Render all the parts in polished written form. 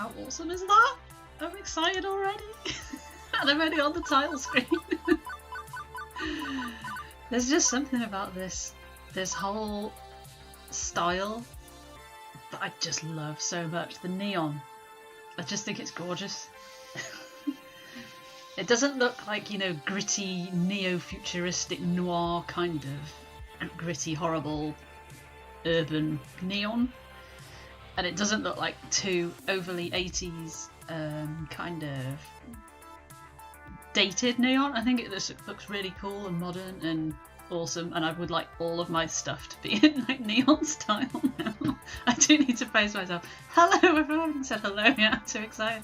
How awesome is that? I'm excited already. And I'm only on the title screen. There's just something about this whole style that I just love so much. The neon. I just think it's gorgeous. It doesn't look like, you know, gritty, neo-futuristic noir kind of gritty, horrible, urban neon. And it doesn't look like too overly 80s kind of dated neon. I think it looks really cool and modern and awesome, and I would like all of my stuff to be in like neon style now. I do need to face myself. Hello everyone, I haven't said hello yet, I'm too excited.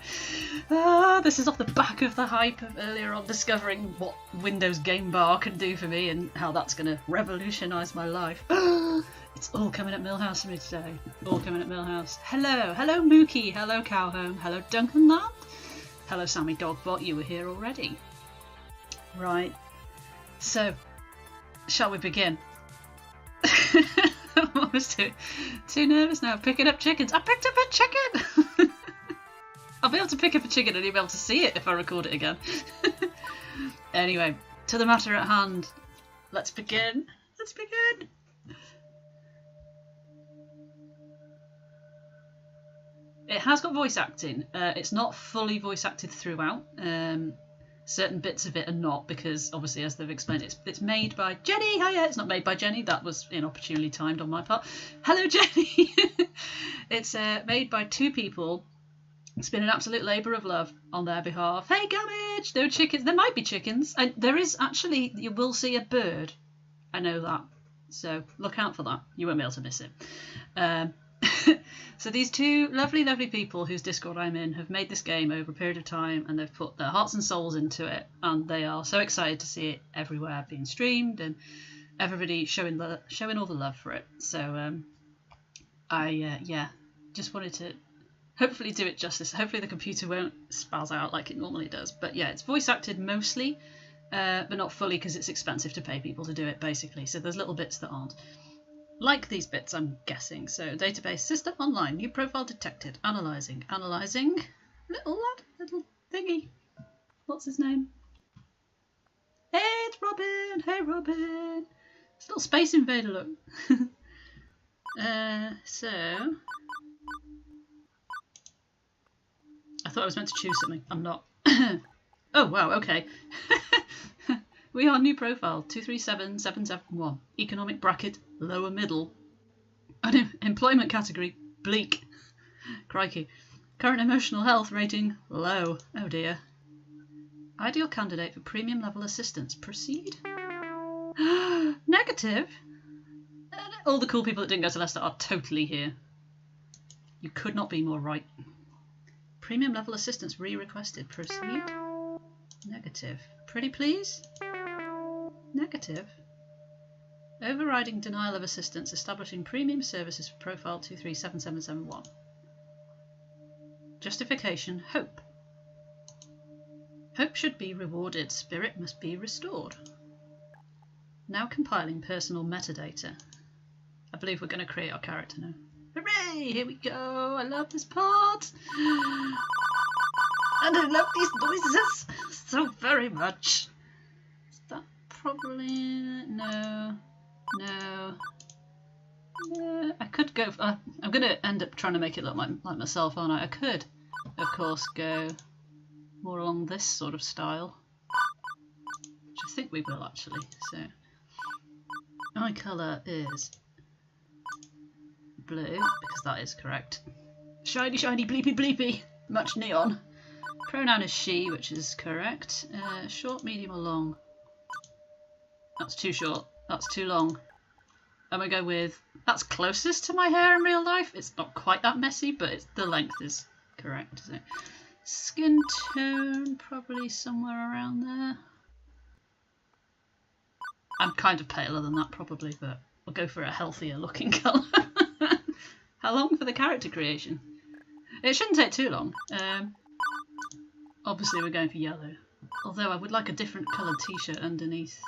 This is off the back of the hype of earlier on discovering what Windows Game Bar can do for me and how that's going to revolutionise my life. It's all coming at Millhouse for me today. All coming at Millhouse. Hello Mookie, hello Cowhome, hello Duncan Land, hello Sammy Dogbot, you were here already. Right, so shall we begin? I'm almost too nervous now. Picking up chickens. I picked up a chicken! I'll be able to pick up a chicken and you'll be able to see it if I record it again. Anyway, to the matter at hand. Let's begin. Let's begin. It has got voice acting. It's not fully voice acted throughout. Certain bits of it are not, because obviously, as they've explained, it's made by Jenny. Hiya! It's not made by Jenny. That was inopportunely timed on my part. Hello, Jenny. It's made by two people. It's been an absolute labour of love on their behalf. Hey, Gammage! No chickens. There might be chickens. And there is actually. You will see a bird. I know that. So look out for that. You won't be able to miss it. So these two lovely, lovely people whose Discord I'm in have made this game over a period of time, and they've put their hearts and souls into it, and they are so excited to see it everywhere being streamed and everybody showing all the love for it. So I just wanted to hopefully do it justice. Hopefully the computer won't spaz out like it normally does. But yeah, it's voice acted mostly, but not fully because it's expensive to pay people to do it basically. So there's little bits that aren't. Like these bits, I'm guessing. So, database, system online, new profile detected, analysing. Little thingy. What's his name? Hey, it's Robin. Hey, Robin. It's a little Space Invader look. So, I thought I was meant to choose something. I'm not. Oh, wow, okay. We are new profile 237771. Economic bracket lower middle. Employment category bleak. Crikey. Current emotional health rating low. Oh dear. Ideal candidate for premium level assistance. Proceed. Negative. All the cool people that didn't go to Leicester are totally here. You could not be more right. Premium level assistance re-requested. Proceed. Negative. Pretty please? Negative. Overriding denial of assistance, establishing premium services for profile 237771. Justification, hope. Hope should be rewarded, spirit must be restored. Now compiling personal metadata. I believe we're going to create our character now. Hooray! Here we go! I love this part! And I love these noises so very much. Is that probably... No. I could go... I'm going to end up trying to make it look like myself, aren't I? I could, of course, go more along this sort of style. Which I think we will, actually. So, eye colour is blue, because that is correct. Shiny, shiny, bleepy, bleepy. Much neon. Pronoun is she, which is correct. Short, medium, or long? That's too short. That's too long. And we go with... That's closest to my hair in real life. It's not quite that messy, but the length is correct. So, skin tone, probably somewhere around there. I'm kind of paler than that, probably, but I'll go for a healthier looking colour. How long for the character creation? It shouldn't take too long. Obviously we're going for yellow. Although I would like a different coloured t-shirt underneath.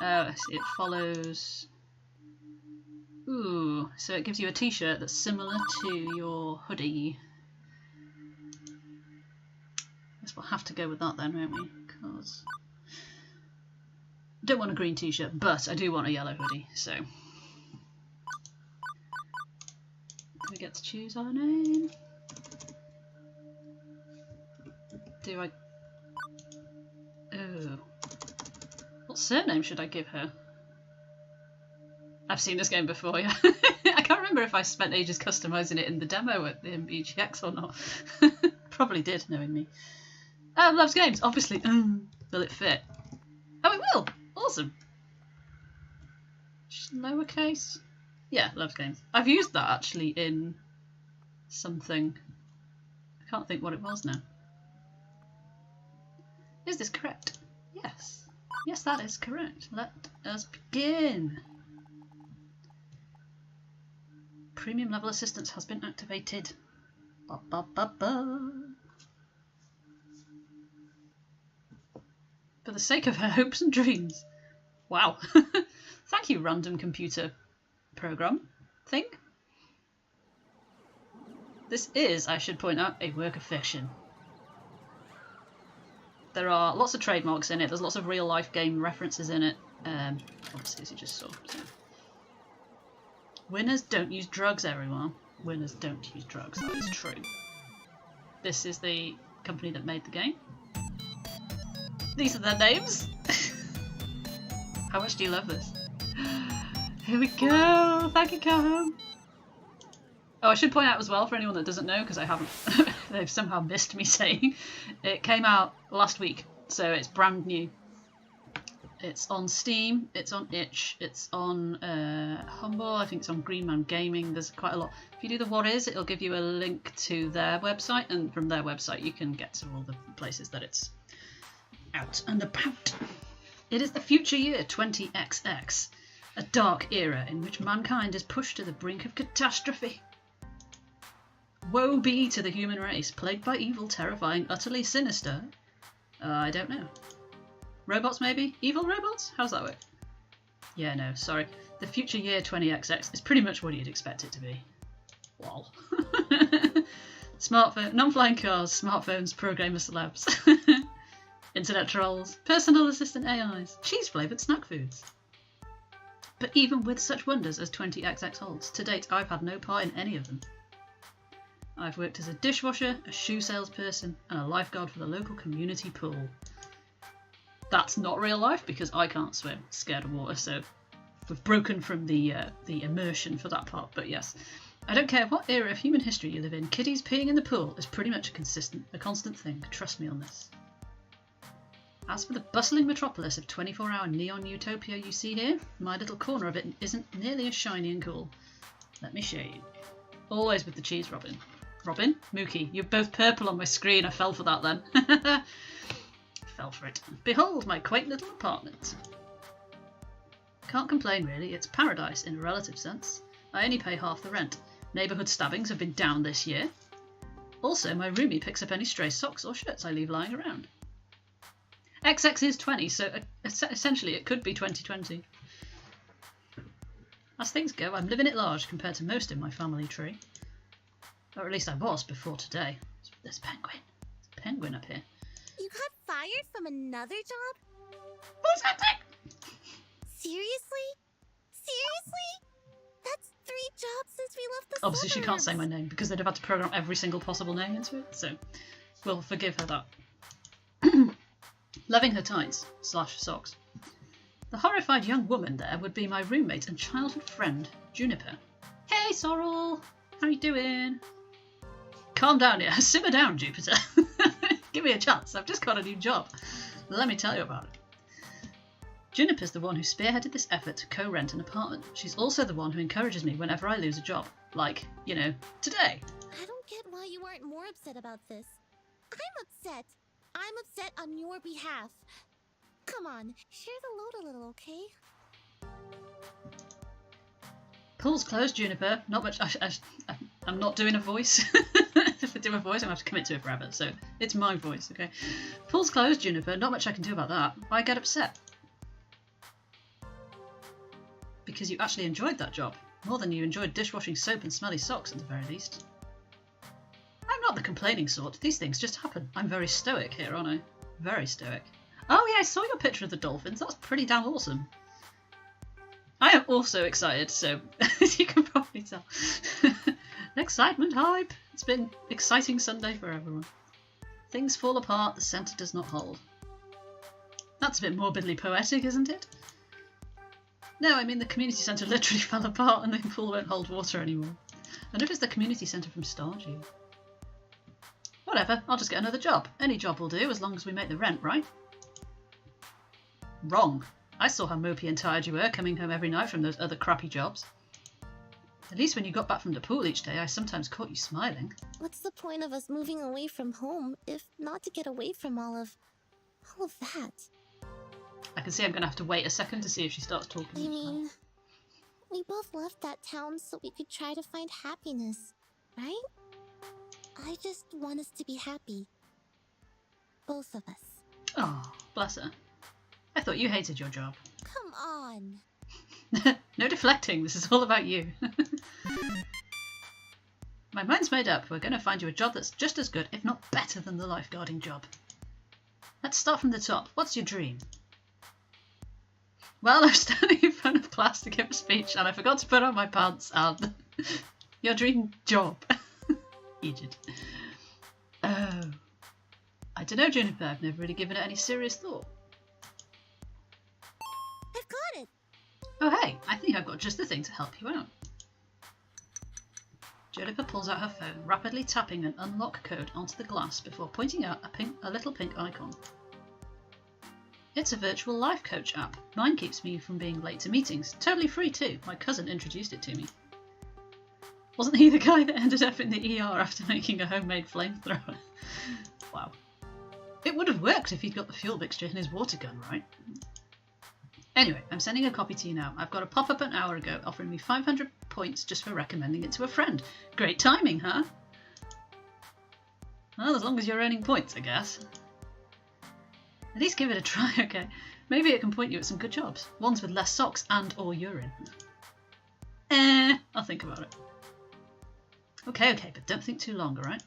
I see, it follows... Ooh, so it gives you a t-shirt that's similar to your hoodie. Guess we'll have to go with that then, won't we? Because I don't want a green t-shirt, but I do want a yellow hoodie, so... Do we get to choose our name? Do I... Oh. What surname should I give her? I've seen this game before, yeah. I can't remember if I spent ages customising it in the demo at the EGX or not. Probably did, knowing me. Loves Games, obviously. Will it fit? Oh, it will! Awesome. Just lowercase? Yeah, Loves Games. I've used that actually in something. I can't think what it was now. Is this correct? Yes. Yes, that is correct. Let us begin. Premium level assistance has been activated. Ba, ba, ba, ba. For the sake of her hopes and dreams. Wow. Thank you, random computer program thing. This is, I should point out, a work of fiction. There are lots of trademarks in it. There's lots of real-life game references in it. Obviously, as you just saw. So. Winners don't use drugs, everyone. Winners don't use drugs. That is true. This is the company that made the game. These are their names. How much do you love this? Here we go. Thank you, Cam. Oh, I should point out as well, for anyone that doesn't know, because I haven't, they've somehow missed me saying, it came out last week, so it's brand new. It's on Steam, it's on Itch, it's on Humble, I think it's on Green Man Gaming, there's quite a lot. If you do the what is, it'll give you a link to their website, and from their website you can get to all the places that it's out and about. It is the future year 20XX, a dark era in which mankind is pushed to the brink of catastrophe. Woe be to the human race, plagued by evil, terrifying, utterly sinister. I don't know. Robots, maybe? Evil robots? How's that work? Yeah, no, sorry. The future year 20XX is pretty much what you'd expect it to be. Lol. Smartphone, non-flying cars, smartphones, programmer celebs, internet trolls, personal assistant AIs, cheese-flavoured snack foods. But even with such wonders as 20XX holds, to date I've had no part in any of them. I've worked as a dishwasher, a shoe salesperson, and a lifeguard for the local community pool. That's not real life because I can't swim, scared of water, so we've broken from the immersion for that part, but yes. I don't care what era of human history you live in, kiddies peeing in the pool is pretty much a constant thing, trust me on this. As for the bustling metropolis of 24-hour neon utopia you see here, my little corner of it isn't nearly as shiny and cool. Let me show you. Always with the cheese, Robin. Robin? Mookie, you're both purple on my screen. I fell for that then. Fell for it. Behold my quaint little apartment. Can't complain really, it's paradise in a relative sense. I only pay half the rent. Neighbourhood stabbings have been down this year. Also, my roomie picks up any stray socks or shirts I leave lying around. XX is 20, so essentially it could be 2020. As things go, I'm living it large compared to most in my family tree. Or at least I was before today. There's penguin. There's a penguin up here. You got fired from another job? Who's happening? Seriously? Seriously? That's 3 jobs since we left the Obviously she can't suburbs. say my name because they'd have had to program every single possible name into it, so we'll forgive her that. Loving her tights / socks. The horrified young woman there would be my roommate and childhood friend, Juniper. Hey Sorrel! How you doing? Calm down here. Simmer down, Jupiter. Give me a chance. I've just got a new job. Let me tell you about it. Juniper's the one who spearheaded this effort to co-rent an apartment. She's also the one who encourages me whenever I lose a job. Like, you know, today. I don't get why you aren't more upset about this. I'm upset. I'm upset on your behalf. Come on, share the load a little, okay? Pool's closed, Juniper. Not much. I'm not doing a voice. If I do a voice, I'm going to have to commit to it forever. So it's my voice, okay? Pool's closed, Juniper. Not much I can do about that. Why get upset? Because you actually enjoyed that job. More than you enjoyed dishwashing soap and smelly socks, at the very least. I'm not the complaining sort. These things just happen. I'm very stoic here, aren't I? Very stoic. Oh yeah, I saw your picture of the dolphins. That's pretty damn awesome. I am also excited, so as you can probably tell. Excitement hype! It's been exciting Sunday for everyone. Things fall apart, the centre does not hold. That's a bit morbidly poetic, isn't it? No, I mean the community centre literally fell apart and the pool won't hold water anymore. I wonder if it's the community centre from Stardew. Whatever, I'll just get another job. Any job will do, as long as we make the rent, right? Wrong. I saw how mopey and tired you were coming home every night from those other crappy jobs. At least when you got back from the pool each day, I sometimes caught you smiling. What's the point of us moving away from home if not to get away from all of that? I can see I'm going to have to wait a second to see if she starts talking. I mean, we both left that town so we could try to find happiness, right? I just want us to be happy. Both of us. Oh, bless her. I thought you hated your job. Come on. No deflecting, this is all about you. My mind's made up. We're going to find you a job that's just as good, if not better than the lifeguarding job. Let's start from the top. What's your dream? Well, I was standing in front of class to give a speech and I forgot to put on my pants and... Your dream job. Egypt. Oh. I don't know, Juniper. I've never really given it any serious thought. I've got it! Oh hey, I think I've got just the thing to help you out. Juniper pulls out her phone, rapidly tapping an unlock code onto the glass before pointing out a little pink icon. It's a virtual life coach app. Mine keeps me from being late to meetings. Totally free too. My cousin introduced it to me. Wasn't he the guy that ended up in the ER after making a homemade flamethrower? Wow. It would have worked if he'd got the fuel mixture in his water gun, right? Anyway, I'm sending a copy to you now. I've got a pop-up an hour ago offering me 500 points just for recommending it to a friend. Great timing, huh? Well, as long as you're earning points, I guess. At least give it a try, okay? Maybe it can point you at some good jobs. Ones with less socks and or urine. I'll think about it. Okay, but don't think too long, alright?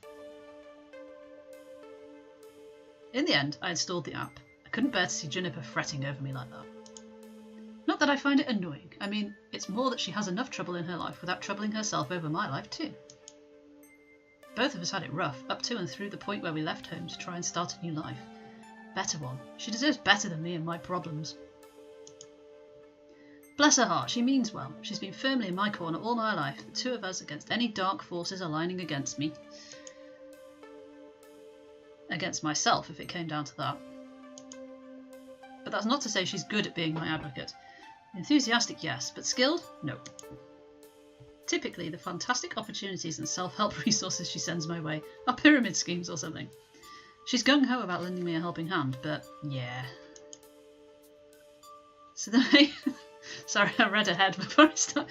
In the end, I installed the app. I couldn't bear to see Juniper fretting over me like that. Not that I find it annoying. I mean, it's more that she has enough trouble in her life without troubling herself over my life too. Both of us had it rough, up to and through the point where we left home to try and start a new life. Better one. She deserves better than me and my problems. Bless her heart, she means well. She's been firmly in my corner all my life, the two of us against any dark forces aligning against me. Against myself, if it came down to that. But that's not to say she's good at being my advocate. Enthusiastic, yes, but skilled? No. Typically, the fantastic opportunities and self-help resources she sends my way are pyramid schemes or something. She's gung-ho about lending me a helping hand, but yeah. So Sorry, I read ahead before I start.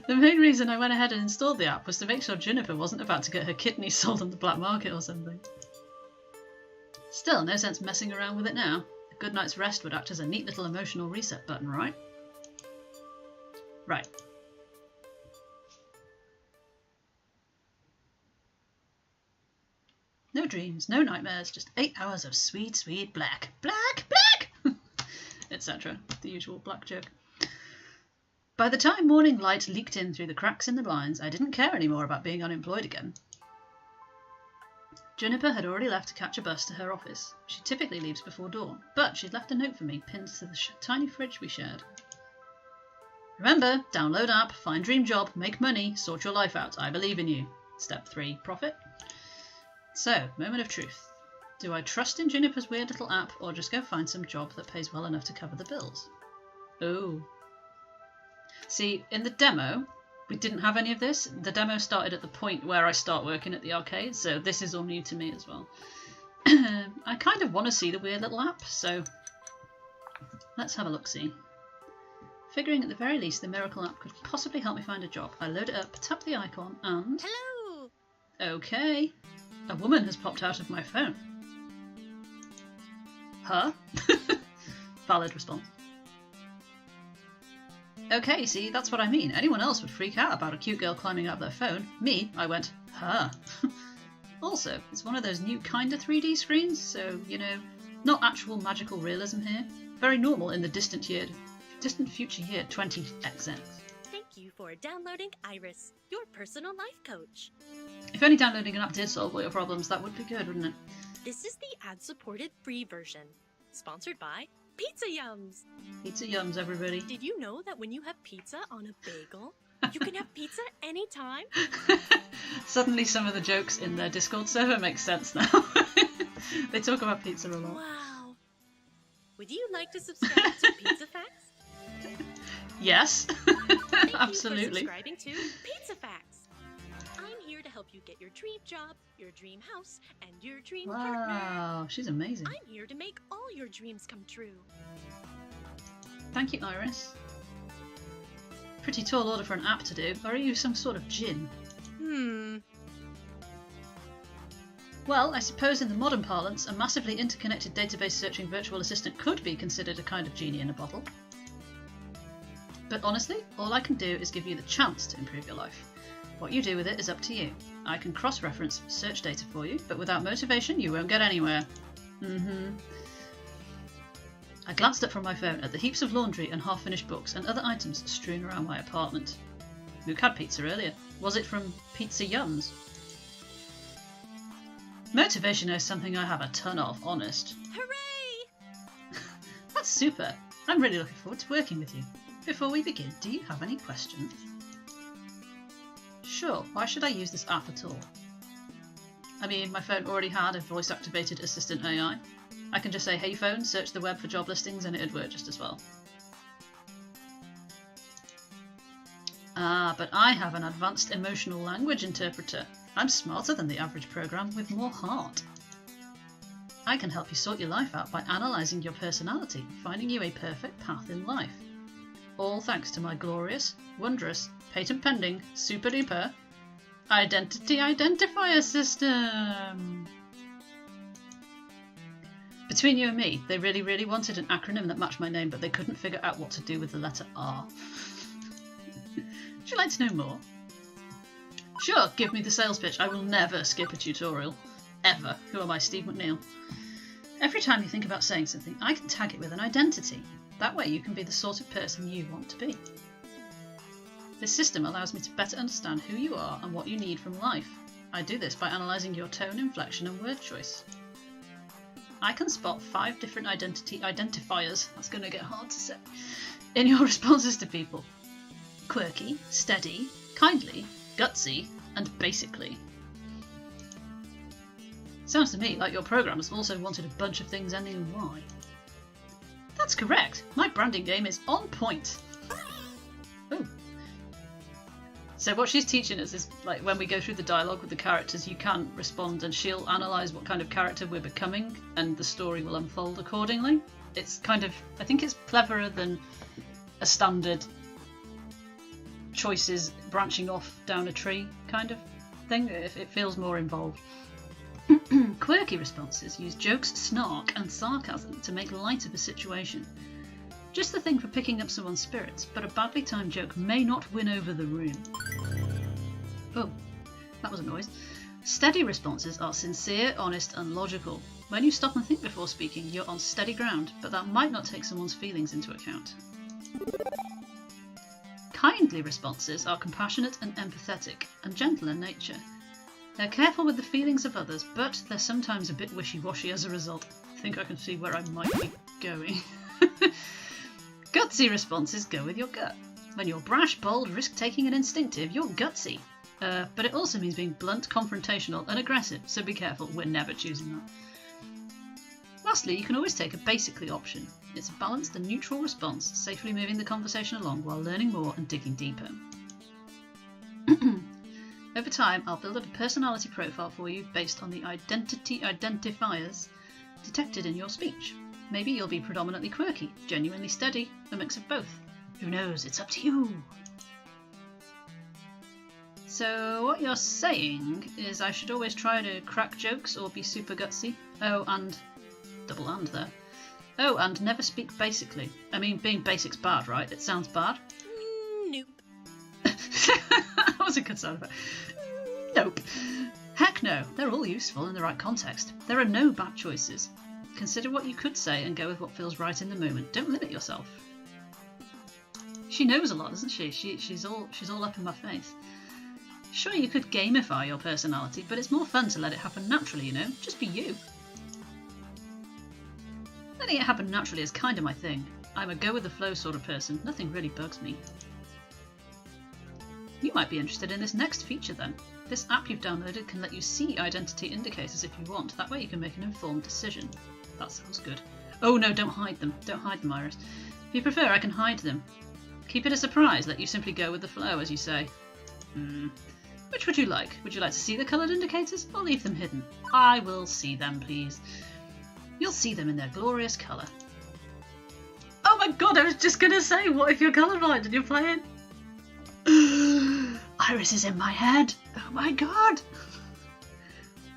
The main reason I went ahead and installed the app was to make sure Juniper wasn't about to get her kidneys sold on the black market or something. Still, no sense messing around with it now. A good night's rest would act as a neat little emotional reset button, right? Right. No dreams, no nightmares, just 8 hours of sweet, sweet black. Black! Etc. The usual black joke. By the time morning light leaked in through the cracks in the blinds, I didn't care anymore about being unemployed again. Juniper had already left to catch a bus to her office. She typically leaves before dawn, but she'd left a note for me pinned to the tiny fridge we shared. Remember, download app, find dream job, make money, sort your life out. I believe in you. Step 3, profit. So, moment of truth. Do I trust in Juniper's weird little app or just go find some job that pays well enough to cover the bills? Oh. See, in the demo, we didn't have any of this. The demo started at the point where I start working at the arcade, so this is all new to me as well. I kind of want to see the weird little app, so let's have a look-see. Figuring at the very least the miracle app could possibly help me find a job, I load it up, tap the icon, and... Hello! Okay. A woman has popped out of my phone. Huh? Valid response. Okay, see, that's what I mean. Anyone else would freak out about a cute girl climbing out of their phone. Me, I went, huh. Also, it's one of those new kinda 3D screens, so, you know, not actual magical realism here. Very normal in the distant future year 20XX. Thank you for downloading Iris, your personal life coach. If only downloading an app did solve all your problems, that would be good, wouldn't it? This is the ad-supported free version, sponsored by Pizza Yums. Pizza Yums, everybody. Did you know that when you have pizza on a bagel, you can have pizza anytime? Suddenly some of the jokes in their Discord server make sense now. They talk about pizza a lot. Wow. Would you like to subscribe to Pizza Facts? Yes. Thank Absolutely. you for subscribing to Pizza Facts. I'm here to help you get your dream job, your dream house, and your dream partner. Wow, she's amazing. I'm here to make all your dreams come true. Thank you, Iris. Pretty tall order for an app to do, or are you some sort of djinn? Well, I suppose in the modern parlance, a massively interconnected database searching virtual assistant could be considered a kind of genie in a bottle. But honestly, all I can do is give you the chance to improve your life. What you do with it is up to you. I can cross-reference search data for you, but without motivation you won't get anywhere. I glanced up from my phone at the heaps of laundry and half-finished books and other items strewn around my apartment. Luke had pizza earlier. Was it from Pizza Yums? Motivation is something I have a ton of, honest. Hooray! That's super. I'm really looking forward to working with you. Before we begin, do you have any questions? Sure, why should I use this app at all? I mean, my phone already had a voice-activated assistant AI. I can just say, hey phone, search the web for job listings, and it'd work just as well. Ah, but I have an advanced emotional language interpreter. I'm smarter than the average program with more heart. I can help you sort your life out by analysing your personality, finding you a perfect path in life. All thanks to my glorious, wondrous, patent-pending, super-duper identity identifier system. Between you and me, they really wanted an acronym that matched my name, but they couldn't figure out what to do with the letter R. Would you like to know more? Sure, give me the sales pitch. I will never skip a tutorial. Ever. Who am I, Steve McNeil? Every time you think about saying something, I can tag it with an identity. That way you can be the sort of person you want to be. This system allows me to better understand who you are and what you need from life. I do this by analysing your tone, inflection and word choice. I can spot 5 different identity identifiers, that's going to get hard to say, in your responses to people. Quirky, steady, kindly, gutsy, and basically. Sounds to me like your program has also wanted a bunch of things ending in Y. That's correct. My branding game is on point. Oh. So what she's teaching us is, like, when we go through the dialogue with the characters, you can respond and she'll analyse what kind of character we're becoming and the story will unfold accordingly. It's kind of, I think it's cleverer than a standard choices branching off down a tree kind of thing. It feels more involved. Quirky responses use jokes, snark and sarcasm to make light of a situation. Just the thing for picking up someone's spirits, but a badly timed joke may not win over the room. Oh, that was a noise. Steady responses are sincere, honest and logical. When you stop and think before speaking, you're on steady ground, but that might not take someone's feelings into account. Kindly responses are compassionate and empathetic, and gentle in nature. They're careful with the feelings of others, but they're sometimes a bit wishy-washy as a result. I think I can see where I might be going. Gutsy responses go with your gut. When you're brash, bold, risk-taking and instinctive, you're gutsy. But it also means being blunt, confrontational and aggressive, so be careful, we're never choosing that. Lastly, you can always take a basically option. It's a balanced and neutral response, safely moving the conversation along while learning more and digging deeper. Over time, I'll build up a personality profile for you based on the identity identifiers detected in your speech. Maybe you'll be predominantly quirky, genuinely steady, a mix of both. Who knows, it's up to you! So what you're saying is I should always try to crack jokes or be super gutsy. Oh, and... double and there. Oh, and never speak basically. I mean, being basic's bad, right? It sounds bad. Nope. That was a good sound effect. Nope. Heck no, they're all useful in the right context. There are no bad choices. Consider what you could say and go with what feels right in the moment. Don't limit yourself. She knows a lot, doesn't she? She's all up in my face. Sure, you could gamify your personality, but it's more fun to let it happen naturally, you know? Just be you. Letting it happen naturally is kind of my thing. I'm a go-with-the-flow sort of person. Nothing really bugs me. You might be interested in this next feature then. This app you've downloaded can let you see identity indicators if you want. That way you can make an informed decision. That sounds good. Oh no, don't hide them. Don't hide them, Iris. If you prefer, I can hide them. Keep it a surprise. Let you simply go with the flow, as you say. Which would you like? Would you like to see the coloured indicators or leave them hidden? I will see them, please. You'll see them in their glorious colour. Oh my god, I was just going to say, what if you're colourblind and you're playing? Iris is in my head. Oh my god.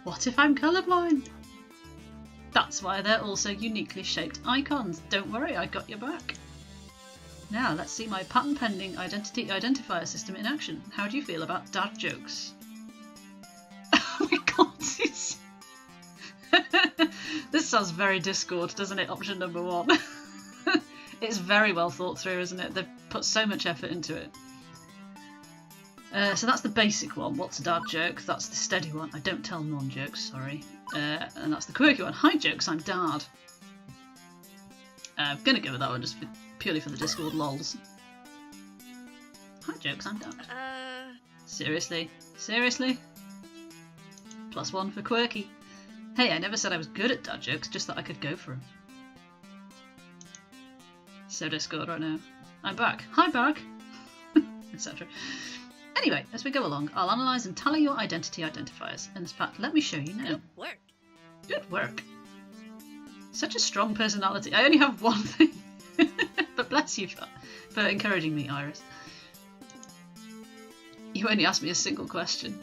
What if I'm colourblind? That's why they're also uniquely shaped icons. Don't worry, I got your back. Now let's see my patent pending identity identifier system in action. How do you feel about dad jokes? Oh my god, this sounds very Discord, doesn't it? Option number 1. It's very well thought through, isn't it? They've put so much effort into it. So that's the basic one. What's a dad joke? That's the steady one. I don't tell non-jokes, sorry. And that's the quirky one. Hi jokes, I'm dad. I'm gonna go with that one just purely for the Discord lols. Hi jokes, I'm dad. Seriously? Seriously? +1 for quirky. Hey, I never said I was good at dad jokes, just that I could go for them. So Discord right now. I'm back. Hi back! Etc. Anyway, as we go along, I'll analyse and tally your identity identifiers. In this fact, let me show you now. Good work. Good work. Such a strong personality. I only have one thing. But bless you for encouraging me, Iris. You only asked me a single question.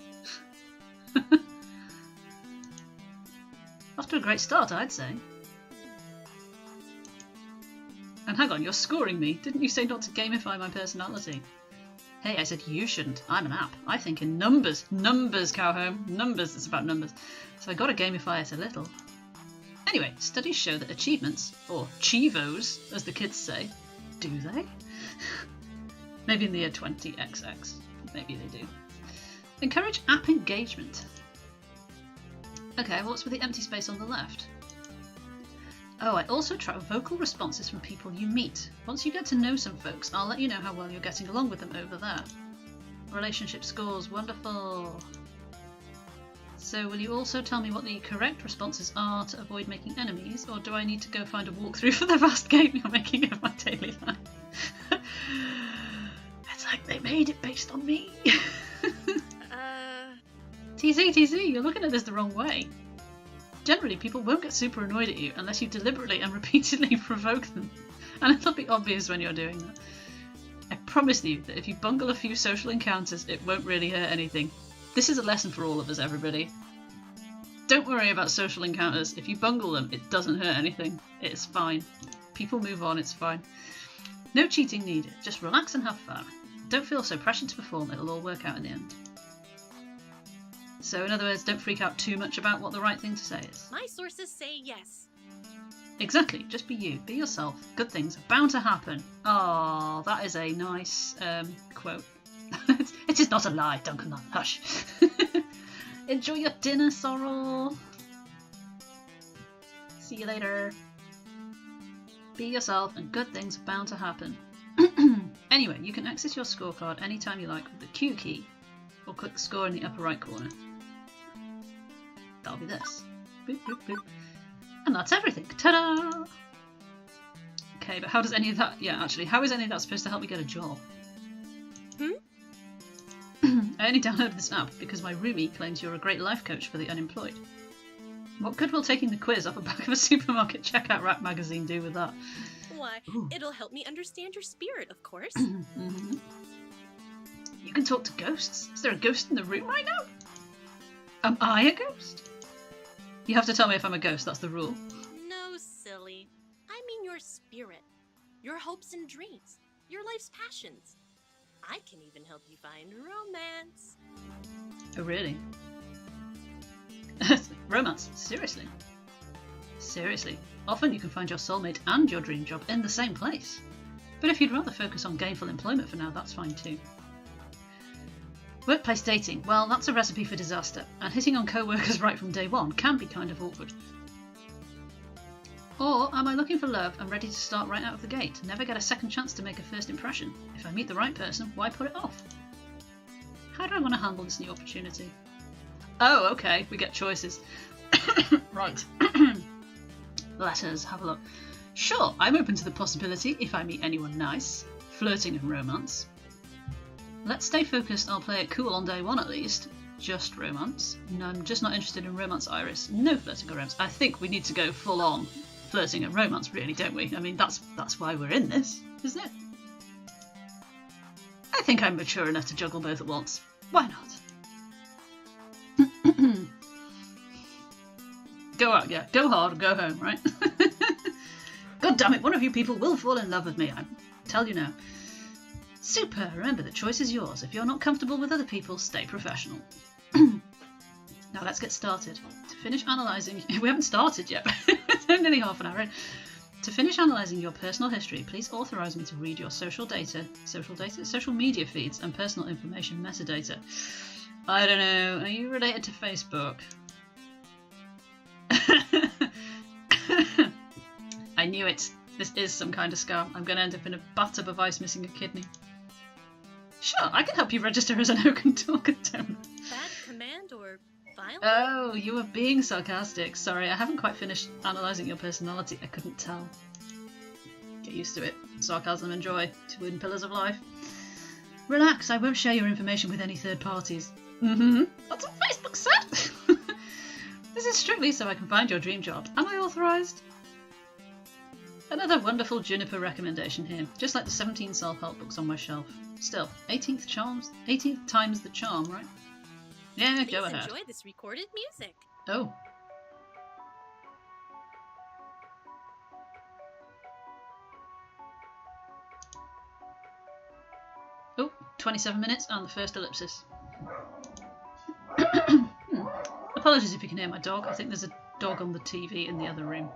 Off to a great start, I'd say. And hang on, you're scoring me. Didn't you say not to gamify my personality? Hey, I said you shouldn't. I'm an app. I think in numbers. Numbers, cowhome. Numbers. It's about numbers. So I gotta gamify it a little. Anyway, studies show that achievements, or chivos, as the kids say, do they? Maybe in the year 20XX. Maybe they do. Encourage app engagement. Okay, what's with the empty space on the left? Oh, I also track vocal responses from people you meet. Once you get to know some folks, I'll let you know how well you're getting along with them over there. Relationship scores, wonderful. So will you also tell me what the correct responses are to avoid making enemies, or do I need to go find a walkthrough for the vast game you're making of my daily life? It's like they made it based on me. TC, you're looking at this the wrong way. Generally, people won't get super annoyed at you unless you deliberately and repeatedly provoke them, and it'll be obvious when you're doing that. I promise you that if you bungle a few social encounters, it won't really hurt anything. This is a lesson for all of us, everybody. Don't worry about social encounters. If you bungle them, it doesn't hurt anything. It's fine. People move on, it's fine. No cheating needed. Just relax and have fun. Don't feel so pressured to perform, it'll all work out in the end. So in other words, don't freak out too much about what the right thing to say is. My sources say yes. Exactly, just be you, be yourself. Good things are bound to happen. Oh, that is a nice quote. It is not a lie, Duncan. Hush. Enjoy your dinner, Sorrel. See you later. Be yourself and good things are bound to happen. Anyway, you can access your scorecard anytime you like with the Q key, or click the score in the upper right corner. That'll be this. Boop, boop, boop. And that's everything. Ta-da! Okay, but how does any of that... Yeah, actually, how is any of that supposed to help me get a job? I only downloaded this app because my roomie claims you're a great life coach for the unemployed. What good will taking the quiz off the back of a supermarket checkout rack magazine do with that? Why, it'll help me understand your spirit, of course. Mm-hmm. You can talk to ghosts. Is there a ghost in the room right now? Am I a ghost? You have to tell me if I'm a ghost, that's the rule. No, silly. I mean your spirit. Your hopes and dreams. Your life's passions. I can even help you find romance. Oh, really? Romance. Seriously. Seriously. Often you can find your soulmate and your dream job in the same place. But if you'd rather focus on gainful employment for now, that's fine too. Workplace dating. Well, that's a recipe for disaster, and hitting on co-workers right from day one can be kind of awkward. Or am I looking for love and ready to start right out of the gate? Never get a second chance to make a first impression. If I meet the right person, why put it off? How do I want to handle this new opportunity? Oh, okay, we get choices. Right. Let us have a look. Sure, I'm open to the possibility if I meet anyone nice. Flirting and romance. Let's stay focused, I'll play it cool on day one at least. Just romance. No, I'm just not interested in romance, Iris. No flirting or romance. I think we need to go full on flirting and romance, really, don't we? I mean, that's why we're in this, isn't it? I think I'm mature enough to juggle both at once. Why not? Go out, yeah. Go hard or go home, right? God damn it, one of you people will fall in love with me. I tell you now. Super. Remember, the choice is yours. If you're not comfortable with other people, stay professional. Now let's get started. To finish analysing... We haven't started yet. It's nearly half an hour in. To finish analysing your personal history, please authorise me to read your social media feeds and personal information metadata. I don't know. Are you related to Facebook? I knew it. This is some kind of scam. I'm going to end up in a bathtub of ice missing a kidney. Sure, I can help you register as an Oaken Talker Donor. Bad command or violent? Oh, you were being sarcastic. Sorry, I haven't quite finished analysing your personality. I couldn't tell. Get used to it. Sarcasm and joy. Two wooden pillars of life. Relax, I won't share your information with any third parties. That's what Facebook said. This is strictly so I can find your dream job. Am I authorised? Another wonderful Juniper recommendation here, just like the 17 self-help books on my shelf. Still, 18th time's the charm, right? Yeah, go ahead. Enjoy this recorded music. Oh. Oh, 27 minutes and the first ellipsis. Apologies if you can hear my dog. I think there's a dog on the TV in the other room.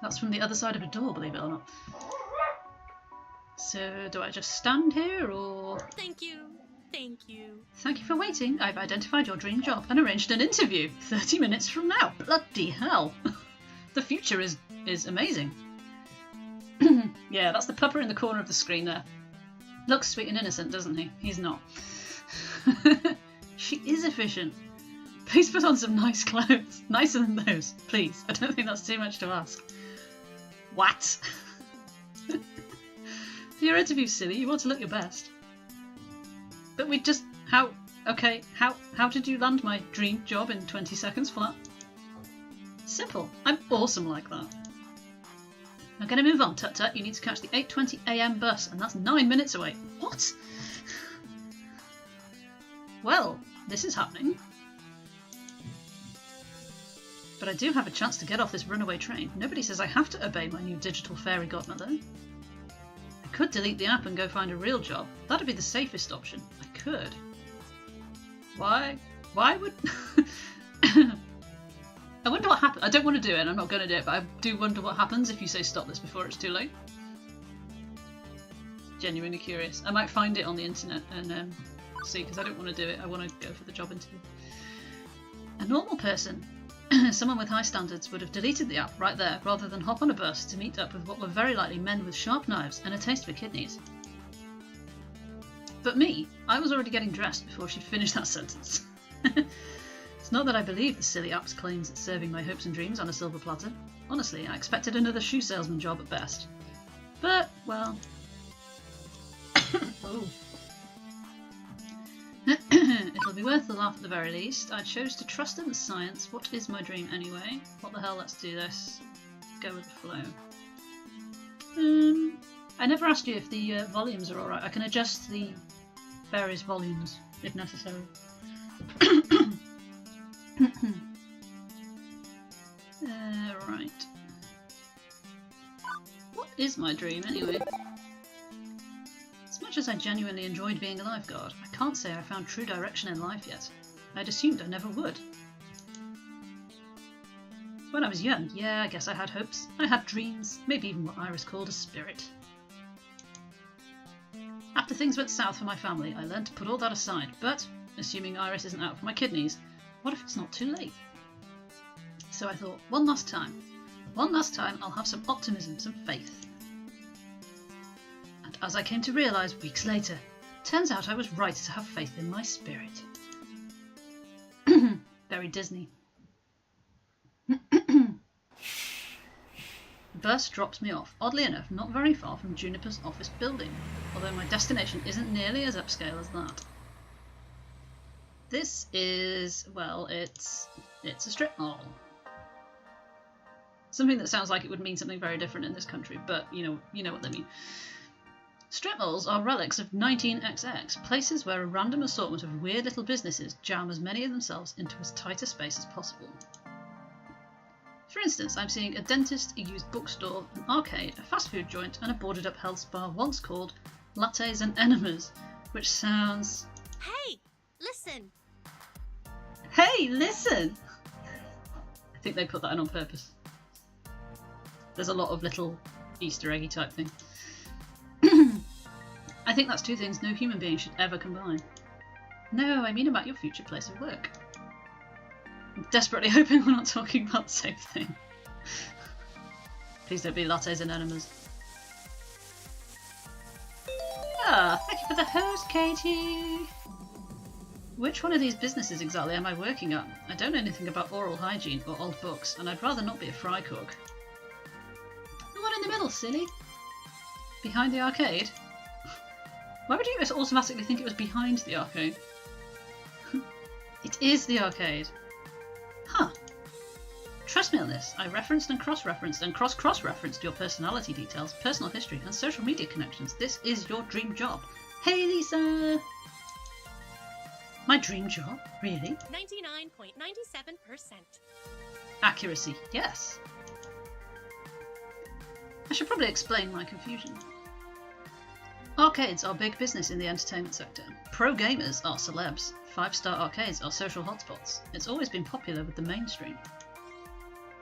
That's from the other side of a door, believe it or not. So, do I just stand here, or...? Thank you. Thank you. Thank you for waiting. I've identified your dream job and arranged an interview. 30 minutes from now. Bloody hell. The future is amazing. Yeah, that's the pupper in the corner of the screen there. Looks sweet and innocent, doesn't he? He's not. She is efficient. Please put on some nice clothes. Nicer than those, please. I don't think that's too much to ask. What? Your interview's silly. You want to look your best. But we just... How did you land my dream job in 20 seconds flat? Simple. I'm awesome like that. I'm going to move on, Tut-Tut. You need to catch the 8:20 AM bus, and that's 9 minutes away. What? Well, this is happening. But I do have a chance to get off this runaway train. Nobody says I have to obey my new digital fairy godmother. I could delete the app and go find a real job. That'd be the safest option. I could. Why? Why would... I wonder what happens. I don't want to do it, and I'm not going to do it, but I do wonder what happens if you say stop this before it's too late. Genuinely curious. I might find it on the internet and see, because I don't want to do it. I want to go for the job interview. A normal person, someone with high standards, would have deleted the app right there rather than hop on a bus to meet up with what were very likely men with sharp knives and a taste for kidneys. But me, I was already getting dressed before she'd finished that sentence. It's not that I believe the silly app's claims at serving my hopes and dreams on a silver platter. Honestly, I expected another shoe salesman job at best. But, well... Oh. It'll be worth the laugh at the very least. I chose to trust in the science. What is my dream anyway? What the hell, let's do this. Go with the flow. I never asked you if the volumes are alright. I can adjust the various volumes if necessary. Right. What is my dream anyway? As much as I genuinely enjoyed being a lifeguard, I can't say I found true direction in life yet. I'd assumed I never would. When I was young, yeah, I guess I had hopes. I had dreams, maybe even what Iris called a spirit. After things went south for my family, I learned to put all that aside, but, assuming Iris isn't out for my kidneys, what if it's not too late? So I thought, one last time I'll have some optimism, some faith. And as I came to realise weeks later, turns out I was right to have faith in my spirit. Very Disney. The bus drops me off, oddly enough, not very far from Juniper's office building, although my destination isn't nearly as upscale as that. This is, well, it's a strip mall. Something that sounds like it would mean something very different in this country, but you know what they mean. Strip malls are relics of 19XX, places where a random assortment of weird little businesses jam as many of themselves into as tight a space as possible. For instance, I'm seeing a dentist, a used bookstore, an arcade, a fast food joint, and a boarded up health spa once called Lattes and Enemas, which sounds... Hey, listen! Hey, listen! I think they put that in on purpose. There's a lot of little Easter eggy type thing. I think that's two things no human being should ever combine. No, I mean about your future place of work. I'm desperately hoping we're not talking about the same thing. Please don't be lattes and enemas. Ah, thank you for the host, Katie! Which one of these businesses exactly am I working at? I don't know anything about oral hygiene or old books, and I'd rather not be a fry cook. The one in the middle, silly. Behind the arcade? Why would you automatically think it was behind the arcade? It is the arcade. Huh. Trust me on this. I referenced and cross-referenced and cross-cross-referenced your personality details, personal history, and social media connections. This is your dream job. Hey, Lisa! My dream job? Really? 99.97%. Accuracy, yes. I should probably explain my confusion. Arcades are big business in the entertainment sector. Pro gamers are celebs. 5-star arcades are social hotspots. It's always been popular with the mainstream.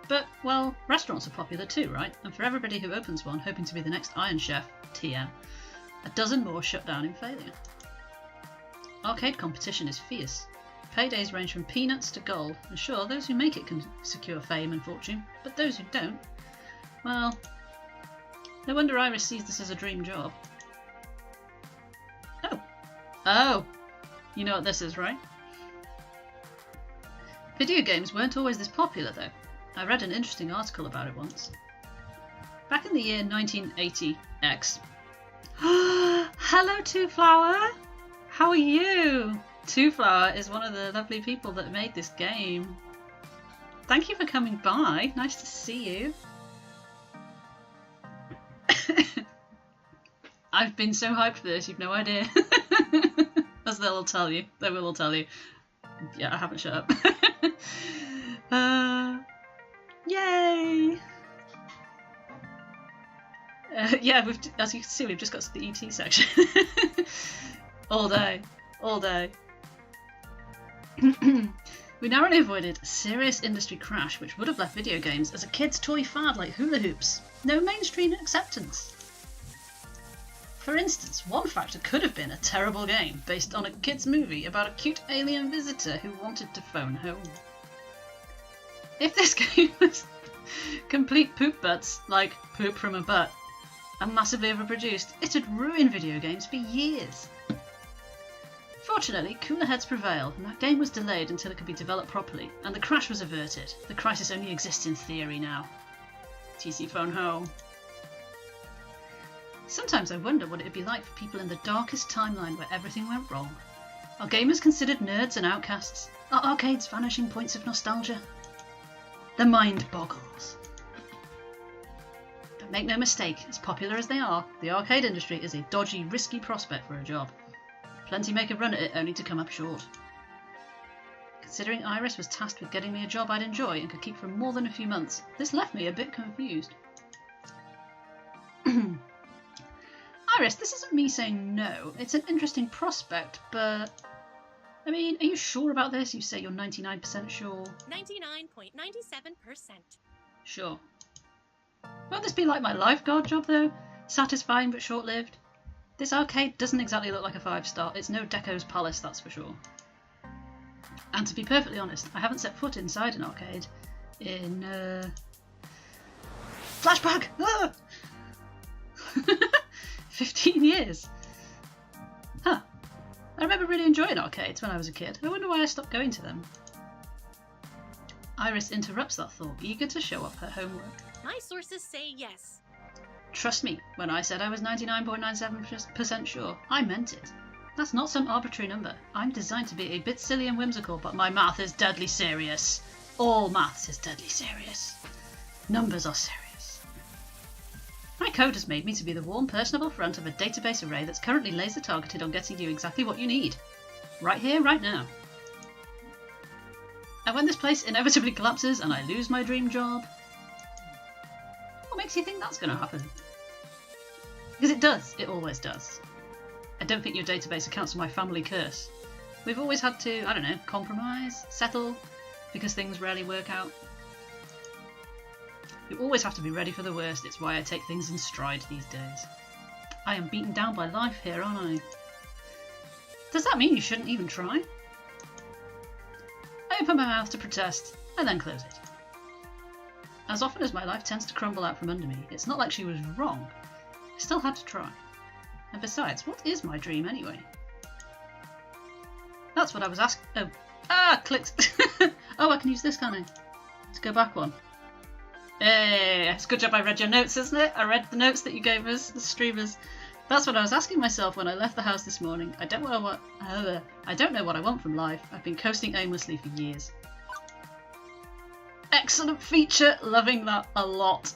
But, well, restaurants are popular too, right? And for everybody who opens one hoping to be the next Iron Chef, TM, a dozen more shut down in failure. Arcade competition is fierce. Paydays range from peanuts to gold, and sure, those who make it can secure fame and fortune, but those who don't, well, no wonder Iris sees this as a dream job. Oh! You know what this is, right? Video games weren't always this popular, though. I read an interesting article about it once. Back in the year 1980X... Hello, Two Flower! How are you? Two Flower is one of the lovely people that made this game. Thank you for coming by. Nice to see you. I've been so hyped for this, you've no idea. As they'll all tell you. They will all tell you. Yeah, I haven't shut up. Yay! Yeah, as you can see, we've just got to the ET section. All day. All day. We narrowly avoided a serious industry crash which would have left video games as a kid's toy fad like hula hoops. No mainstream acceptance. For instance, one factor could have been a terrible game based on a kid's movie about a cute alien visitor who wanted to phone home. If this game was complete poop butts, like poop from a butt, and massively overproduced, it'd ruin video games for years. Fortunately, cooler heads prevailed, and that game was delayed until it could be developed properly, and the crash was averted. The crisis only exists in theory now. TC phone home. Sometimes I wonder what it would be like for people in the darkest timeline where everything went wrong. Are gamers considered nerds and outcasts? Are arcades vanishing points of nostalgia? The mind boggles. But make no mistake, as popular as they are, the arcade industry is a dodgy, risky prospect for a job. Plenty make a run at it only to come up short. Considering Iris was tasked with getting me a job I'd enjoy and could keep for more than a few months, this left me a bit confused. Iris, this isn't me saying no. It's an interesting prospect, but... I mean, are you sure about this? You say you're 99% sure. 99.97%. Sure. Won't this be like my lifeguard job, though? Satisfying but short-lived? This arcade doesn't exactly look like a 5-star. It's no Deco's Palace, that's for sure. And to be perfectly honest, I haven't set foot inside an arcade in... Flashback! Ah! 15 years. Huh. I remember really enjoying arcades when I was a kid. I wonder why I stopped going to them. Iris interrupts that thought, eager to show off her homework. My sources say yes. Trust me, when I said I was 99.97% sure, I meant it. That's not some arbitrary number. I'm designed to be a bit silly and whimsical, but my math is deadly serious. All maths is deadly serious. Numbers are serious. My code has made me to be the warm, personable front of a database array that's currently laser targeted on getting you exactly what you need. Right here, right now. And when this place inevitably collapses and I lose my dream job, what makes you think that's going to happen? Because it does. It always does. I don't think your database accounts for my family curse. We've always had to, I don't know, compromise, settle, because things rarely work out. You always have to be ready for the worst. It's why I take things in stride these days. I am beaten down by life here, aren't I? Does that mean you shouldn't even try? I open my mouth to protest, and then close it. As often as my life tends to crumble out from under me, it's not like she was wrong. I still had to try. And besides, what is my dream anyway? That's what I was asking. Oh. Ah! Clicked! Oh, I can use this, can't I? To go back one. Hey, it's a good job I read your notes, isn't it? I read the notes that you gave us, the streamers. That's what I was asking myself when I left the house this morning. I don't know what I want from life. I've been coasting aimlessly for years. Excellent feature, loving that a lot.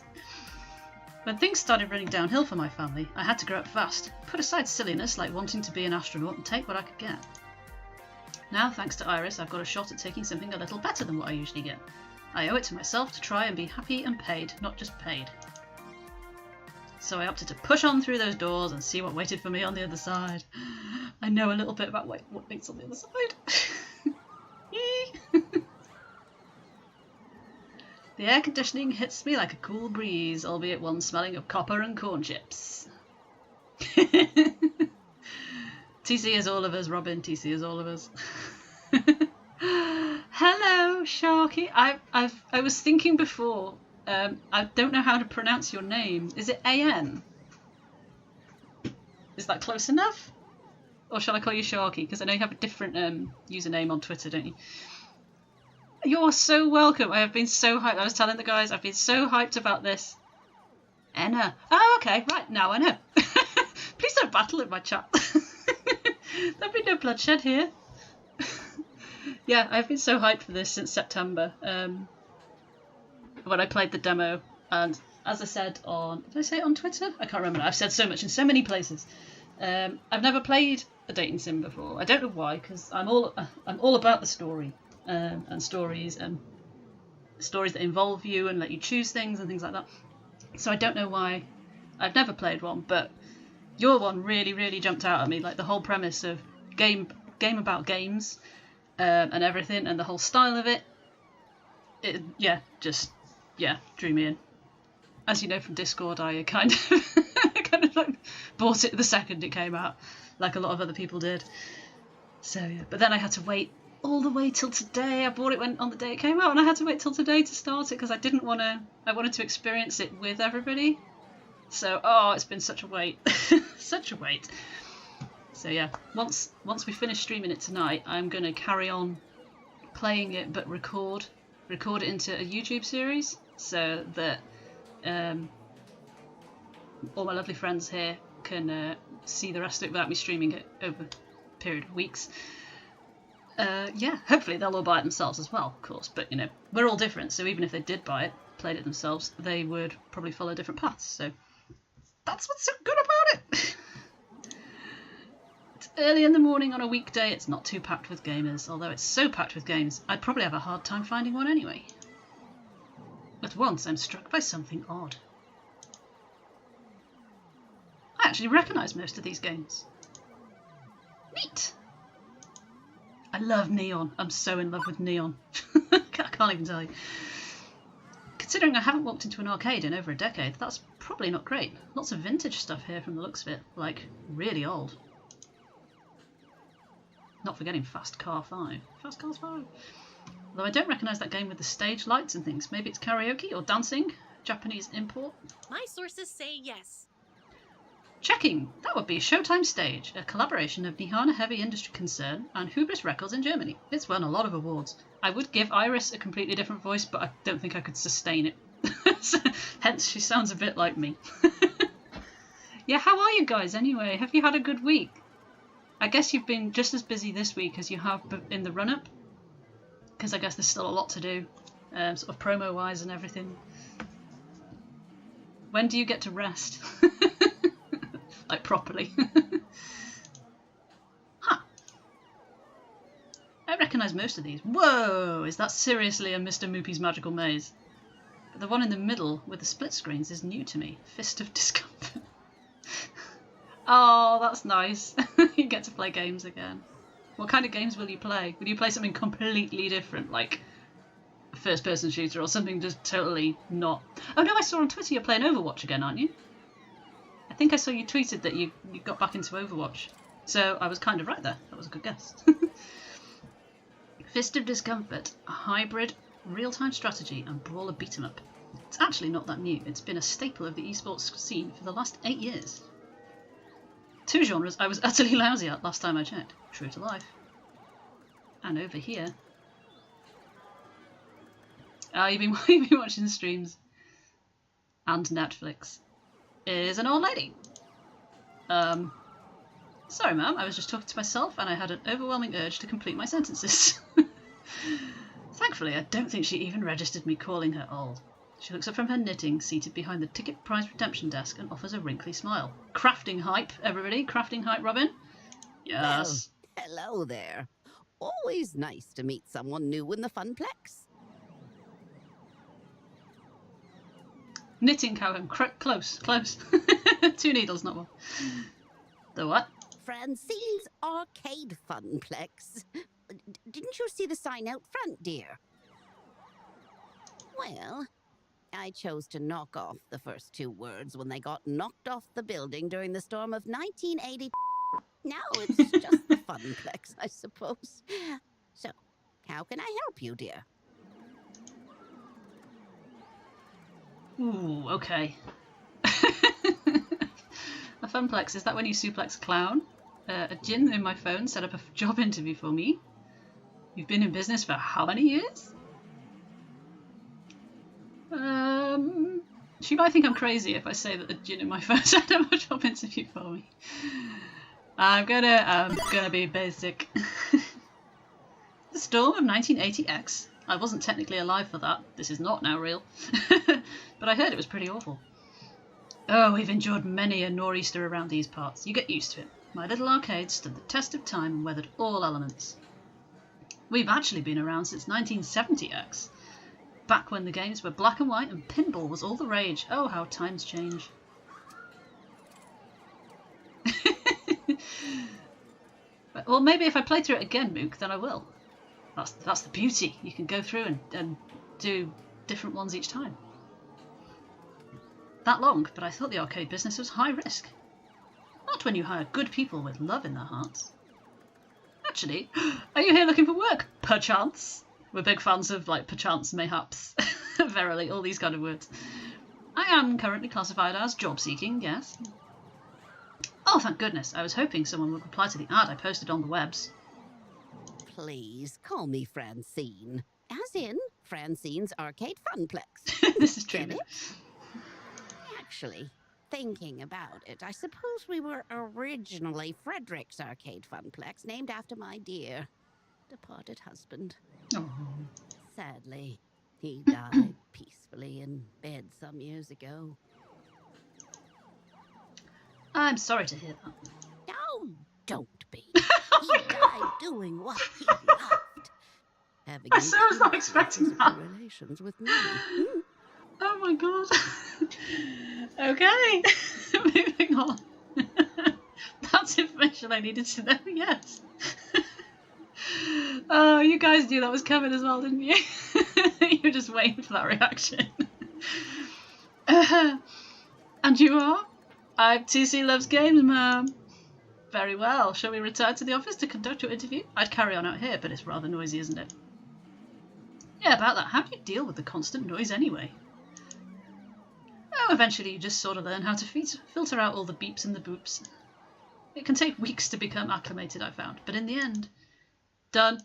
When things started running downhill for my family, I had to grow up fast, put aside silliness like wanting to be an astronaut and take what I could get. Now, thanks to Iris, I've got a shot at taking something a little better than what I usually get. I owe it to myself to try and be happy and paid, not just paid. So I opted to push on through those doors and see what waited for me on the other side. I know a little bit about what waits on the other side. The air conditioning hits me like a cool breeze, albeit one smelling of copper and corn chips. TC is all of us, Robin. TC is all of us. Hello, Sharky. I was thinking before. I don't know how to pronounce your name. Is it AN? Is that close enough? Or shall I call you Sharky? Because I know you have a different username on Twitter, don't you? You're so welcome. I have been so hyped. I was telling the guys, I've been so hyped about this. Enna. Oh, okay. Right, now I know. Please don't battle in my chat. There'll be no bloodshed here. Yeah, I've been so hyped for this since September. When I played the demo, and as I said on... Did I say it on Twitter? I can't remember. I've said so much in so many places. I've never played a dating sim before. I don't know why, because I'm all about the story. And stories that involve you and let you choose things and things like that. So I don't know why I've never played one, but your one really, really jumped out at me. Like the whole premise of game about games and everything, and the whole style of it. Drew me in. As you know from Discord, I kind of like bought it the second it came out, like a lot of other people did. So yeah, but then I had to wait all the way till today. I bought it on the day it came out, and I had to wait till today to start it because I wanted to experience it with everybody. So it's been such a wait. Such a wait. So yeah, once we finish streaming it tonight, I'm going to carry on playing it, but record it into a YouTube series so that all my lovely friends here can see the rest of it without me streaming it over a period of weeks. Hopefully they'll all buy it themselves as well, of course, but we're all different, so even if they did buy it, played it themselves, they would probably follow different paths, so that's what's so good about it. It's early in the morning on a weekday. It's not too packed with gamers, although it's so packed with games I'd probably have a hard time finding one anyway. At once I'm struck by something odd. I actually recognise most of these games. Neat! I love neon. I'm so in love with neon. I can't even tell you. Considering I haven't walked into an arcade in over a decade, that's probably not great. Lots of vintage stuff here from the looks of it, like really old. Not forgetting Fast Car 5. Fast Cars 5. Although I don't recognise that game with the stage lights and things. Maybe it's karaoke or dancing? Japanese import? My sources say yes. Checking! That would be Showtime Stage, a collaboration of Nihana Heavy Industry Concern and Hubris Records in Germany. It's won a lot of awards. I would give Iris a completely different voice, but I don't think I could sustain it. Hence, she sounds a bit like me. Yeah, how are you guys anyway? Have you had a good week? I guess you've been just as busy this week as you have in the run-up, because I guess there's still a lot to do, sort of promo-wise and everything. When do you get to rest? Like, properly. Huh. I recognise most of these. Whoa! Is that seriously a Mr. Moopy's Magical Maze? But the one in the middle with the split screens is new to me. Fist of Discomfort. Oh, that's nice. You get to play games again. What kind of games will you play? Will you play something completely different, like a first-person shooter or something just totally not? Oh no, I saw on Twitter you're playing Overwatch again, aren't you? I think I saw you tweeted that you got back into Overwatch. So I was kind of right there. That was a good guess. Fist of Discomfort, a hybrid real-time strategy and brawler beat-em-up. It's actually not that new. It's been a staple of the esports scene for the last 8 years. 2 genres I was utterly lousy at last time I checked. True to life. And over here... Oh, you've been watching streams. And Netflix. Is an old lady. Sorry ma'am, I was just talking to myself and I had an overwhelming urge to complete my sentences. Thankfully, I don't think she even registered me calling her old. She looks up from her knitting, seated behind the ticket prize redemption desk, and offers a wrinkly smile. Crafting hype, everybody. Crafting hype, Robin. Yes. Well, hello there. Always nice to meet someone new in the Funplex. Knitting cowham. Close. 2 needles, not 1. The what? Francine's Arcade Funplex. Didn't you see the sign out front, dear? Well, I chose to knock off the first 2 words when they got knocked off the building during the storm of 1980. Now it's just the Funplex, I suppose. So, how can I help you, dear? Ooh, okay. A Funplex, is that when you suplex a clown? A Jin in my phone set up a job interview for me. You've been in business for how many years? She might think I'm crazy if I say that the Jin in my phone set up a job interview for me. I'm gonna be basic. The storm of 1980X. I wasn't technically alive for that. This is not now real. But I heard it was pretty awful. Oh, we've endured many a nor'easter around these parts. You get used to it. My little arcade stood the test of time and weathered all elements. We've actually been around since 1970X. Back when the games were black and white and pinball was all the rage. Oh, how times change. Well, maybe if I play through it again, Mook, then I will. That's the beauty. You can go through and do different ones each time. That long, but I thought the arcade business was high risk. Not when you hire good people with love in their hearts. Actually, are you here looking for work? Perchance. We're big fans of, like, perchance, mayhaps, verily, all these kind of words. I am currently classified as job-seeking, yes. Oh, thank goodness. I was hoping someone would reply to the ad I posted on the webs. Please call me Francine. As in Francine's Arcade Funplex. This is true. Actually, thinking about it, I suppose we were originally Frederick's Arcade Funplex, named after my dear departed husband. Oh. Sadly, he died peacefully in bed some years ago. I'm sorry to hear that. No, don't be. He died doing what he loved. Having I was not expecting that. Relations with me. Oh my god. Okay. Moving on. That's information I needed to know, yes. Oh, you guys knew that was coming as well, didn't you? You were just waiting for that reaction. And you are? I'm TC Lovesgames, ma'am. Very well. Shall we return to the office to conduct your interview? I'd carry on out here, but it's rather noisy, isn't it? Yeah, about that. How do you deal with the constant noise anyway? Oh, eventually you just sort of learn how to filter out all the beeps and the boops. It can take weeks to become acclimated, I found, but in the end... Done.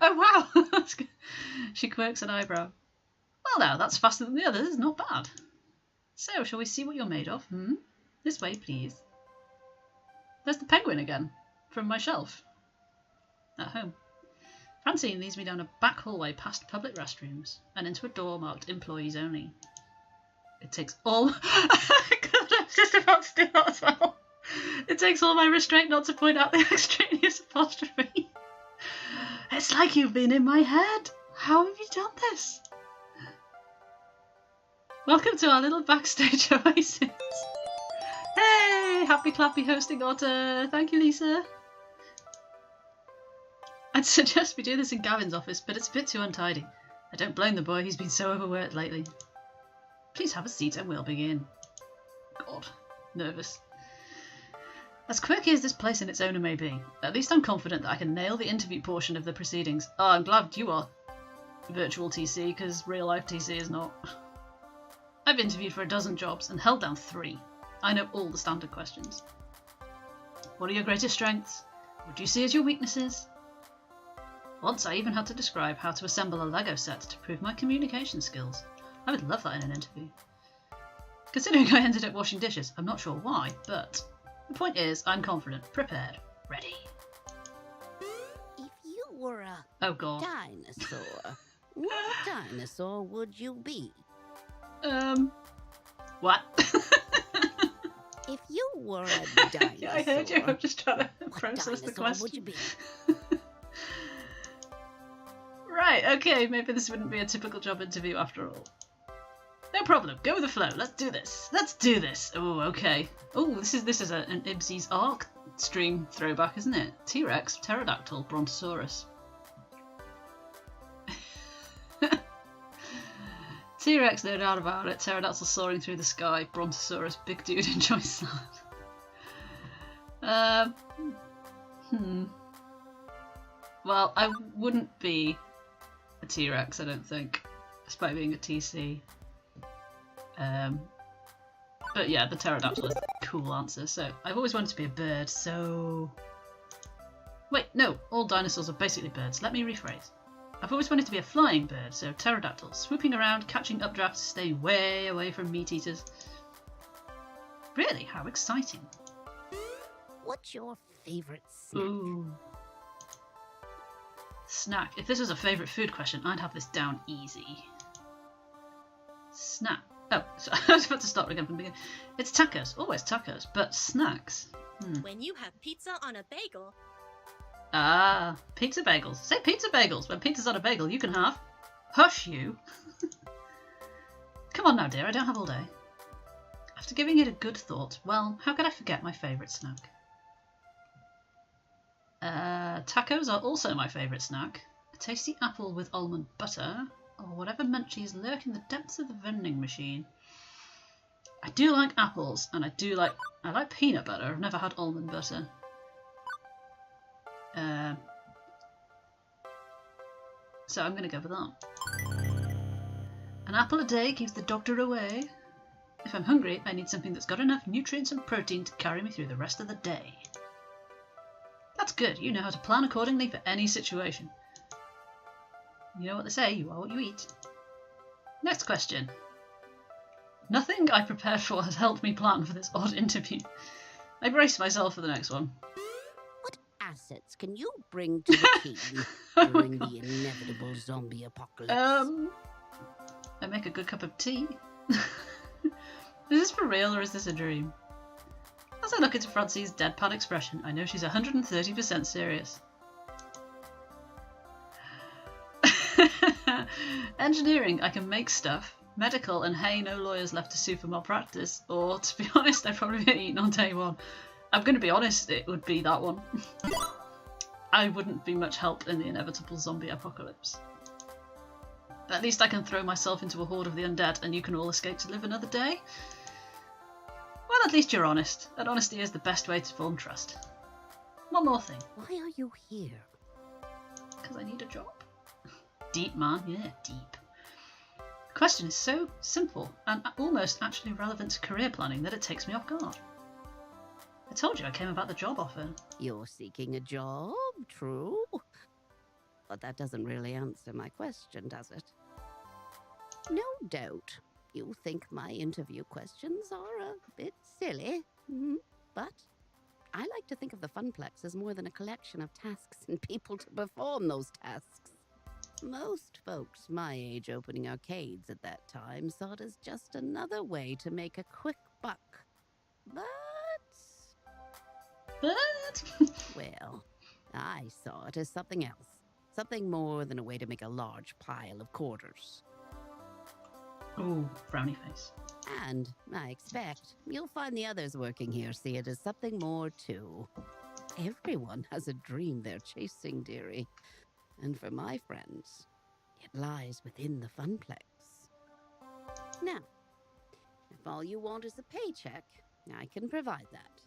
Oh, wow! That's good. She quirks an eyebrow. Well now, that's faster than the others. Not bad. So, shall we see what you're made of? This way, please. There's the penguin again, from my shelf. At home. Francine leads me down a back hallway past public restrooms and into a door marked employees only. It takes all... God, I was just about to do that as well. It takes all my restraint not to point out the extraneous apostrophe. It's like you've been in my head. How have you done this? Welcome to our little backstage oasis. Hey, happy clappy hosting Otter. Thank you, Lisa. I'd suggest we do this in Gavin's office, but it's a bit too untidy. I don't blame the boy, he's been so overworked lately. Please have a seat and we'll begin. God, nervous. As quirky as this place in its owner may be, at least I'm confident that I can nail the interview portion of the proceedings. Oh, I'm glad you are virtual TC, because real life TC is not. I've interviewed for a dozen jobs and held down 3. I know all the standard questions. What are your greatest strengths? What do you see as your weaknesses? Once I even had to describe how to assemble a Lego set to prove my communication skills. I would love that in an interview. Considering I ended up washing dishes, I'm not sure why, but the point is, I'm confident, prepared, ready. If you were a God. dinosaur, what dinosaur would you be? What? If you were a dinosaur, Yeah, I heard you. I'm just trying to what process the dinosaur question. would you be? Right, okay, maybe this wouldn't be a typical job interview after all. No problem, go with the flow, let's do this. Let's do this. Oh, okay. Oh, this is an Ibsy's Ark stream throwback, isn't it? T-Rex, Pterodactyl, Brontosaurus. T-Rex, no doubt about it. Pterodactyl soaring through the sky. Brontosaurus, big dude enjoys salad. Well, I wouldn't be a T-Rex, I don't think, despite being a TC. But yeah, the pterodactyl is a cool answer. So I've always wanted to be a bird, so... Wait, no, all dinosaurs are basically birds. Let me rephrase. I've always wanted to be a flying bird, so pterodactyl, swooping around, catching updrafts, staying way away from meat eaters. Really, how exciting. What's your favourite snack? Ooh. Snack. If this was a favourite food question, I'd have this down easy. Snack. Oh, so I was about to start again from the beginning. It's tacos. Always tacos. But snacks. When you have pizza on a bagel. Ah, pizza bagels. Say pizza bagels. When pizza's on a bagel, you can have... Hush you. Come on now, dear. I don't have all day. After giving it a good thought, well, how could I forget my favourite snack? Tacos are also my favourite snack. A tasty apple with almond butter, or whatever munchies lurk in the depths of the vending machine. I do like apples, and I like peanut butter. I've never had almond butter. So I'm going to go for that. An apple a day keeps the doctor away. If I'm hungry, I need something that's got enough nutrients and protein to carry me through the rest of the day. That's good. You know how to plan accordingly for any situation. You know what they say, you are what you eat. Next question. Nothing I prepared for has helped me plan for this odd interview. I brace myself for the next one. What assets can you bring to the team during the inevitable zombie apocalypse? I make a good cup of tea. Is this for real or is this a dream? As I look into Francie's deadpan expression, I know she's 130% serious. Engineering, I can make stuff. Medical, and hey, no lawyers left to sue for malpractice. Or, to be honest, I'd probably get eaten on day one. I'm going to be honest, it would be that one. I wouldn't be much help in the inevitable zombie apocalypse. At least I can throw myself into a horde of the undead and you can all escape to live another day. Well, at least you're honest, and honesty is the best way to form trust. One more thing. Why are you here? Because I need a job. Deep, man. Yeah, deep. The question is so simple and almost actually relevant to career planning that it takes me off guard. I told you I came about the job offer. You're seeking a job, true? But that doesn't really answer my question, does it? No doubt you think my interview questions are a bit silly, but I like to think of the Funplex as more than a collection of tasks and people to perform those tasks. Most folks my age opening arcades at that time saw it as just another way to make a quick buck. But well, I saw it as something else. Something more than a way to make a large pile of quarters. Ooh, frowny face. And I expect you'll find the others working here see it as something more too. Everyone has a dream they're chasing, dearie. And for my friends, it lies within the Funplex. Now, if all you want is a paycheck, I can provide that.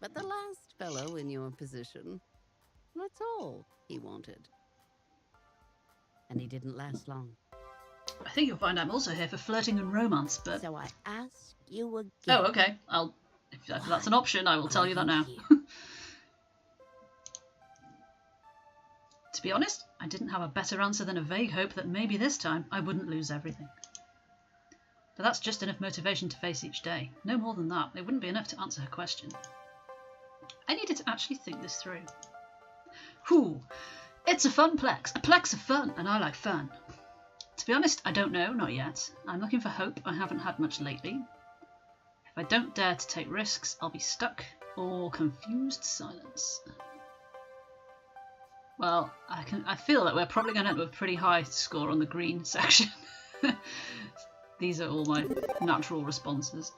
But the last fellow in your position, that's all he wanted. And he didn't last long. I think you'll find I'm also here for flirting and romance, but... So I ask you again. Oh, okay. If that's an option, I will tell you that now. To be honest, I didn't have a better answer than a vague hope that maybe this time I wouldn't lose everything. But that's just enough motivation to face each day. No more than that. It wouldn't be enough to answer her question. I needed to actually think this through. Whew. It's a Funplex. A plex of fun, and I like fun. To be honest, I don't know, not yet. I'm looking for hope. I haven't had much lately. If I don't dare to take risks, I'll be stuck or confused silence. Well, I feel that we're probably going to end with a pretty high score on the green section. These are all my natural responses.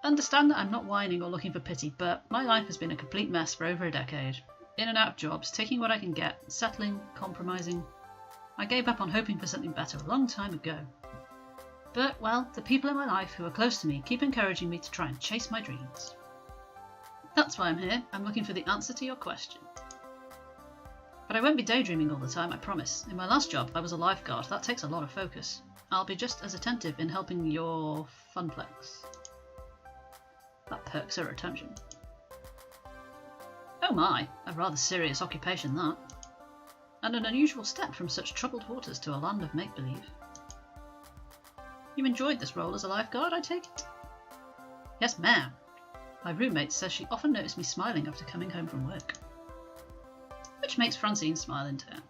Understand that I'm not whining or looking for pity, but my life has been a complete mess for over a decade. In and out of jobs, taking what I can get, settling, compromising. I gave up on hoping for something better a long time ago. But, well, the people in my life who are close to me keep encouraging me to try and chase my dreams. That's why I'm here. I'm looking for the answer to your question. But I won't be daydreaming all the time, I promise. In my last job, I was a lifeguard. That takes a lot of focus. I'll be just as attentive in helping your Funplex. That perks her attention. Oh my, a rather serious occupation that. And an unusual step from such troubled waters to a land of make-believe. You enjoyed this role as a lifeguard, I take it? Yes, ma'am. My roommate says she often noticed me smiling after coming home from work. Which makes Francine smile in turn.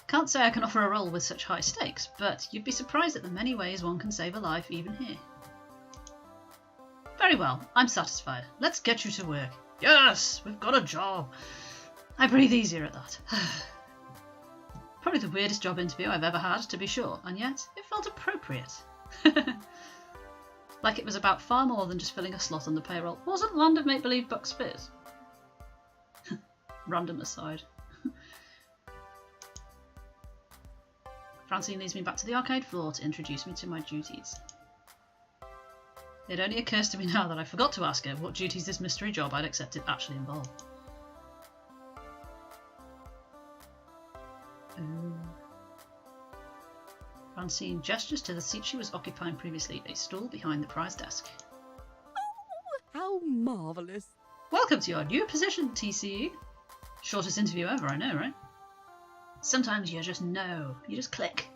Can't say I can offer a role with such high stakes, but you'd be surprised at the many ways one can save a life even here. Very well, I'm satisfied. Let's get you to work. Yes, we've got a job. I breathe easier at that. Probably the weirdest job interview I've ever had, to be sure, and yet it felt appropriate. Like it was about far more than just filling a slot on the payroll. Wasn't Land of Make-Believe Bucks Fizz? Random aside. Francine leads me back to the arcade floor to introduce me to my duties. It only occurs to me now that I forgot to ask her what duties this mystery job I'd accepted actually involved. Francine gestures to the seat she was occupying previously, a stool behind the prize desk. Oh, how marvellous. Welcome to your new position, TC. Shortest interview ever, I know, right? Sometimes you just know. You just click.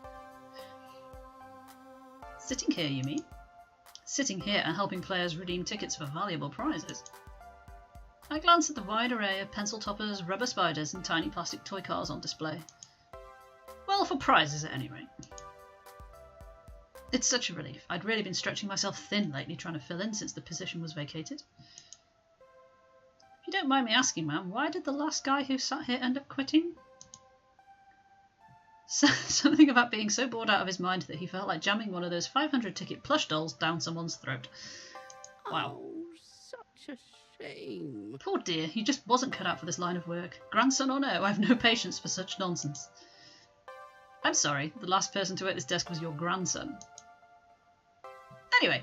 Sitting here, you mean? Sitting here and helping players redeem tickets for valuable prizes. I glance at the wide array of pencil toppers, rubber spiders and tiny plastic toy cars on display. Well, for prizes at any rate. It's such a relief. I'd really been stretching myself thin lately trying to fill in since the position was vacated. If you don't mind me asking, ma'am, why did the last guy who sat here end up quitting? Something about being so bored out of his mind that he felt like jamming one of those 500 ticket plush dolls down someone's throat. Wow. Oh, such a shame. Poor dear, he just wasn't cut out for this line of work. Grandson or no, I have no patience for such nonsense. I'm sorry, the last person to work this desk was your grandson. Anyway,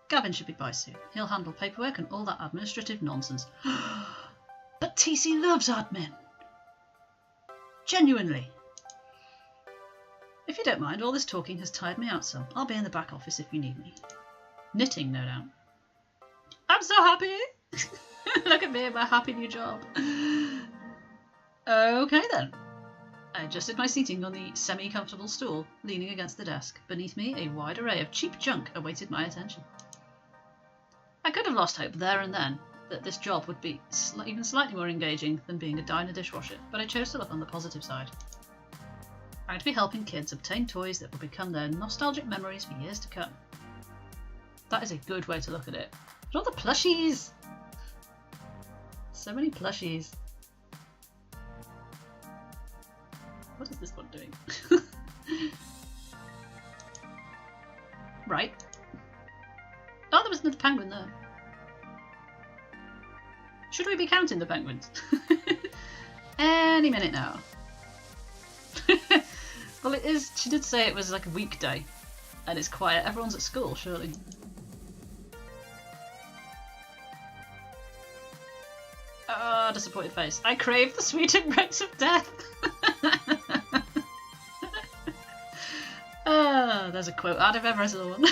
Gavin should be by soon. He'll handle paperwork and all that administrative nonsense. But TC loves admin. Genuinely. If you don't mind, all this talking has tired me out some. I'll be in the back office if you need me. Knitting, no doubt. I'm so happy! Look at me in my happy new job. Okay then. I adjusted my seating on the semi-comfortable stool, leaning against the desk. Beneath me, a wide array of cheap junk awaited my attention. I could have lost hope there and then that this job would be even slightly more engaging than being a diner dishwasher, but I chose to look on the positive side. I'd be helping kids obtain toys that will become their nostalgic memories for years to come. That is a good way to look at it. But all the plushies! So many plushies. What is this one doing? Right. Oh, there was another penguin there. Should we be counting the penguins? Any minute now. Well, it is. She did say it was like a weekday, and it's quiet. Everyone's at school, surely. Oh, disappointed face. I crave the sweet embrace of death. Ah, there's a quote out of ever saw one.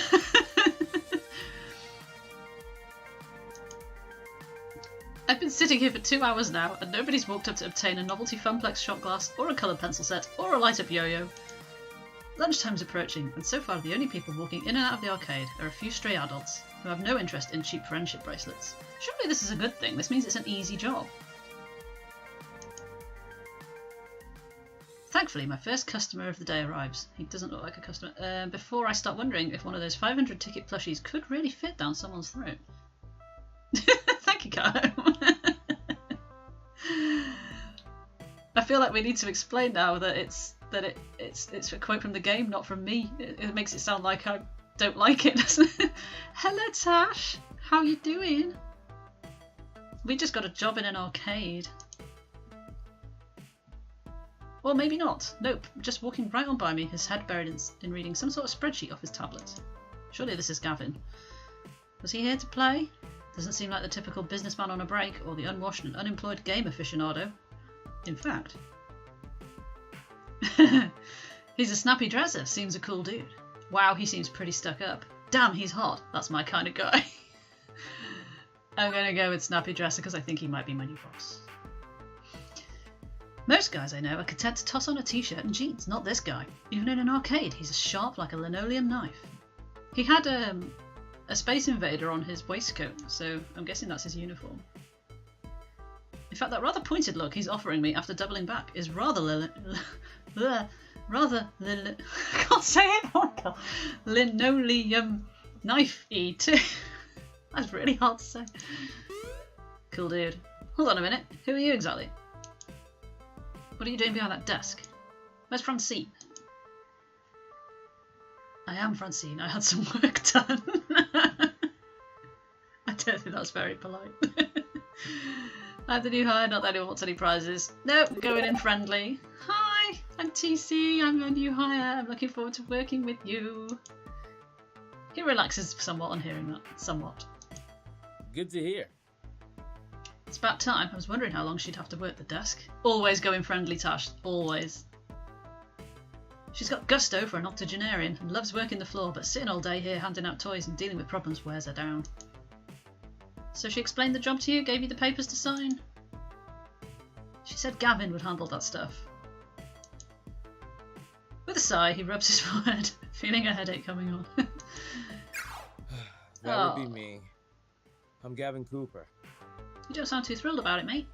I've been sitting here for 2 hours now, and nobody's walked up to obtain a novelty Funplex shot glass, or a coloured pencil set, or a light-up yo-yo. Lunchtime's approaching, and so far the only people walking in and out of the arcade are a few stray adults, who have no interest in cheap friendship bracelets. Surely this is a good thing. This means it's an easy job. Thankfully, my first customer of the day arrives. He doesn't look like a customer. Before I start wondering if one of those 500 ticket plushies could really fit down someone's throat. Thank you, Kyle. I feel like we need to explain now that it's a quote from the game, not from me. It makes it sound like I don't like it, doesn't it? Hello, Tash. How you doing? We just got a job in an arcade. Or maybe not. Nope, just walking right on by me, his head buried in reading some sort of spreadsheet off his tablet. Surely this is Gavin. Was he here to play? Doesn't seem like the typical businessman on a break, or the unwashed and unemployed game aficionado. In fact... He's a snappy dresser, seems a cool dude. Wow, he seems pretty stuck up. Damn, he's hot. That's my kind of guy. I'm gonna go with snappy dresser because I think he might be my new boss. Most guys I know are content to toss on a t-shirt and jeans, not this guy. Even in an arcade, he's as sharp like a linoleum knife. He had a Space Invader on his waistcoat, so I'm guessing that's his uniform. In fact, that rather pointed look he's offering me after doubling back is rather I can't say it, Michael. Linoleum knife-y too. That's really hard to say. Cool dude. Hold on a minute. Who are you exactly? What are you doing behind that desk? Where's Francine? I am Francine. I had some work done. I don't think that's very polite. I'm the new hire, not that anyone wants any prizes. Nope, going in friendly. Hi, I'm TC. I'm your new hire. I'm looking forward to working with you. He relaxes somewhat on hearing that. Somewhat. Good to hear. It's about time. I was wondering how long she'd have to work the desk. Always going friendly, Tash. Always. She's got gusto for an octogenarian and loves working the floor, but sitting all day here handing out toys and dealing with problems wears her down. So she explained the job to you, gave you the papers to sign? She said Gavin would handle that stuff. With a sigh, he rubs his forehead, feeling a headache coming on. That would be me. I'm Gavin Cooper. You don't sound too thrilled about it, mate.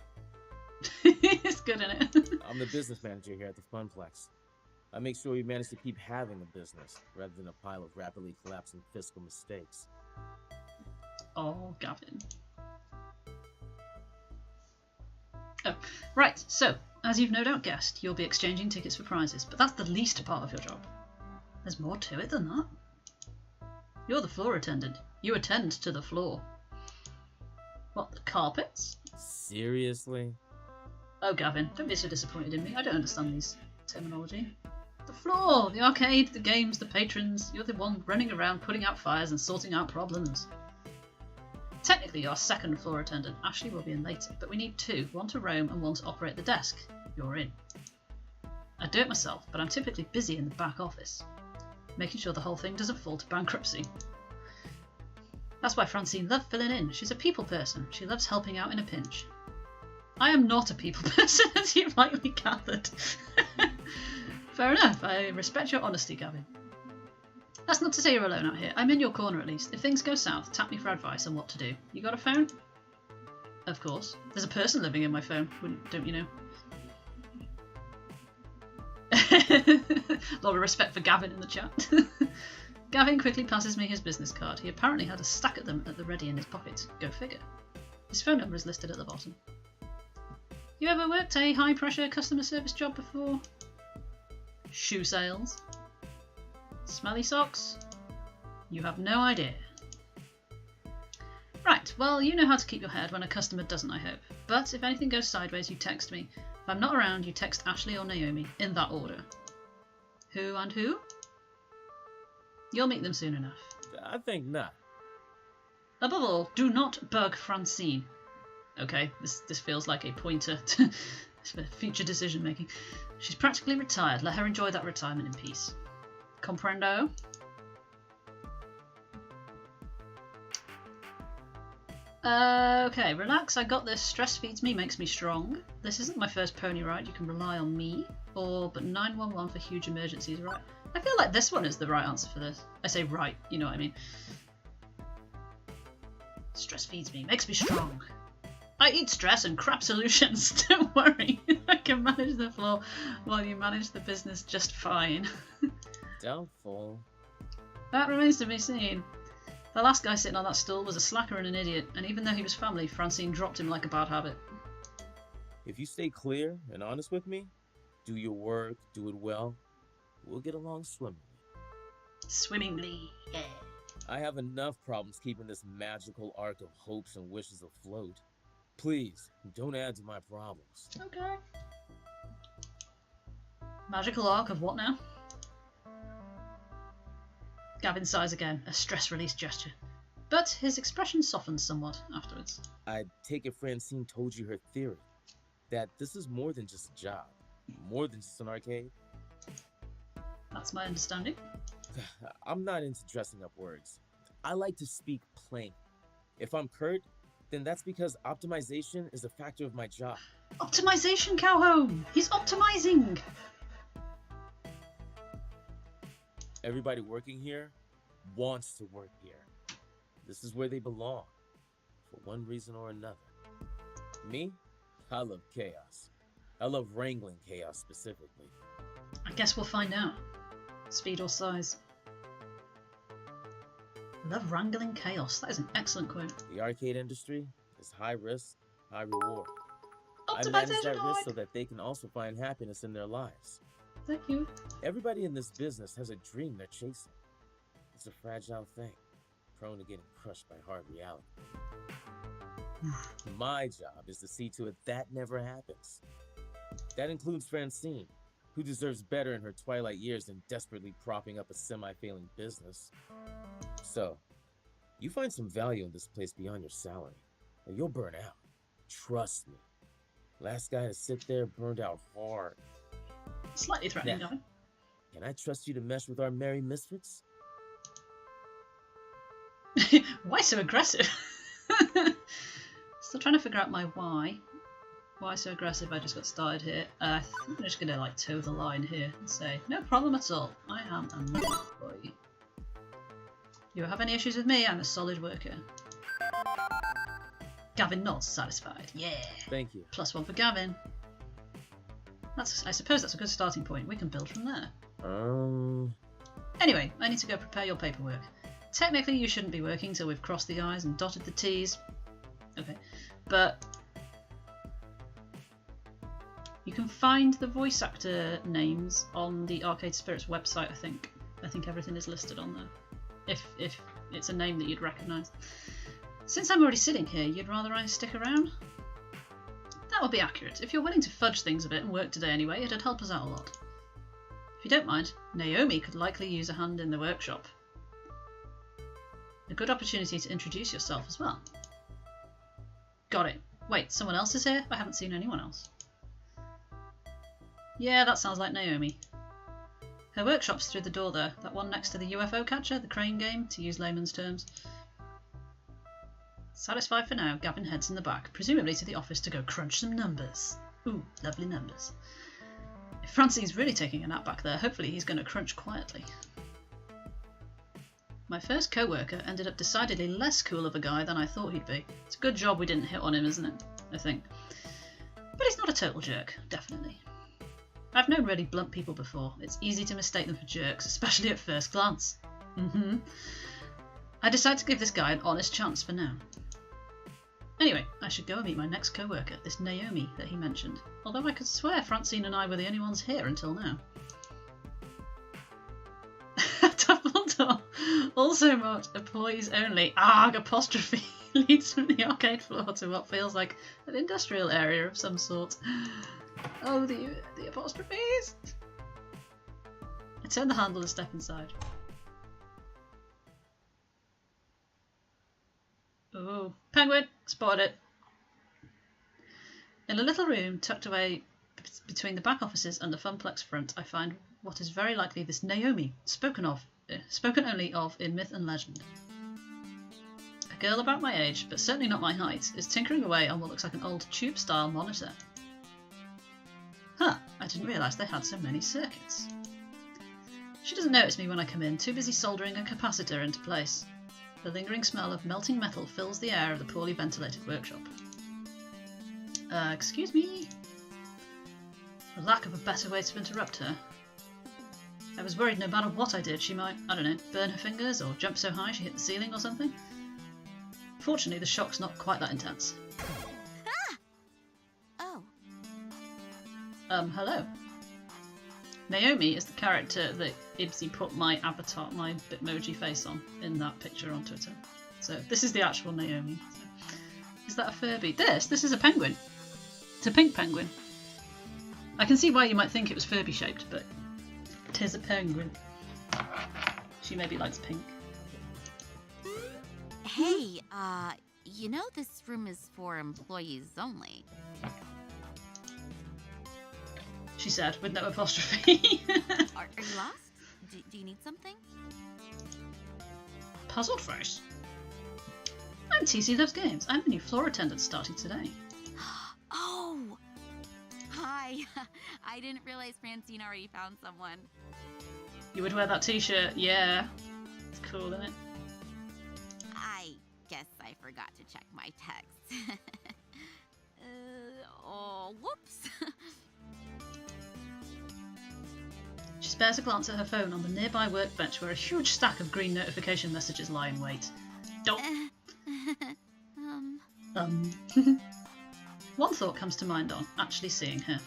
It's good, isn't it? I'm the business manager here at the Funplex. I make sure we manage to keep having a business, rather than a pile of rapidly collapsing fiscal mistakes. Oh, Gavin. Oh, right, so, as you've no doubt guessed, you'll be exchanging tickets for prizes, but that's the least part of your job. There's more to it than that. You're the floor attendant. You attend to the floor. What, the carpets? Seriously? Oh, Gavin, don't be so disappointed in me. I don't understand these terminology. The floor, the arcade, the games, the patrons. You're the one running around putting out fires and sorting out problems. Technically, our second floor attendant, Ashley, will be in later, but we need two. One to roam and one to operate the desk. You're in. I do it myself, but I'm typically busy in the back office, making sure the whole thing doesn't fall to bankruptcy. That's why Francine loved filling in. She's a people person. She loves helping out in a pinch. I am not a people person, as you've likely gathered. Fair enough. I respect your honesty, Gavin. That's not to say you're alone out here. I'm in your corner at least. If things go south, tap me for advice on what to do. You got a phone? Of course. There's a person living in my phone, don't you know? A lot of respect for Gavin in the chat. Gavin quickly passes me his business card. He apparently had a stack of them at the ready in his pocket. Go figure. His phone number is listed at the bottom. You ever worked a high-pressure customer service job before? Shoe sales? Smelly socks? You have no idea. Right, well, you know how to keep your head when a customer doesn't, I hope. But if anything goes sideways, you text me. If I'm not around, you text Ashley or Naomi, in that order. Who and who? You'll meet them soon enough. I think not. Above all, do not bug Francine. Okay, this feels like a pointer to future decision making. She's practically retired. Let her enjoy that retirement in peace. Comprendo? Okay, relax. I got this. Stress feeds me, makes me strong. This isn't my first pony ride. You can rely on me. But 911 for huge emergencies, right? I feel like this one is the right answer for this. I say right, you know what I mean. Stress feeds me, makes me strong. I eat stress and crap solutions. Don't worry. I can manage the floor while you manage the business just fine. Doubtful. That remains to be seen. The last guy sitting on that stool was a slacker and an idiot, and even though he was family, Francine dropped him like a bad habit. If you stay clear and honest with me, do your work, do it well, we'll get along swimmingly. Swimmingly, yeah. I have enough problems keeping this magical arc of hopes and wishes afloat. Please, don't add to my problems. Okay. Magical arc of what now? Gavin sighs again, a stress release gesture. But his expression softens somewhat afterwards. I take it Francine told you her theory. That this is more than just a job. More than just an arcade. That's my understanding. I'm not into dressing up words. I like to speak plain. If I'm curt, then that's because optimization is a factor of my job. Optimization, Cowhome! He's optimizing! Everybody working here wants to work here. This is where they belong, for one reason or another. Me? I love chaos. I love wrangling chaos specifically. I guess we'll find out. Speed or size. Love wrangling chaos. That is an excellent quote. The arcade industry is high risk, high reward. I Optimization manage that hard. risk so that they can also find happiness in their lives. Thank you. Everybody in this business has a dream they're chasing. It's a fragile thing, prone to getting crushed by hard reality. My job is to see to it that never happens. That includes Francine, who deserves better in her twilight years than desperately propping up a semi-failing business. So, you find some value in this place beyond your salary, or you'll burn out. Trust me. Last guy to sit there burned out hard. Slightly threatening, Now, Gavin. can I trust you to mesh with our merry misfits? Why so aggressive? Still trying to figure out my why. Why so aggressive? I just got started here. I think I'm just going to toe the line here and say, no problem at all. I am a nice boy. You have any issues with me? I'm a solid worker. Gavin nods, satisfied. Yeah. Thank you. +1 for Gavin. I suppose that's a good starting point. We can build from there. Anyway, I need to go prepare your paperwork. Technically, you shouldn't be working till we've crossed the I's and dotted the T's. Okay, but you can find the voice actor names on the Arcade Spirits website, I think. I think everything is listed on there. If it's a name that you'd recognise. Since I'm already sitting here, you'd rather I stick around? That would be accurate. If you're willing to fudge things a bit and work today anyway, it'd help us out a lot. If you don't mind, Naomi could likely use a hand in the workshop. A good opportunity to introduce yourself as well. Got it. Wait, someone else is here? I haven't seen anyone else. Yeah, that sounds like Naomi. Her workshop's through the door there, that one next to the UFO catcher, the crane game, to use layman's terms. Satisfied for now, Gavin heads in the back, presumably to the office to go crunch some numbers. Ooh, lovely numbers. If Francine's really taking a nap back there, hopefully he's going to crunch quietly. My first co-worker ended up decidedly less cool of a guy than I thought he'd be. It's a good job we didn't hit on him, isn't it? I think. But he's not a total jerk, definitely. I've known really blunt people before. It's easy to mistake them for jerks, especially at first glance. I decided to give this guy an honest chance for now. Anyway, I should go and meet my next co-worker, this Naomi that he mentioned. Although I could swear Francine and I were the only ones here until now. Double door. Also marked employees only. Arg apostrophe leads from the arcade floor to what feels like an industrial area of some sort. Oh, the apostrophes! I turn the handle and step inside. Oh, penguin! Spotted it. In a little room tucked away between the back offices and the Funplex front, I find what is very likely this Naomi, spoken only of in myth and legend. A girl about my age, but certainly not my height, is tinkering away on what looks like an old tube-style monitor. Huh, I didn't realise they had so many circuits. She doesn't notice me when I come in, too busy soldering a capacitor into place. The lingering smell of melting metal fills the air of the poorly ventilated workshop. Excuse me? For lack of a better way to interrupt her. I was worried no matter what I did, she might, I don't know, burn her fingers or jump so high she hit the ceiling or something. Fortunately, the shock's not quite that intense. Oh. Hello. Naomi is the character that Ibsy put my avatar, my Bitmoji face on in that picture on Twitter. So this is the actual Naomi. So, is that a Furby? This is a penguin. It's a pink penguin. I can see why you might think it was Furby shaped, but it is a penguin. She maybe likes pink. Hey, you know this room is for employees only. She said, with no apostrophe. Are you lost? Do you need something? Puzzled face. I'm TC Lovesgames. I'm the new floor attendant starting today. Oh! Hi. I didn't realize Francine already found someone. You would wear that t-shirt? Yeah. It's cool, isn't it? I guess I forgot to check my text. Oh, whoops. She spares a glance at her phone on the nearby workbench where a huge stack of green notification messages lie in wait. Don't. One thought comes to mind on actually seeing her.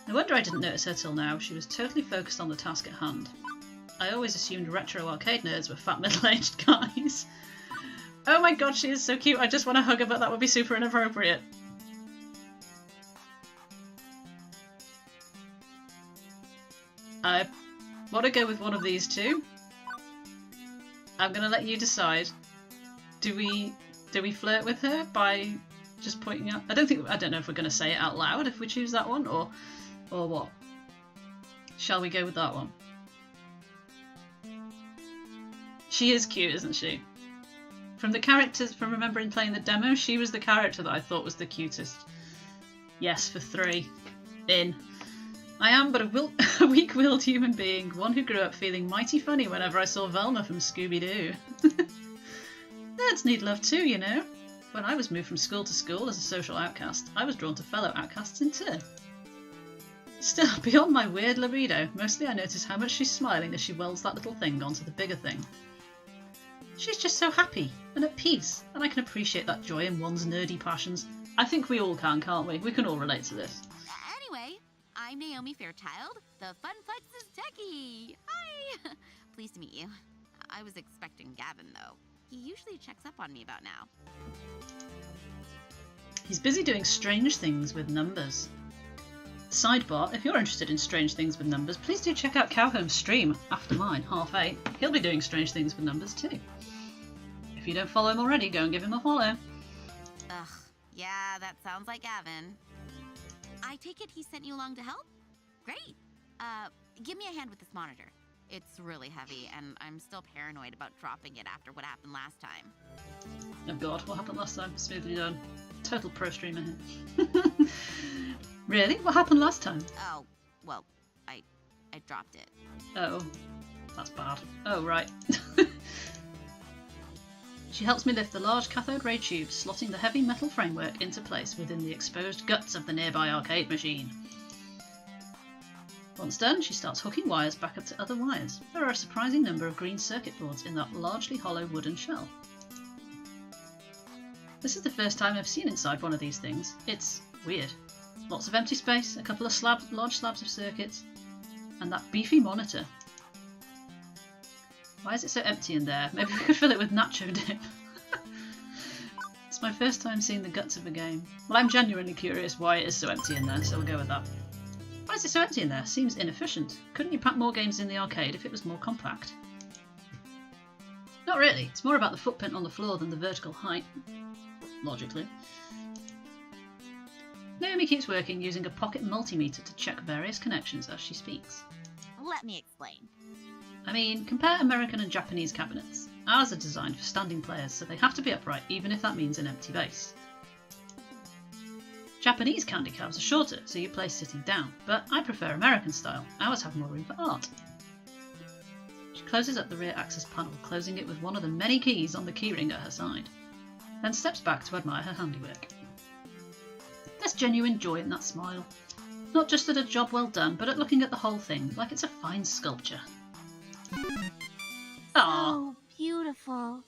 No wonder I didn't notice her till now. She was totally focused on the task at hand. I always assumed retro arcade nerds were fat middle-aged guys. Oh my god, she is so cute. I just want to hug her, but that would be super inappropriate. I want to go with one of these two. I'm going to let you decide. Do we flirt with her by just pointing out? I don't know if we're going to say it out loud if we choose that one, or what. Shall we go with that one? She is cute, isn't she? From the characters, from remembering playing the demo, she was the character that I thought was the cutest. Yes, for 3. In. I am but a weak-willed human being, one who grew up feeling mighty funny whenever I saw Velma from Scooby-Doo. Nerds need love too, you know. When I was moved from school to school as a social outcast, I was drawn to fellow outcasts in turn. Still, beyond my weird libido, mostly I notice how much she's smiling as she welds that little thing onto the bigger thing. She's just so happy and at peace, and I can appreciate that joy in one's nerdy passions. I think we all can, can't we? We can all relate to this. Anyway, I'm Naomi Fairchild, the Funplex's techie. Hi! Pleased to meet you. I was expecting Gavin, though. He usually checks up on me about now. He's busy doing strange things with numbers. Sidebar, if you're interested in strange things with numbers, please do check out Cowhome's stream after mine, 8:30. He'll be doing strange things with numbers too. If you don't follow him already, go and give him a follow. Ugh, yeah, that sounds like Gavin. I take it he sent you along to help? Great. Give me a hand with this monitor. It's really heavy, and I'm still paranoid about dropping it after what happened last time. Oh god, what happened last time? Smoothly done. Total pro streamer here. Really? What happened last time? Oh, well, I dropped it. Oh, that's bad. Oh, right. She helps me lift the large cathode ray tube, slotting the heavy metal framework into place within the exposed guts of the nearby arcade machine. Once done, she starts hooking wires back up to other wires. There are a surprising number of green circuit boards in that largely hollow wooden shell. This is the first time I've seen inside one of these things. It's weird. Lots of empty space, a couple of large slabs of circuits, and that beefy monitor. Why is it so empty in there? Maybe we could fill it with nacho dip. It's my first time seeing the guts of a game. Well, I'm genuinely curious why it is so empty in there, so we'll go with that. Why is it so empty in there? Seems inefficient. Couldn't you pack more games in the arcade if it was more compact? Not really. It's more about the footprint on the floor than the vertical height. Logically. Naomi keeps working using a pocket multimeter to check various connections as she speaks. Let me explain. I mean, compare American and Japanese cabinets. Ours are designed for standing players, so they have to be upright even if that means an empty base. Japanese candy cabs are shorter, so you play sitting down, but I prefer American style. Ours have more room for art. She closes up the rear access panel, closing it with one of the many keys on the keyring at her side, then steps back to admire her handiwork. There's genuine joy in that smile. Not just at a job well done, but at looking at the whole thing, like it's a fine sculpture. Aww. Oh, beautiful.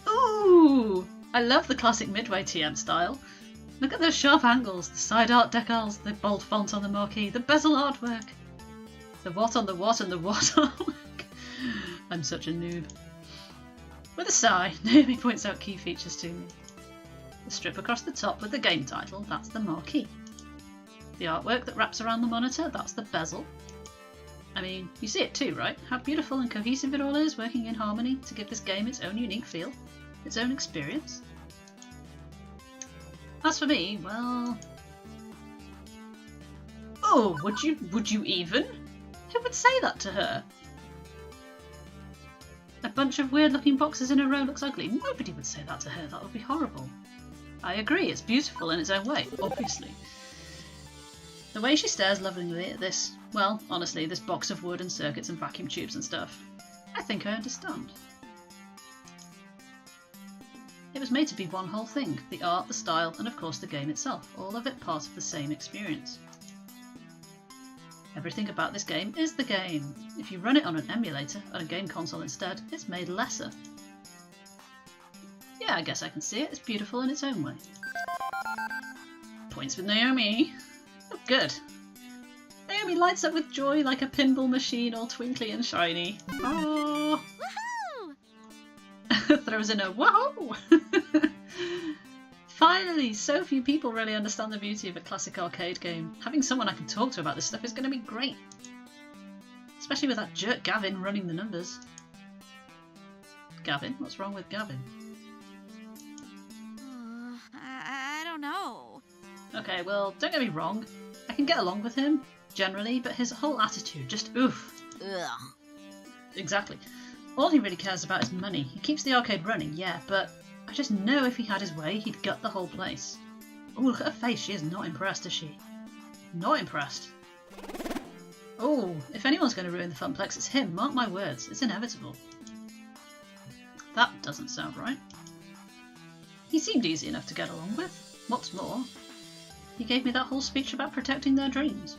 Ooh! I love the classic Midway TM style. Look at those sharp angles, the side art decals, the bold font on the marquee, the bezel artwork. The what on the what and the what artwork. I'm such a noob. With a sigh, Naomi points out key features to me. The strip across the top with the game title, that's the marquee. The artwork that wraps around the monitor, that's the bezel. I mean, you see it too, right? How beautiful and cohesive it all is, working in harmony to give this game its own unique feel, its own experience. As for me, well... Oh, would you even? Who would say that to her? A bunch of weird looking boxes in a row looks ugly. Nobody would say that to her, that would be horrible. I agree, it's beautiful in its own way, obviously. The way she stares lovingly at this, well, honestly, this box of wood and circuits and vacuum tubes and stuff, I think I understand. It was made to be one whole thing, the art, the style, and of course the game itself, all of it part of the same experience. Everything about this game is the game. If you run it on an emulator, on a game console instead, it's made lesser. Yeah, I guess I can see it, it's beautiful in its own way. Points with Naomi. Oh, good. Naomi lights up with joy like a pinball machine all twinkly and shiny. Oh! Woohoo! Throws in a whoa! Finally, so few people really understand the beauty of a classic arcade game. Having someone I can talk to about this stuff is going to be great. Especially with that jerk Gavin running the numbers. Gavin? What's wrong with Gavin? I don't know. Okay, well, don't get me wrong. I can get along with him, generally, but his whole attitude, just oof. Ugh. Exactly. All he really cares about is money. He keeps the arcade running, yeah, but I just know if he had his way, he'd gut the whole place. Oh, look at her face. She is not impressed, is she? Not impressed. Oh, if anyone's going to ruin the Funplex, it's him. Mark my words. It's inevitable. That doesn't sound right. He seemed easy enough to get along with. What's more, he gave me that whole speech about protecting their dreams.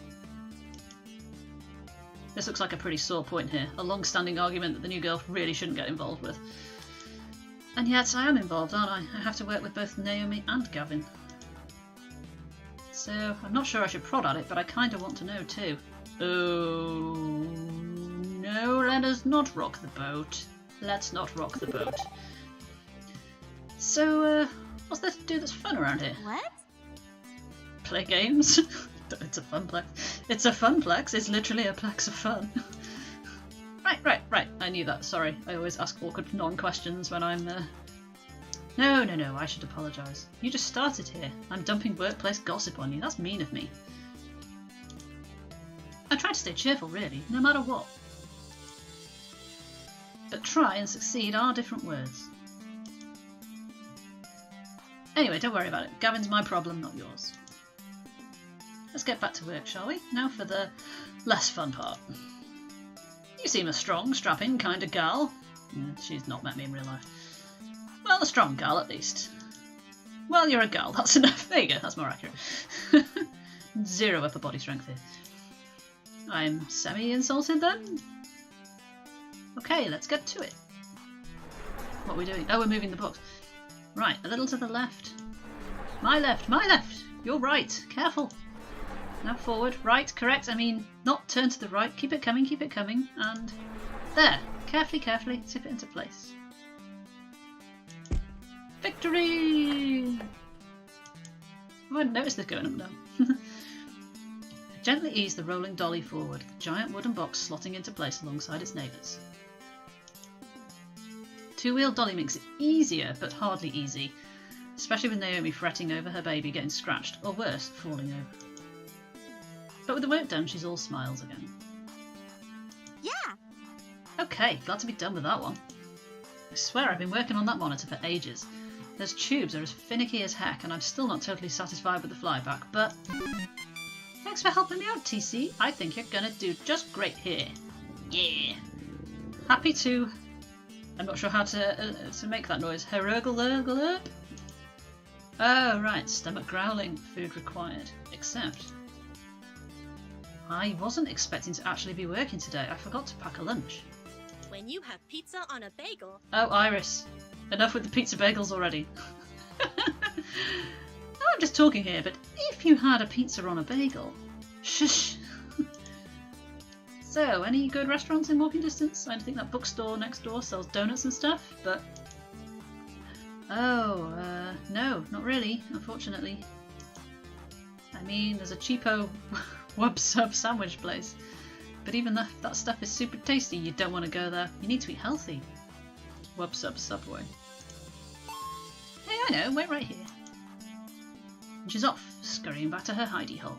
This looks like a pretty sore point here, a long-standing argument that the new girl really shouldn't get involved with. And yet I am involved, aren't I? I have to work with both Naomi and Gavin. So I'm not sure I should prod at it, but I kind of want to know too. Oh no, let us not rock the boat. Let's not rock the boat. So, what's there to do that's fun around here? What? Play games? It's a funplex. It's a funplex. It's literally a plex of fun. Right. I knew that. Sorry. I always ask awkward non-questions when I'm... No. I should apologise. You just started here. I'm dumping workplace gossip on you. That's mean of me. I try to stay cheerful, really, no matter what. But try and succeed are different words. Anyway, don't worry about it. Gavin's my problem, not yours. Let's get back to work, shall we? Now for the less fun part. You seem a strong, strapping kind of gal. She's not met me in real life. Well, a strong gal, at least. Well, you're a gal, that's enough. There you go, that's more accurate. 0 upper body strength here. I'm semi-insulted then? Okay, let's get to it. What are we doing? Oh, we're moving the box. Right, a little to the left. My left! You're right, careful. Now forward, right, correct, I mean, not turn to the right, keep it coming, and there, carefully, tip it into place. Victory! I hadn't noticed this going up and down. Gently ease the rolling dolly forward, the giant wooden box slotting into place alongside its neighbours. Two-wheeled dolly makes it easier, but hardly easy, especially with Naomi fretting over her baby getting scratched, or worse, falling over. But with the work done, she's all smiles again. Yeah. Okay, glad to be done with that one. I swear I've been working on that monitor for ages. Those tubes are as finicky as heck, and I'm still not totally satisfied with the flyback, but... Thanks for helping me out, TC. I think you're gonna do just great here. Yeah. Happy to... I'm not sure how to make that noise. Herurgle. Oh, right. Stomach growling. Food required. Except... I wasn't expecting to actually be working today. I forgot to pack a lunch. When you have pizza on a bagel. Oh, Iris. Enough with the pizza bagels already. I'm just talking here, but if you had a pizza on a bagel... Shush! So, any good restaurants in walking distance? I think that bookstore next door sells donuts and stuff, but... Oh, no, not really, unfortunately. I mean, there's a cheapo wub sub sandwich place, but even that stuff is super tasty. You don't want to go there. You need to eat healthy. Wub sub Subway. Hey, I know, wait right here. And she's off, scurrying back to her hidey hole.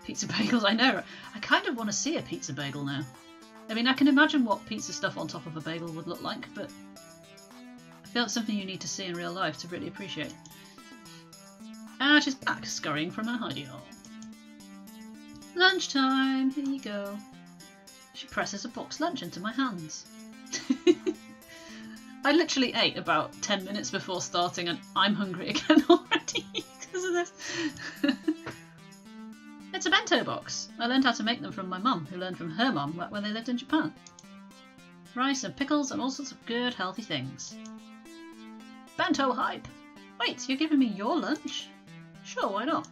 Pizza bagels, I know. I kind of want to see a pizza bagel now. I mean, I can imagine what pizza stuff on top of a bagel would look like, but I feel it's something you need to see in real life to really appreciate. And she's back, scurrying from her hidey hole. Lunchtime, here you go. She presses a box lunch into my hands. I literally ate about 10 minutes before starting and I'm hungry again already because of this. It's a bento box. I learned how to make them from my mum, who learned from her mum when they lived in Japan. Rice and pickles and all sorts of good, healthy things. Bento hype! Wait, you're giving me your lunch? Sure, why not?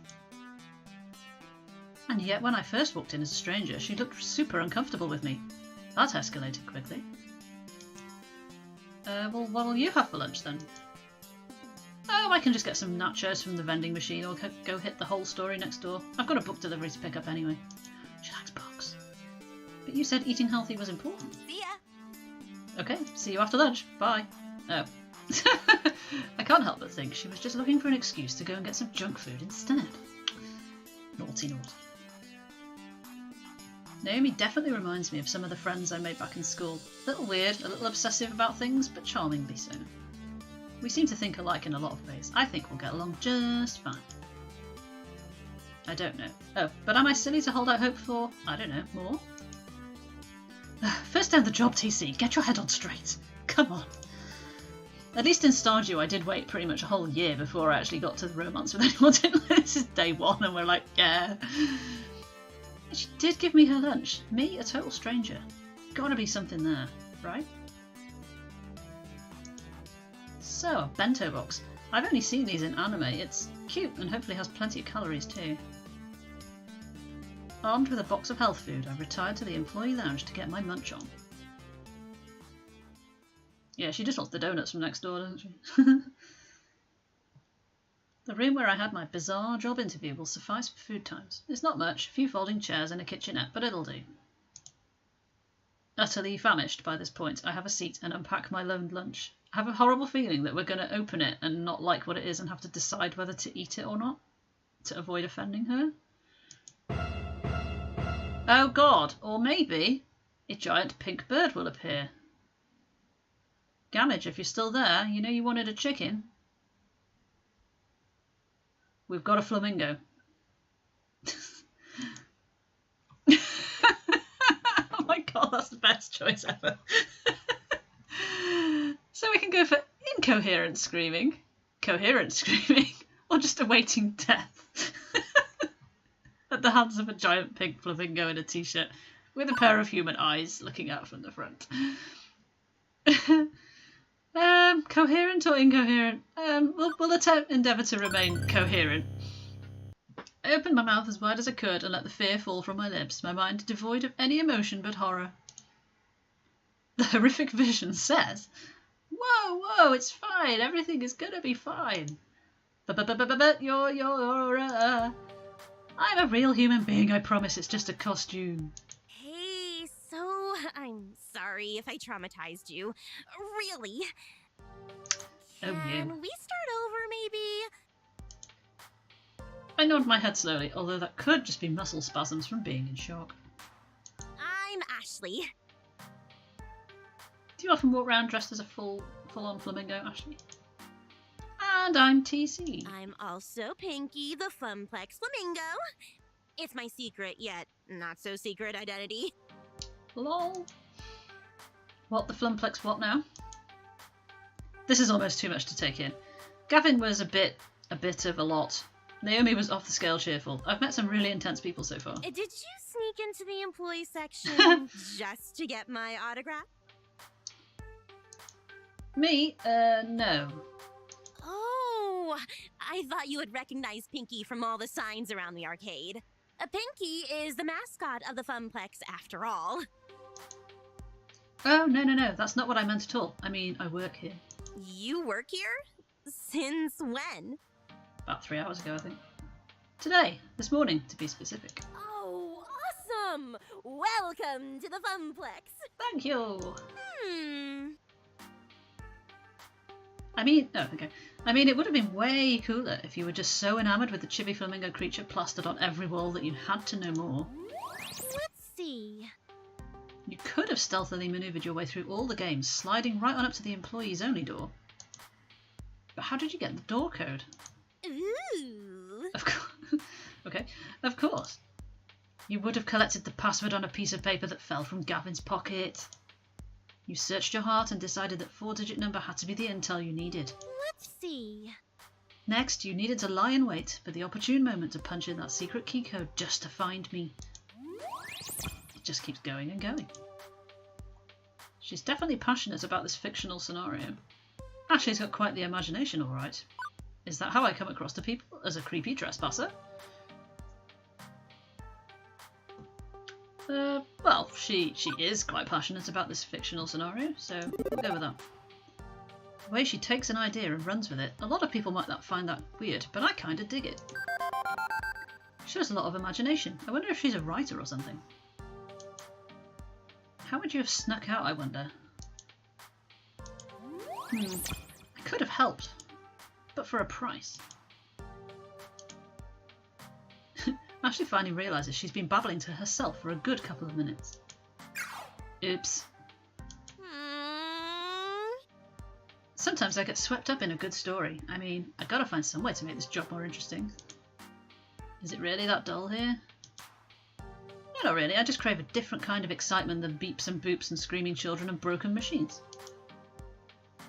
And yet when I first walked in as a stranger, she looked super uncomfortable with me. That escalated quickly. Well, what'll you have for lunch then? Oh, I can just get some nachos from the vending machine or go hit the whole story next door. I've got a book delivery to pick up anyway. She likes books. But you said eating healthy was important. See ya. Okay, see you after lunch. Bye. Oh. I can't help but think she was just looking for an excuse to go and get some junk food instead. Naughty. Naomi definitely reminds me of some of the friends I made back in school. A little weird, a little obsessive about things, but charmingly so. We seem to think alike in a lot of ways. I think we'll get along just fine. I don't know. Oh, but am I silly to hold out hope for, I don't know, more? First down the job, TC. Get your head on straight. Come on. At least in Stardew I did wait pretty much a whole year before I actually got to the romance with anyone, didn't I? This is day one and we're like, yeah. She did give me her lunch. Me, a total stranger. Gotta be something there, right? So, a bento box. I've only seen these in anime. It's cute and hopefully has plenty of calories too. Armed with a box of health food, I've retired to the employee lounge to get my munch on. Yeah, she just wants the donuts from next door, doesn't she? The room where I had my bizarre job interview will suffice for food times. It's not much, a few folding chairs and a kitchenette, but it'll do. Utterly famished by this point, I have a seat and unpack my loaned lunch. I have a horrible feeling that we're going to open it and not like what it is and have to decide whether to eat it or not, to avoid offending her. Oh God, or maybe a giant pink bird will appear. Gamage, if you're still there, you know you wanted a chicken. We've got a flamingo. Oh my God, that's the best choice ever. So we can go for incoherent screaming, coherent screaming, or just awaiting death at the hands of a giant pink flamingo in a t-shirt with a pair of human eyes looking out from the front. Coherent or incoherent? We'll endeavour to remain coherent. I opened my mouth as wide as I could and let the fear fall from my lips, my mind devoid of any emotion but horror. The horrific vision says, whoa, it's fine, everything is gonna be fine. I'm a real human being, I promise, it's just a costume. Hey, so I'm sorry if I traumatized you. Really? Oh, yeah. Can we start over, maybe? I nod my head slowly, although that could just be muscle spasms from being in shock. I'm Ashley. Do you often walk around dressed as a full-on flamingo, Ashley? And I'm TC. I'm also Pinky, the Funplex Flamingo. It's my secret, yet not so secret identity. Lol. What, the Flumplex what now? This is almost too much to take in. Gavin was a bit of a lot. Naomi was off the scale cheerful. I've met some really intense people so far. Did you sneak into the employee section just to get my autograph? Me? No. Oh, I thought you would recognize Pinky from all the signs around the arcade. Pinky is the mascot of the Funplex after all. Oh, no, that's not what I meant at all. I mean, I work here. You work here? Since when? About 3 hours ago, I think. Today. This morning, to be specific. Oh, awesome! Welcome to the Funplex. Thank you! I mean, it would have been way cooler if you were just so enamoured with the chibi flamingo creature plastered on every wall that you had to know more. Let's see. You could have stealthily manoeuvred your way through all the games, sliding right on up to the employees-only door. But how did you get the door code? Ooh. Of course. Okay, of course. You would have collected the password on a piece of paper that fell from Gavin's pocket. You searched your heart and decided that 4-digit number had to be the intel you needed. Let's see. Next, you needed to lie in wait for the opportune moment to punch in that secret key code just to find me. It just keeps going and going. She's definitely passionate about this fictional scenario. Ashley's got quite the imagination, all right. Is that how I come across to people, as a creepy trespasser? Well, she is quite passionate about this fictional scenario, so we'll go with that. The way she takes an idea and runs with it, a lot of people might not find that weird, but I kinda dig it. She has a lot of imagination. I wonder if she's a writer or something. How would you have snuck out, I wonder? I could have helped, but for a price. Ashley finally realises she's been babbling to herself for a good couple of minutes. Oops. Sometimes I get swept up in a good story. I mean, I gotta find some way to make this job more interesting. Is it really that dull here? No, not really. I just crave a different kind of excitement than beeps and boops and screaming children and broken machines.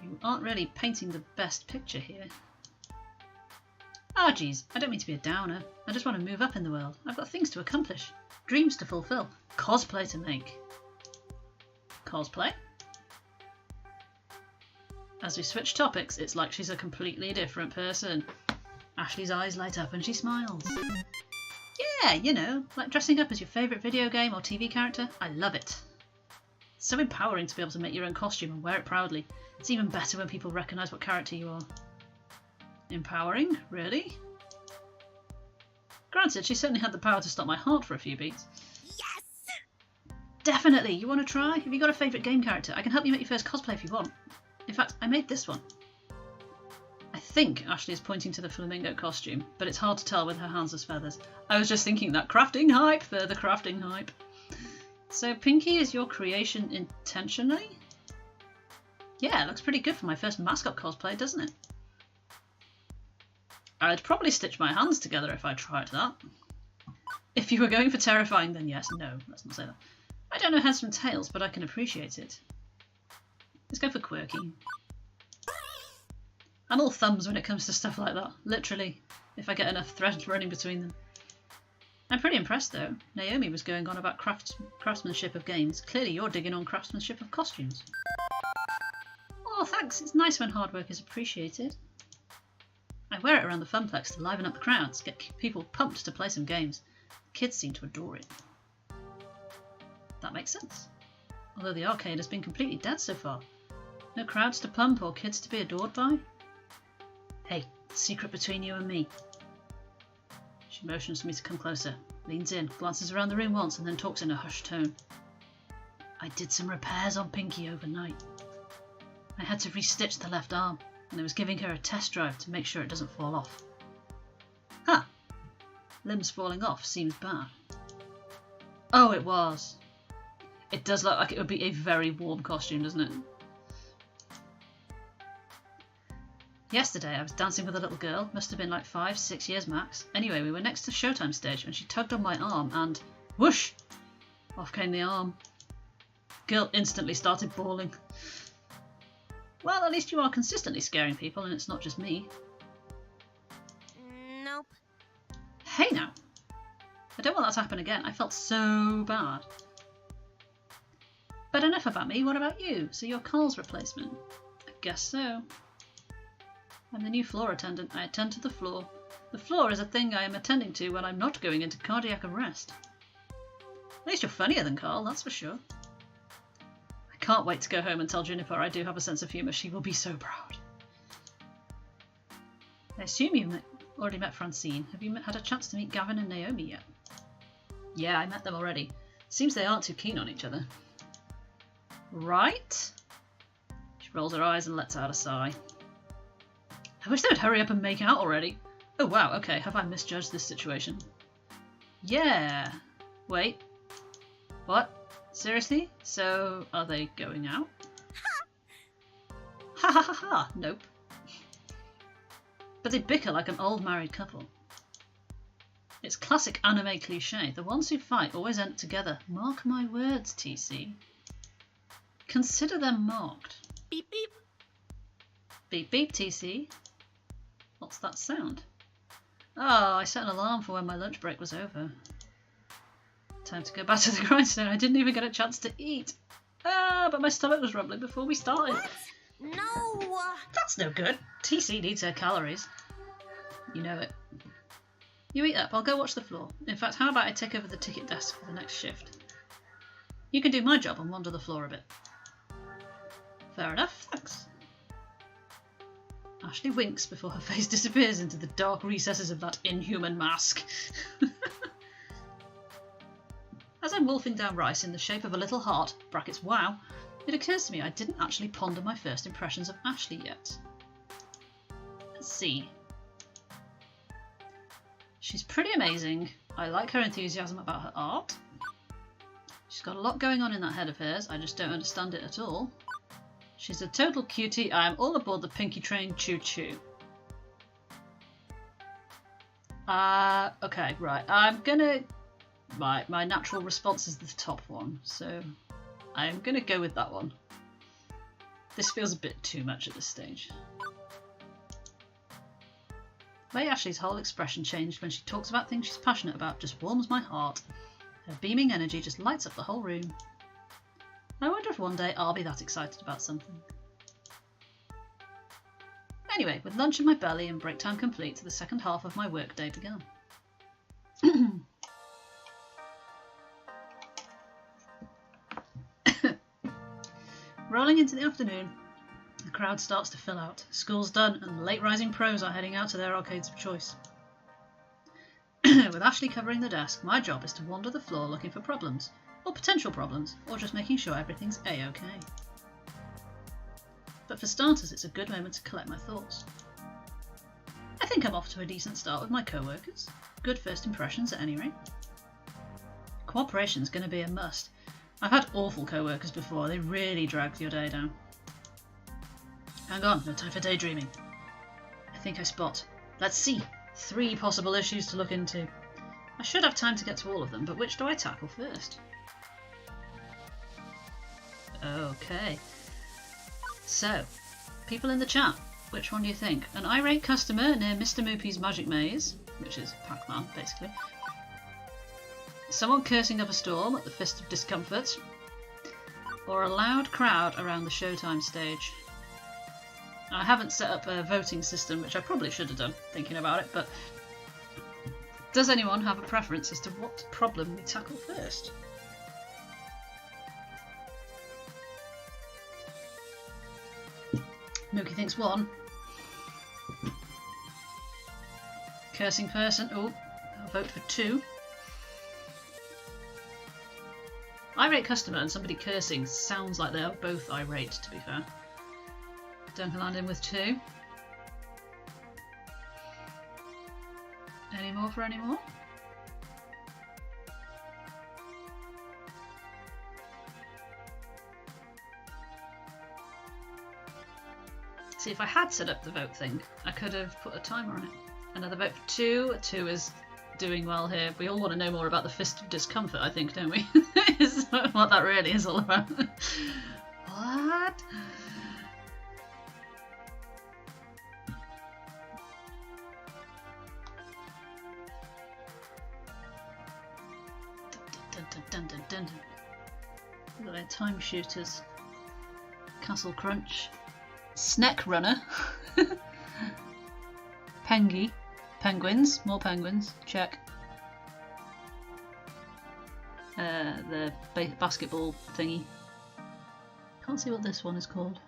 You aren't really painting the best picture here. Ah, geez, I don't mean to be a downer. I just want to move up in the world. I've got things to accomplish, dreams to fulfill, cosplay to make. Cosplay? As we switch topics, it's like she's a completely different person. Ashley's eyes light up and she smiles. Yeah, you know, like dressing up as your favourite video game or TV character. I love it. It's so empowering to be able to make your own costume and wear it proudly. It's even better when people recognise what character you are. Empowering? Really? Granted, she certainly had the power to stop my heart for a few beats. Yes! Definitely! You want to try? Have you got a favourite game character? I can help you make your first cosplay if you want. In fact, I made this one. I think Ashley is pointing to the flamingo costume, but it's hard to tell with her hands as feathers. I was just thinking that crafting hype, further crafting hype. So Pinky is your creation intentionally? Yeah, it looks pretty good for my first mascot cosplay, doesn't it? I'd probably stitch my hands together if I tried that. If you were going for terrifying, then yes. No, let's not say that. I don't know heads from tails, but I can appreciate it. Let's go for quirky. I'm all thumbs when it comes to stuff like that. Literally, if I get enough threads running between them. I'm pretty impressed though. Naomi was going on about craftsmanship of games. Clearly you're digging on craftsmanship of costumes. Oh, thanks. It's nice when hard work is appreciated. I wear it around the Funplex to liven up the crowds, get people pumped to play some games. The kids seem to adore it. That makes sense. Although the arcade has been completely dead so far. No crowds to pump or kids to be adored by. Hey, secret between you and me. She motions for me to come closer, leans in, glances around the room once and then talks in a hushed tone. I did some repairs on Pinky overnight. I had to restitch the left arm, and I was giving her a test drive to make sure it doesn't fall off. Huh. Limbs falling off seems bad. Oh, it was. It does look like it would be a very warm costume, doesn't it? Yesterday I was dancing with a little girl, must have been like 5, 6 years max. Anyway, we were next to Showtime stage and she tugged on my arm and whoosh! Off came the arm. Girl instantly started bawling. Well, at least you are consistently scaring people and it's not just me. Nope. Hey now! I don't want that to happen again. I felt so bad. But enough about me, what about you? So you're Carl's replacement? I guess so. I'm the new floor attendant. I attend to the floor. The floor is a thing I am attending to when I'm not going into cardiac arrest. At least you're funnier than Carl, that's for sure. I can't wait to go home and tell Juniper I do have a sense of humour. She will be so proud. I assume you've already met Francine. Have you had a chance to meet Gavin and Naomi yet? Yeah, I met them already. Seems they aren't too keen on each other. Right? She rolls her eyes and lets out a sigh. I wish they would hurry up and make out already. Oh wow, okay, have I misjudged this situation? Yeah. Wait. What? Seriously? So, are they going out? Ha ha ha ha! Nope. But they bicker like an old married couple. It's classic anime cliche. The ones who fight always end together. Mark my words, TC. Consider them marked. Beep beep. Beep beep, TC. What's that sound? Oh, I set an alarm for when my lunch break was over. Time to go back to the grindstone. I didn't even get a chance to eat. Ah, but my stomach was rumbling before we started. What? No! That's no good. TC needs her calories. You know it. You eat up, I'll go watch the floor. In fact, how about I take over the ticket desk for the next shift? You can do my job and wander the floor a bit. Fair enough, thanks. Ashley winks before her face disappears into the dark recesses of that inhuman mask. As I'm wolfing down rice in the shape of a little heart, brackets wow, it occurs to me I didn't actually ponder my first impressions of Ashley yet. Let's see. She's pretty amazing. I like her enthusiasm about her art. She's got a lot going on in that head of hers, I just don't understand it at all. She's a total cutie. I am all aboard the Pinky train, choo-choo. Okay, right. I'm gonna... Right, my natural response is the top one, so I'm gonna go with that one. This feels a bit too much at this stage. The way Ashley's whole expression changed when she talks about things she's passionate about just warms my heart. Her beaming energy just lights up the whole room. I wonder if one day I'll be that excited about something. Anyway, with lunch in my belly and break time complete, the second half of my workday began. Rolling into the afternoon, the crowd starts to fill out. School's done and late rising pros are heading out to their arcades of choice. With Ashley covering the desk, my job is to wander the floor looking for problems, or potential problems, or just making sure everything's a-okay. But for starters, it's a good moment to collect my thoughts. I think I'm off to a decent start with my co-workers. Good first impressions at any rate. Cooperation's going to be a must. I've had awful co-workers before, they really dragged your day down. Hang on, no time for daydreaming. I think I spot. Let's see. 3 possible issues to look into. I should have time to get to all of them, but which do I tackle first? Okay. So, people in the chat, which one do you think? An irate customer near Mr. Moopy's Magic Maze, which is Pac-Man, basically. Someone cursing up a storm at the Fist of Discomfort. Or a loud crowd around the Showtime stage. I haven't set up a voting system, which I probably should have done, thinking about it, but does anyone have a preference as to what problem we tackle first? Mookie thinks 1. Cursing person, oh, I'll vote for 2. Irate customer and somebody cursing sounds like they are both irate, to be fair. Duncan landing with 2. Any more for any more? See, if I had set up the vote thing, I could have put a timer on it. Another vote for 2. 2 is doing well here. We all want to know more about the Fist of Discomfort, I think, don't we? Is what that really is all about. What? Dun, dun, dun, dun. Look at their time shooters. Castle Crunch. Sneck Runner. Pengy. Penguins. More penguins. Check. The basketball thingy. Can't see what this one is called.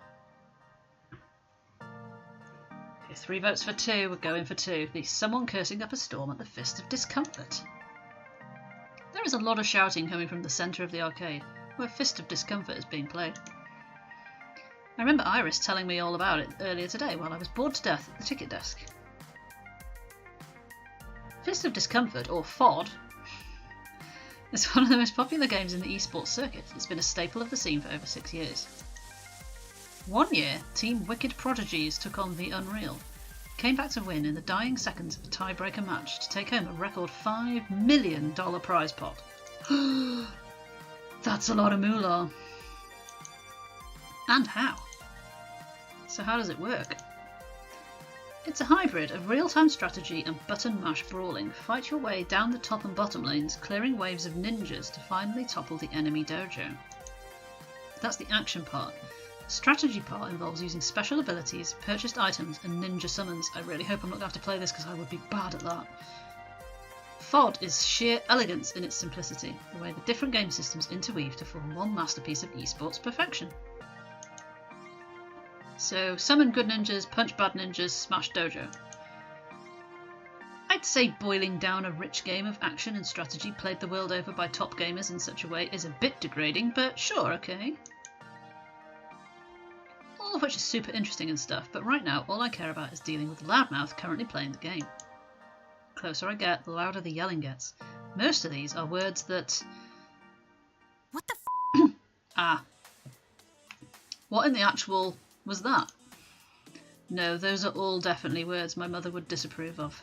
Okay, 3 votes for 2. We're going for 2. The someone cursing up a storm at the Fist of Discomfort. There is a lot of shouting coming from the centre of the arcade, where Fist of Discomfort is being played. I remember Iris telling me all about it earlier today while I was bored to death at the ticket desk. Fist of Discomfort, or FOD, is one of the most popular games in the esports circuit. It's been a staple of the scene for over 6 years. One year, Team Wicked Prodigies took on the Unreal. Came back to win in the dying seconds of a tiebreaker match to take home a record $5 million prize pot. That's a lot of moolah. And how? So how does it work? It's a hybrid of real-time strategy and button mash brawling. Fight your way down the top and bottom lanes, clearing waves of ninjas to finally topple the enemy dojo. That's the action part. The strategy part involves using special abilities, purchased items, and ninja summons. I really hope I'm not going to have to play this because I would be bad at that. FOD is sheer elegance in its simplicity, the way the different game systems interweave to form one masterpiece of esports perfection. So, summon good ninjas, punch bad ninjas, smash dojo. I'd say boiling down a rich game of action and strategy played the world over by top gamers in such a way is a bit degrading, but sure, okay. All of which is super interesting and stuff, but right now all I care about is dealing with the loudmouth currently playing the game. The closer I get, the louder the yelling gets. Most of these are words that... What the f? Ah. What in the actual... was that? No, those are all definitely words my mother would disapprove of.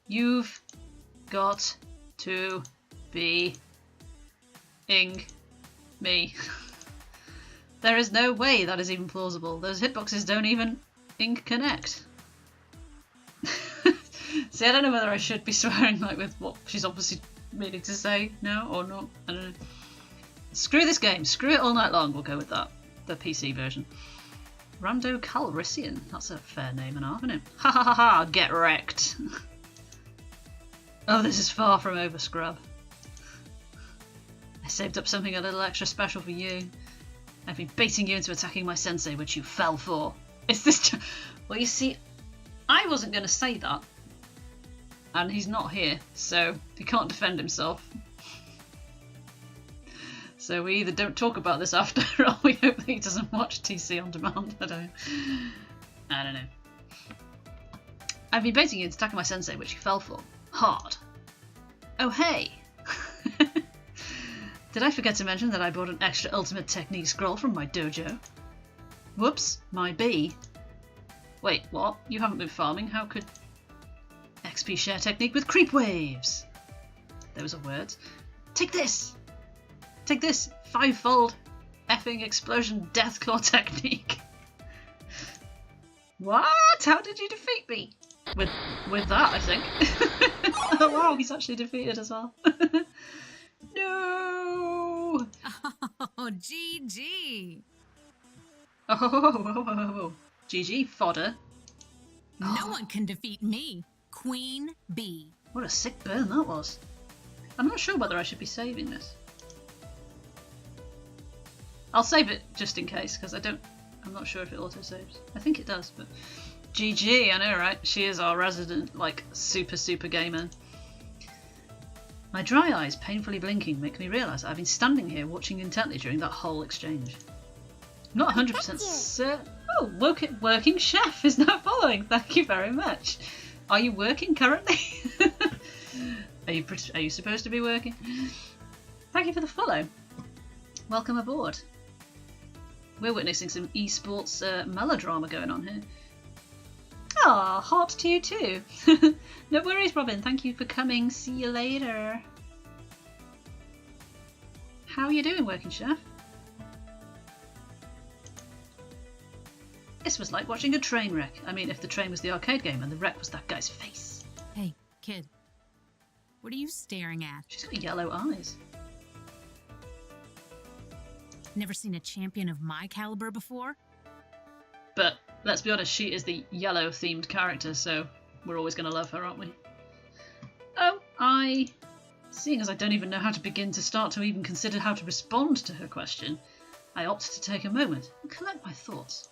You've got to be ing me. There is no way that is even plausible. Those hitboxes don't even ing connect. See, I don't know whether I should be swearing like with what she's obviously meaning to say now or not. I don't know. Screw this game. Screw it all night long. We'll go with that. The PC version. Rando Calrissian. That's a fair name and a half, isn't it? Ha ha ha ha! Get wrecked. Oh, this is far from over, scrub. I saved up something a little extra special for you. I've been baiting you into attacking my sensei, which you fell for. Is this... Well, you see, I wasn't going to say that. And he's not here, so he can't defend himself. So we either don't talk about this after, or we hope that he doesn't watch TC on demand. I don't know. I've been baiting you into attacking my sensei, which you fell for. Hard. Oh, hey! Did I forget to mention that I bought an extra ultimate technique scroll from my dojo? Whoops, my B. Wait, what? You haven't been farming? How could... XP share technique with creep waves! Those are words. Take this! Take this! 5-fold effing explosion deathclaw technique! What? How did you defeat me? With that, I think. Oh wow, he's actually defeated as well. No! Oh, GG. Oh, GG, fodder. No one can defeat me, Queen Bee. What a sick burn that was. I'm not sure whether I should be saving this. I'll save it just in case, because I'm not sure if it auto-saves. I think it does, but... GG, I know, right? She is our resident, like, super gamer. My dry eyes, painfully blinking, make me realise that I've been standing here watching intently during that whole exchange. I'm not 100% certain... Oh, working chef is now following. Thank you very much. Are you working currently? Are you supposed to be working? Thank you for the follow. Welcome aboard. We're witnessing some esports melodrama going on here. Ah, heart to you too. No worries, Robin. Thank you for coming. See you later. How are you doing, working chef? This was like watching a train wreck. I mean, if the train was the arcade game and the wreck was that guy's face. Hey, kid. What are you staring at? She's got yellow eyes. Never seen a champion of my caliber before? But let's be honest, she is the yellow-themed character, so we're always going to love her, aren't we? Oh, seeing as I don't even know how to begin to start to even consider how to respond to her question, I opt to take a moment and collect my thoughts.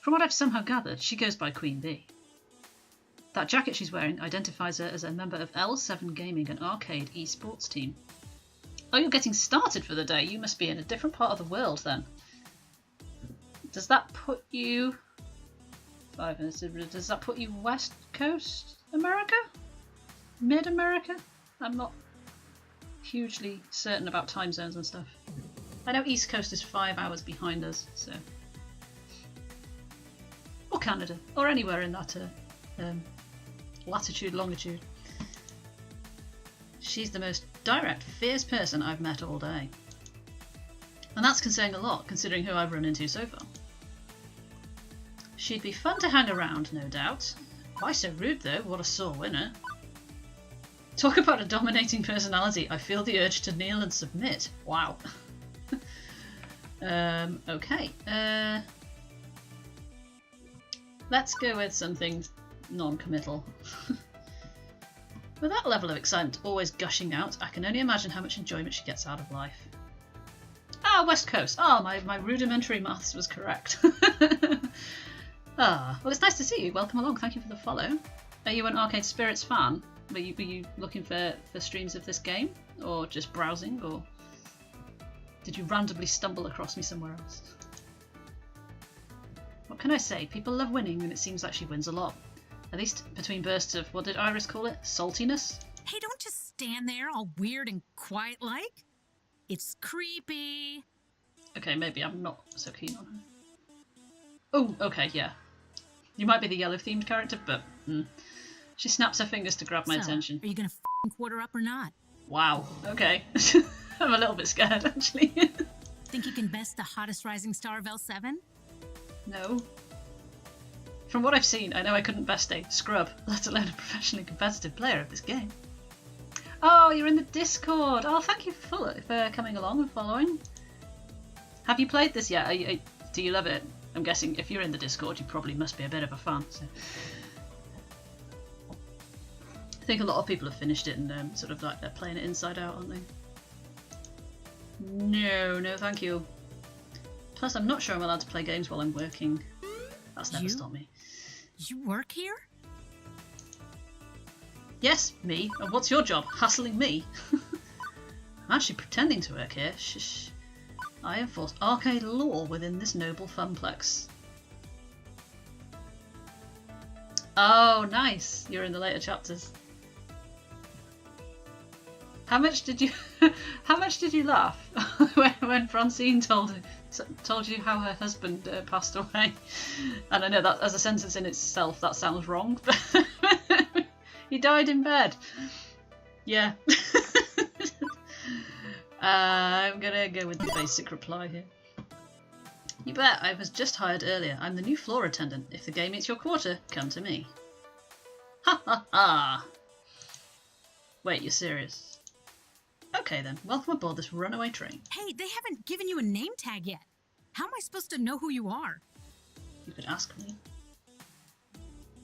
From what I've somehow gathered, she goes by Queen Bee. That jacket she's wearing identifies her as a member of L7 Gaming, an arcade esports team. Oh, you're getting started for the day. You must be in a different part of the world then. Does that put you... 5 minutes. Does that put you West Coast America? Mid-America? I'm not hugely certain about time zones and stuff. I know East Coast is 5 hours behind us, so... Or Canada, or anywhere in that latitude, longitude. She's the most direct, fierce person I've met all day. And that's saying a lot, considering who I've run into so far. She'd be fun to hang around, no doubt. Why so rude though? What a sore winner. Talk about a dominating personality. I feel the urge to kneel and submit. Wow. Okay. Let's go with something non-committal. With that level of excitement always gushing out, I can only imagine how much enjoyment she gets out of life. Ah, West Coast. Ah, my rudimentary maths was correct. Ah, well, it's nice to see you. Welcome along. Thank you for the follow. Are you an Arcade Spirits fan? Were you looking for streams of this game? Or just browsing? Or did you randomly stumble across me somewhere else? What can I say? People love winning, and it seems like she wins a lot. At least between bursts of, what did Iris call it? Saltiness? Hey, don't just stand there all weird and quiet-like. It's creepy. Okay, maybe I'm not so keen on her. Oh, okay, yeah. You might be the yellow-themed character, but she snaps her fingers to grab my attention. Are you gonna f***ing quarter up or not? Wow, okay. I'm a little bit scared, actually. Think you can best the hottest rising star of L7? No. From what I've seen, I know I couldn't best a scrub, let alone a professionally competitive player of this game. Oh, you're in the Discord! Oh, thank you for coming along and following. Have you played this yet? Do you love it? I'm guessing if you're in the Discord, you probably must be a bit of a fan. So. I think a lot of people have finished it and sort of like they're playing it inside out, aren't they? No, no thank you. Plus, I'm not sure I'm allowed to play games while I'm working. That's never stopped me. You work here? Yes, me. And what's your job? Hassling me? I'm actually pretending to work here. Shh. I enforce arcade law within this noble funplex. Oh, nice. You're in the later chapters. How much did you laugh when Francine told you how her husband passed away? And I know that as a sentence in itself that sounds wrong, but he died in bed. Yeah. I'm gonna go with the basic reply here. You bet, I was just hired earlier. I'm the new floor attendant. If the game eats your quarter, come to me. Ha ha ha! Wait, you're serious? Okay then, welcome aboard this runaway train. Hey, they haven't given you a name tag yet. How am I supposed to know who you are? You could ask me.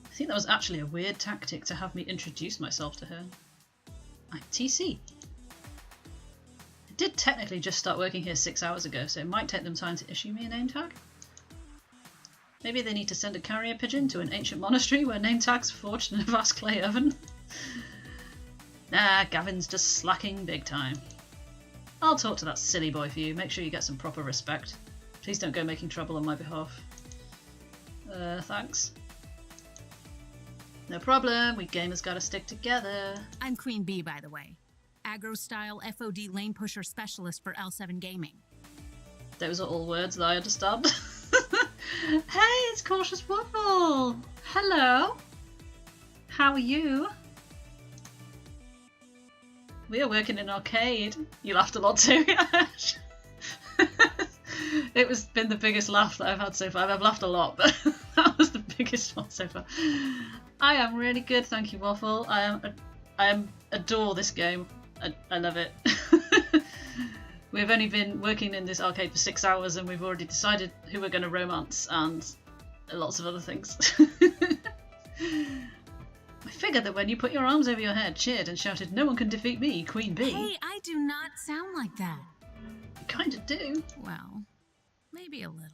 I think that was actually a weird tactic to have me introduce myself to her. I'm TC. I did technically just start working here 6 hours ago, so it might take them time to issue me a name tag. Maybe they need to send a carrier pigeon to an ancient monastery where name tags are forged in a vast clay oven. Nah, Gavin's just slacking big time. I'll talk to that silly boy for you. Make sure you get some proper respect. Please don't go making trouble on my behalf. Thanks. No problem. We gamers gotta stick together. I'm Queen Bee, by the way. Aggro-style FOD lane pusher specialist for L7 Gaming. Those are all words that I understand. Hey, it's Cautious Waffle! Hello! How are you? We are working in an arcade. You laughed a lot too. It was been the biggest laugh that I've had so far. I've laughed a lot, but that was the biggest one so far. I am really good, thank you, Waffle. I adore this game. I love it. We've only been working in this arcade for 6 hours and we've already decided who we're going to romance and lots of other things. I figured that when you put your arms over your head, cheered and shouted, "No one can defeat me, Queen Bee." Hey, I do not sound like that. You kind of do. Well, maybe a little.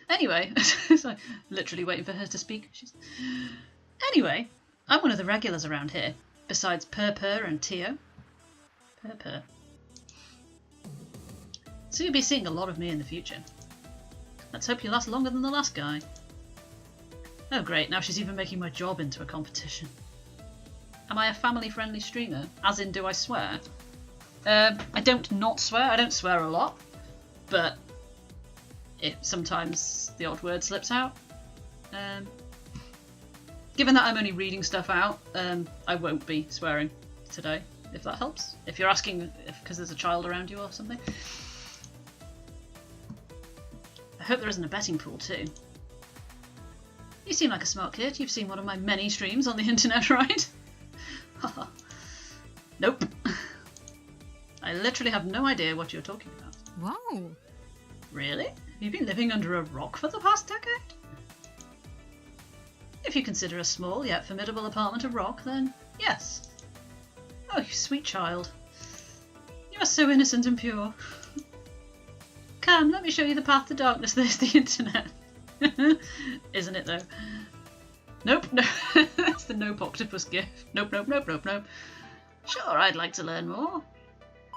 Anyway, so literally waiting for her to speak. Anyway, I'm one of the regulars around here, besides Purr and Tio. Purr. So you'll be seeing a lot of me in the future. Let's hope you last longer than the last guy. Oh great, now she's even making my job into a competition. Am I a family-friendly streamer? As in, do I swear? I don't not swear. I don't swear a lot, but sometimes the odd word slips out. Given that I'm only reading stuff out, I won't be swearing today, if that helps. If you're asking because there's a child around you or something. I hope there isn't a betting pool too. You seem like a smart kid. You've seen one of my many streams on the internet, right? Haha. Nope. I literally have no idea what you're talking about. Whoa. Really? Have you been living under a rock for the past decade? If you consider a small yet formidable apartment a rock, then yes. Oh, you sweet child. You are so innocent and pure. Come, let me show you the path to darkness. There's the internet. Isn't it though? Nope, no. That's the Nope Octopus gift. Nope. Sure, I'd like to learn more.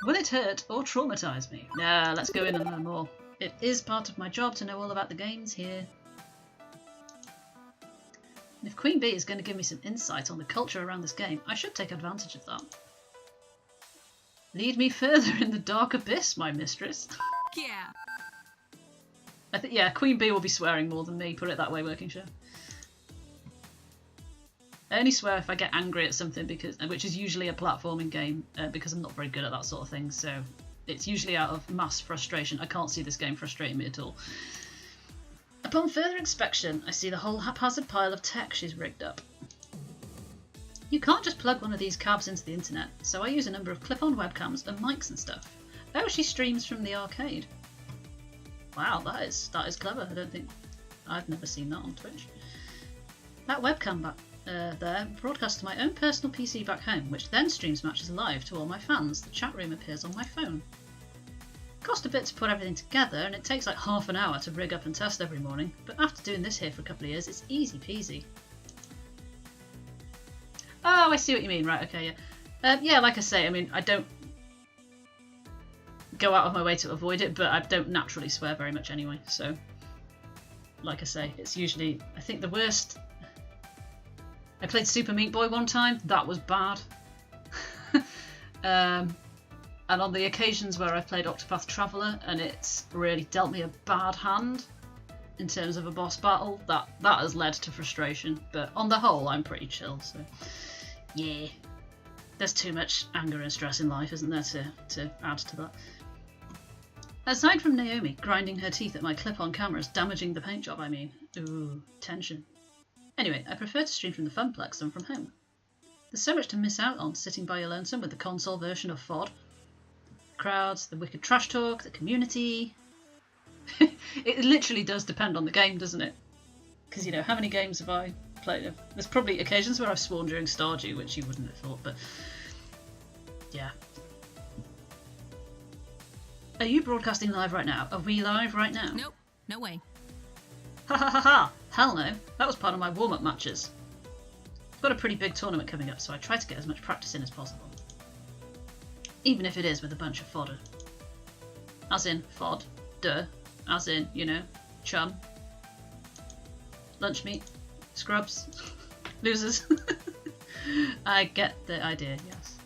Will it hurt or traumatise me? Nah, let's go in and learn more. It is part of my job to know all about the games here. And if Queen Bee is going to give me some insight on the culture around this game, I should take advantage of that. Lead me further in the dark abyss, my mistress. Yeah. I think, yeah, Queen Bee will be swearing more than me, put it that way, Working Show. I only swear if I get angry at something, which is usually a platforming game, because I'm not very good at that sort of thing, so it's usually out of mass frustration. I can't see this game frustrating me at all. Upon further inspection, I see the whole haphazard pile of tech she's rigged up. You can't just plug one of these cabs into the internet, so I use a number of clip-on webcams and mics and stuff. Oh, she streams from the arcade. Wow, that is clever. I've never seen that on Twitch. That webcam there broadcast to my own personal PC back home, which then streams matches live to all my fans. The chat room appears on my phone. Cost a bit to put everything together, and it takes like half an hour to rig up and test every morning, but after doing this here for a couple of years, it's easy peasy. Oh, I see what you mean. Right, okay, yeah. Yeah, like I say, I mean, I don't go out of my way to avoid it, but I don't naturally swear very much anyway, so like I say, it's usually, I think the worst, I played Super Meat Boy one time, that was bad. And on the occasions where I've played Octopath Traveler and it's really dealt me a bad hand in terms of a boss battle, that has led to frustration, but on the whole I'm pretty chill, so yeah. There's too much anger and stress in life, isn't there, to add to that. Aside from Naomi grinding her teeth at my clip-on cameras, damaging the paint job, I mean. Ooh, tension. Anyway, I prefer to stream from the Funplex than from home. There's so much to miss out on sitting by your lonesome with the console version of FOD. The crowds, the wicked trash talk, the community. It literally does depend on the game, doesn't it? Because, you know, how many games have I played? There's probably occasions where I've sworn during Stardew, which you wouldn't have thought, but yeah. Are you broadcasting live right now? Are we live right now? Nope, no way. Ha ha ha ha! Hell no. That was part of my warm-up matches. I've got a pretty big tournament coming up, so I try to get as much practice in as possible. Even if it is with a bunch of fodder. As in fod. Duh. As in, you know, chum. Lunch meat. Scrubs. Losers. I get the idea, yes.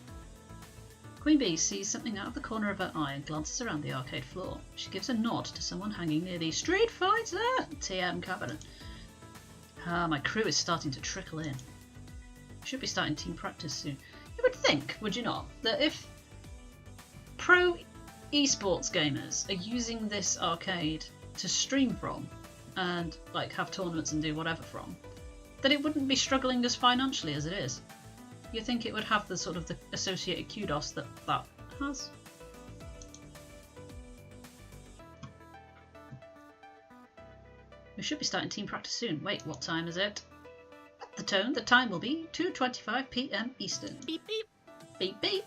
Queen Bee sees something out of the corner of her eye and glances around the arcade floor. She gives a nod to someone hanging near the Street Fighter TM cabinet. Ah, my crew is starting to trickle in. Should be starting team practice soon. You would think, would you not, that if pro esports gamers are using this arcade to stream from and like have tournaments and do whatever from, that it wouldn't be struggling as financially as it is. You think it would have the sort of the associated kudos that that has? We should be starting team practice soon. Wait, what time is it? The tone, the time will be 2:25 PM Eastern. Beep beep. Beep beep.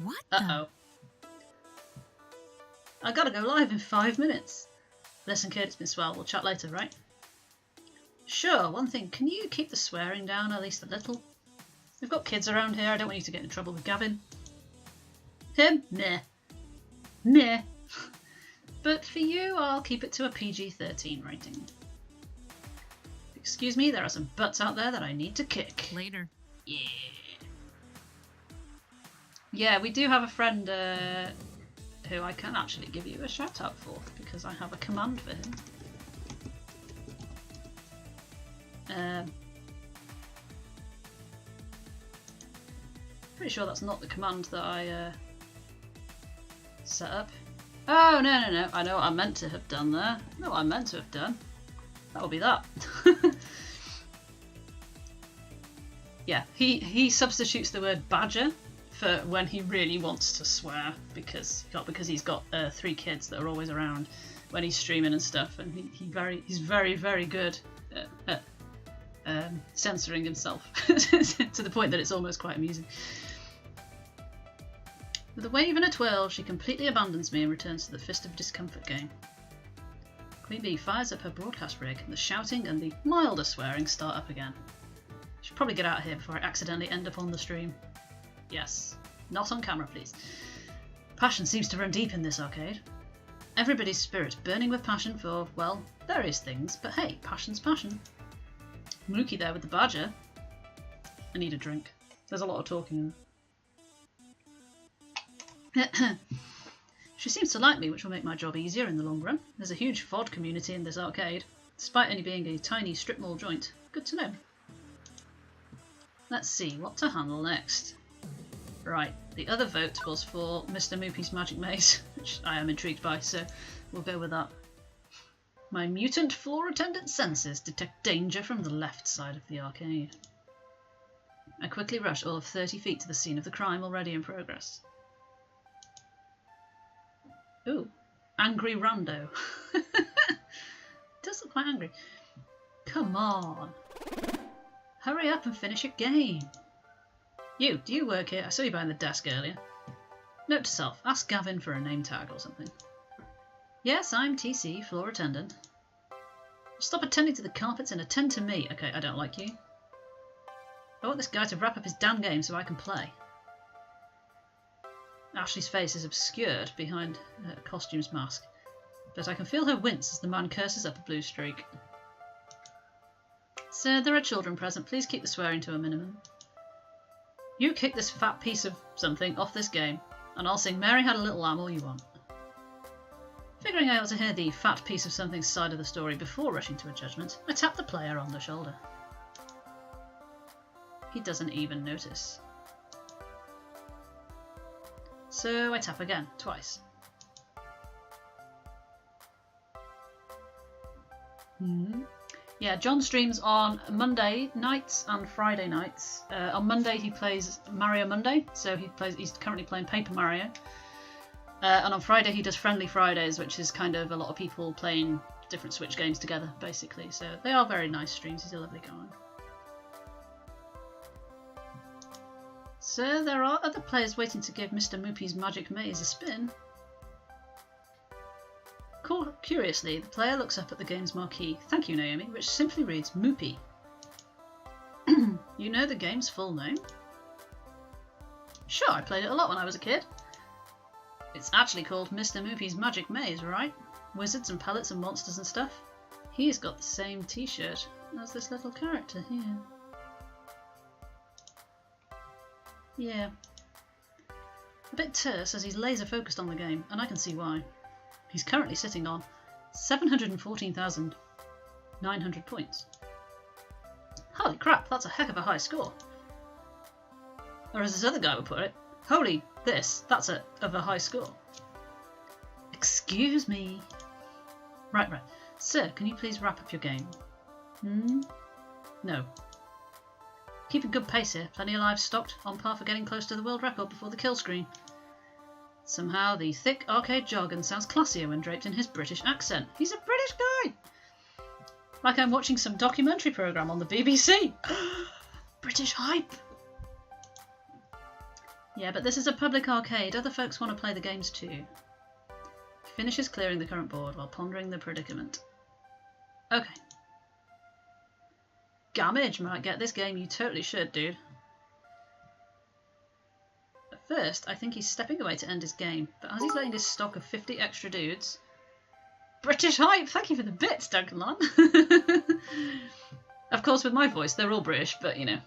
What Uh-oh. I gotta go live in 5 minutes. Listen, kid, it's been swell. We'll chat later, right? Sure, one thing. Can you keep the swearing down at least a little? We've got kids around here. I don't want you to get in trouble with Gavin. Him? Meh. Meh. But for you, I'll keep it to a PG-13 rating. Excuse me, there are some butts out there that I need to kick. Later. Yeah. Yeah, we do have a friend who I can actually give you a shout out for because I have a command for him. Pretty sure that's not the command that I set up. Oh, no. I know what I meant to have done there. I know what I meant to have done. That will be that. Yeah, he substitutes the word badger for when he really wants to swear because he's got 3 kids that are always around when he's streaming and stuff, and he's very good at censoring himself to the point that it's almost quite amusing. With a wave and a twirl, she completely abandons me and returns to the Fist of Discomfort game. Queen Bee fires up her broadcast rig, and the shouting and the milder swearing start up again. Should probably get out of here before I accidentally end up on the stream. Yes. Not on camera, please. Passion seems to run deep in this arcade. Everybody's spirit burning with passion for, well, various things, but hey, passion's passion. Mookie there with the badger. I need a drink. There's a lot of talking. She seems to like me, which will make my job easier in the long run. There's a huge FOD community in this arcade, despite only being a tiny strip mall joint. Good to know. Let's see what to handle next. Right, the other vote was for Mr. Moopy's Magic Maze, which I am intrigued by, so we'll go with that. My mutant floor attendant senses detect danger from the left side of the arcade. I quickly rush all of 30 feet to the scene of the crime already in progress. Ooh, angry rando. Does look quite angry. Come on. Hurry up and finish your game. You, do you work here? I saw you behind the desk earlier. Note to self, ask Gavin for a name tag or something. Yes, I'm TC, floor attendant. Stop attending to the carpets and attend to me. Okay, I don't like you. I want this guy to wrap up his damn game so I can play. Ashley's face is obscured behind her costume's mask, but I can feel her wince as the man curses up a blue streak. Sir, there are children present. Please keep the swearing to a minimum. You kick this fat piece of something off this game, and I'll sing Mary Had a Little Lamb all you want. Figuring I ought to hear the fat piece of something side of the story before rushing to a judgment, I tap the player on the shoulder. He doesn't even notice. So I tap again, twice. Yeah, John streams on Monday nights and Friday nights. On Monday he plays Mario Monday, so he's currently playing Paper Mario. And on Friday he does Friendly Fridays, which is kind of a lot of people playing different Switch games together, basically. So they are very nice streams. He's a lovely guy. So there are other players waiting to give Mr. Moopy's Magic Maze a spin. Curiously, the player looks up at the game's marquee, thank you Naomi, which simply reads Moopy. You know the game's full name? Sure, I played it a lot when I was a kid. It's actually called Mr. Moopy's Magic Maze, right? Wizards and pellets and monsters and stuff. He's got the same t-shirt as this little character here. Yeah. A bit terse as he's laser focused on the game, and I can see why. He's currently sitting on 714,900 points. Holy crap, that's a heck of a high score. Or as this other guy would put it, holy this, that's of a high score. Excuse me. Right. Sir, can you please wrap up your game? No. Keeping good pace here, plenty of lives stocked, on par for getting close to the world record before the kill screen. Somehow the thick arcade jargon sounds classier when draped in his British accent. He's a British guy! Like I'm watching some documentary programme on the BBC. British hype! Yeah, but this is a public arcade. Other folks want to play the games too. He finishes clearing the current board while pondering the predicament. Okay. Gamage might get this game. You totally should, dude. First, I think he's stepping away to end his game, but as he's letting his stock of 50 extra dudes... British hype! Thank you for the bits, Duncan. Of course, with my voice, they're all British, but you know.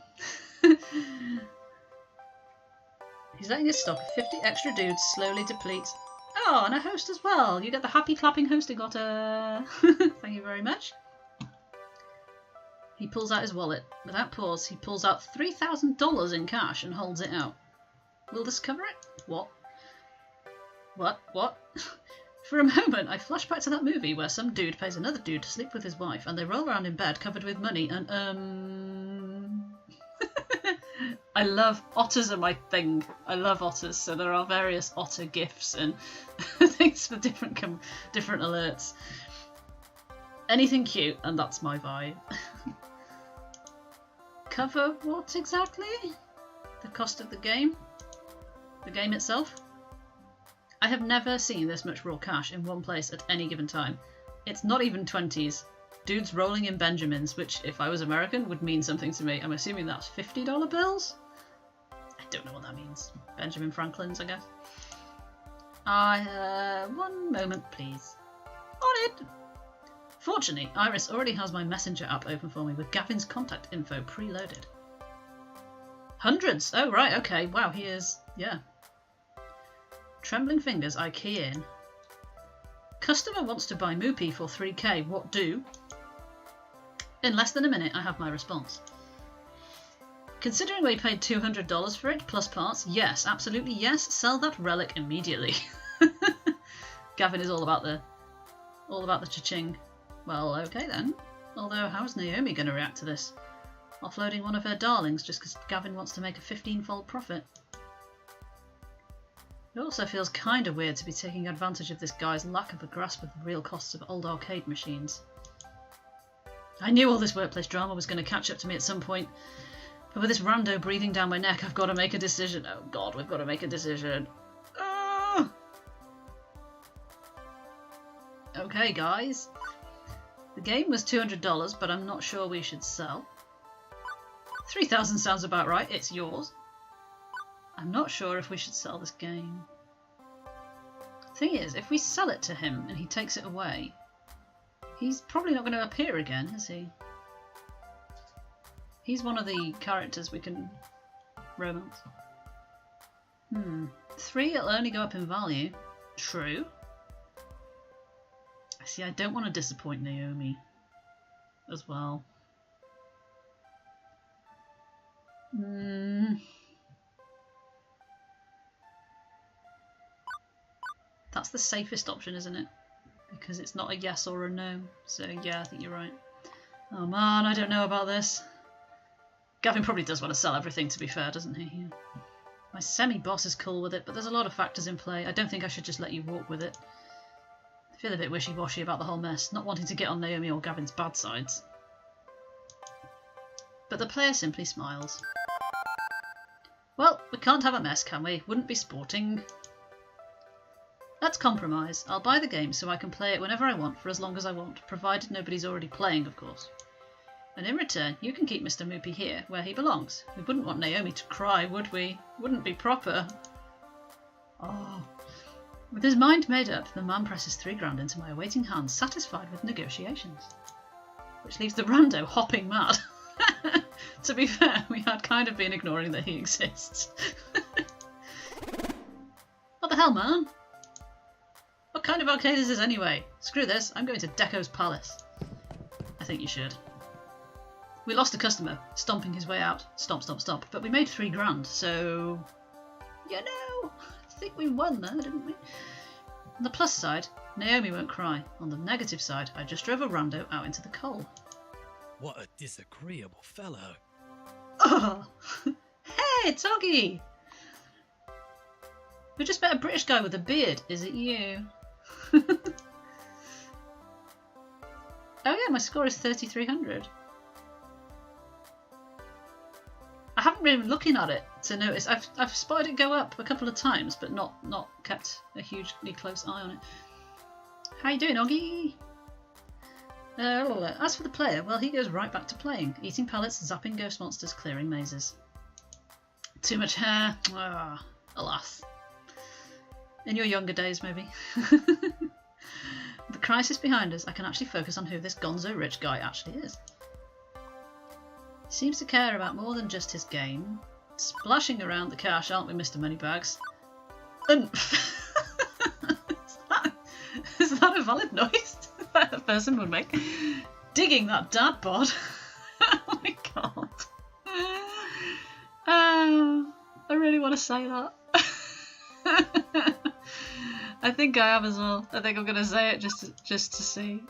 He's letting his stock of 50 extra dudes slowly deplete. Oh, and a host as well! You get the happy clapping hosting otter! Thank you very much. He pulls out his wallet. Without pause, he pulls out $3,000 in cash and holds it out. Will this cover it? What? For a moment, I flash back to that movie where some dude pays another dude to sleep with his wife and they roll around in bed covered with money and, I love... Otters are my thing. I love otters, so there are various otter gifs and things for different alerts. Anything cute, and that's my vibe. Cover what exactly? The cost of the game? The game itself? I have never seen this much raw cash in one place at any given time. It's not even 20s. Dudes rolling in Benjamins, which if I was American would mean something to me. I'm assuming that's $50 bills? I don't know what that means. Benjamin Franklin's, I guess. One moment please. On it! Fortunately, Iris already has my messenger app open for me with Gavin's contact info preloaded. Hundreds! Oh right, okay. Wow, he is... yeah. Trembling fingers, I key in. Customer wants to buy Moopy for 3k, what do? In less than a minute, I have my response. Considering we paid $200 for it, plus parts, yes, absolutely yes, sell that relic immediately. Gavin is all about the cha-ching. Well, okay then. Although, how's Naomi going to react to this? Offloading one of her darlings just because Gavin wants to make a 15-fold profit. It also feels kind of weird to be taking advantage of this guy's lack of a grasp of the real costs of old arcade machines. I knew all this workplace drama was going to catch up to me at some point. But with this rando breathing down my neck, I've got to make a decision. Oh god, we've got to make a decision. Ah! Okay, guys. The game was $200, but I'm not sure we should sell. 3,000 sounds about right. It's yours. I'm not sure if we should sell this game. Thing is, if we sell it to him and he takes it away, he's probably not going to appear again, is he? He's one of the characters we can romance. 3, it'll only go up in value. True. See, I don't want to disappoint Naomi as well. That's the safest option, isn't it? Because it's not a yes or a no. So yeah, I think you're right. Oh man, I don't know about this. Gavin probably does want to sell everything, to be fair, doesn't he? Yeah. My semi-boss is cool with it, but there's a lot of factors in play. I don't think I should just let you walk with it. I feel a bit wishy-washy about the whole mess, not wanting to get on Naomi or Gavin's bad sides. But the player simply smiles. Well, we can't have a mess, can we? Wouldn't be sporting. Let's compromise. I'll buy the game so I can play it whenever I want for as long as I want, provided nobody's already playing, of course. And in return, you can keep Mr. Moopy here, where he belongs. We wouldn't want Naomi to cry, would we? Wouldn't be proper. Oh. With his mind made up, the man presses $3,000 into my awaiting hands, satisfied with negotiations. Which leaves the rando hopping mad. To be fair, we had kind of been ignoring that he exists. What the hell, man? What kind of arcade is this anyway? Screw this, I'm going to Deco's Palace. I think you should. We lost a customer, stomping his way out. Stomp, stomp, stomp. But we made $3,000, so... You know, I think we won there, didn't we? On the plus side, Naomi won't cry. On the negative side, I just drove a rando out into the coal. What a disagreeable fellow. Oh! Hey, Toggy! We just met a British guy with a beard. Is it you? Oh yeah, my score is 3,300. I haven't really been looking at it to notice. I've spotted it go up a couple of times, but not kept a hugely close eye on it. How you doing, Oggy? As for the player, well, he goes right back to playing, eating pellets, zapping ghost monsters, clearing mazes. Too much hair. Ah, alas. In your younger days, maybe. With the crisis behind us, I can actually focus on who this gonzo rich guy actually is. He seems to care about more than just his game. Splashing around the cash, aren't we, Mr. Moneybags? Is that a valid noise that a person would make? Digging that dad bod. Oh my god. I really want to say that. I think I am as well. I think I'm going to say it just to see.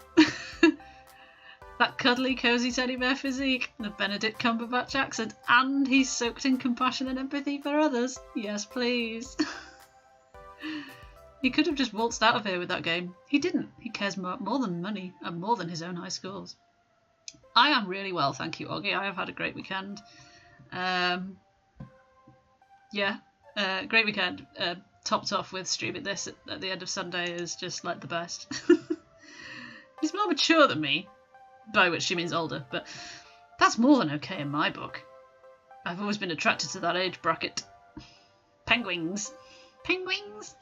That cuddly, cosy teddy bear physique, the Benedict Cumberbatch accent, and he's soaked in compassion and empathy for others. Yes, please. He could have just waltzed out of here with that game. He didn't. He cares more than money and more than his own high scores. I am really well, thank you, Oggy. I have had a great weekend. Great weekend. Topped off with streaming this at the end of Sunday is just like the best. He's more mature than me, by which she means older, but that's more than okay in my book. I've always been attracted to that age bracket. Penguins. Penguins?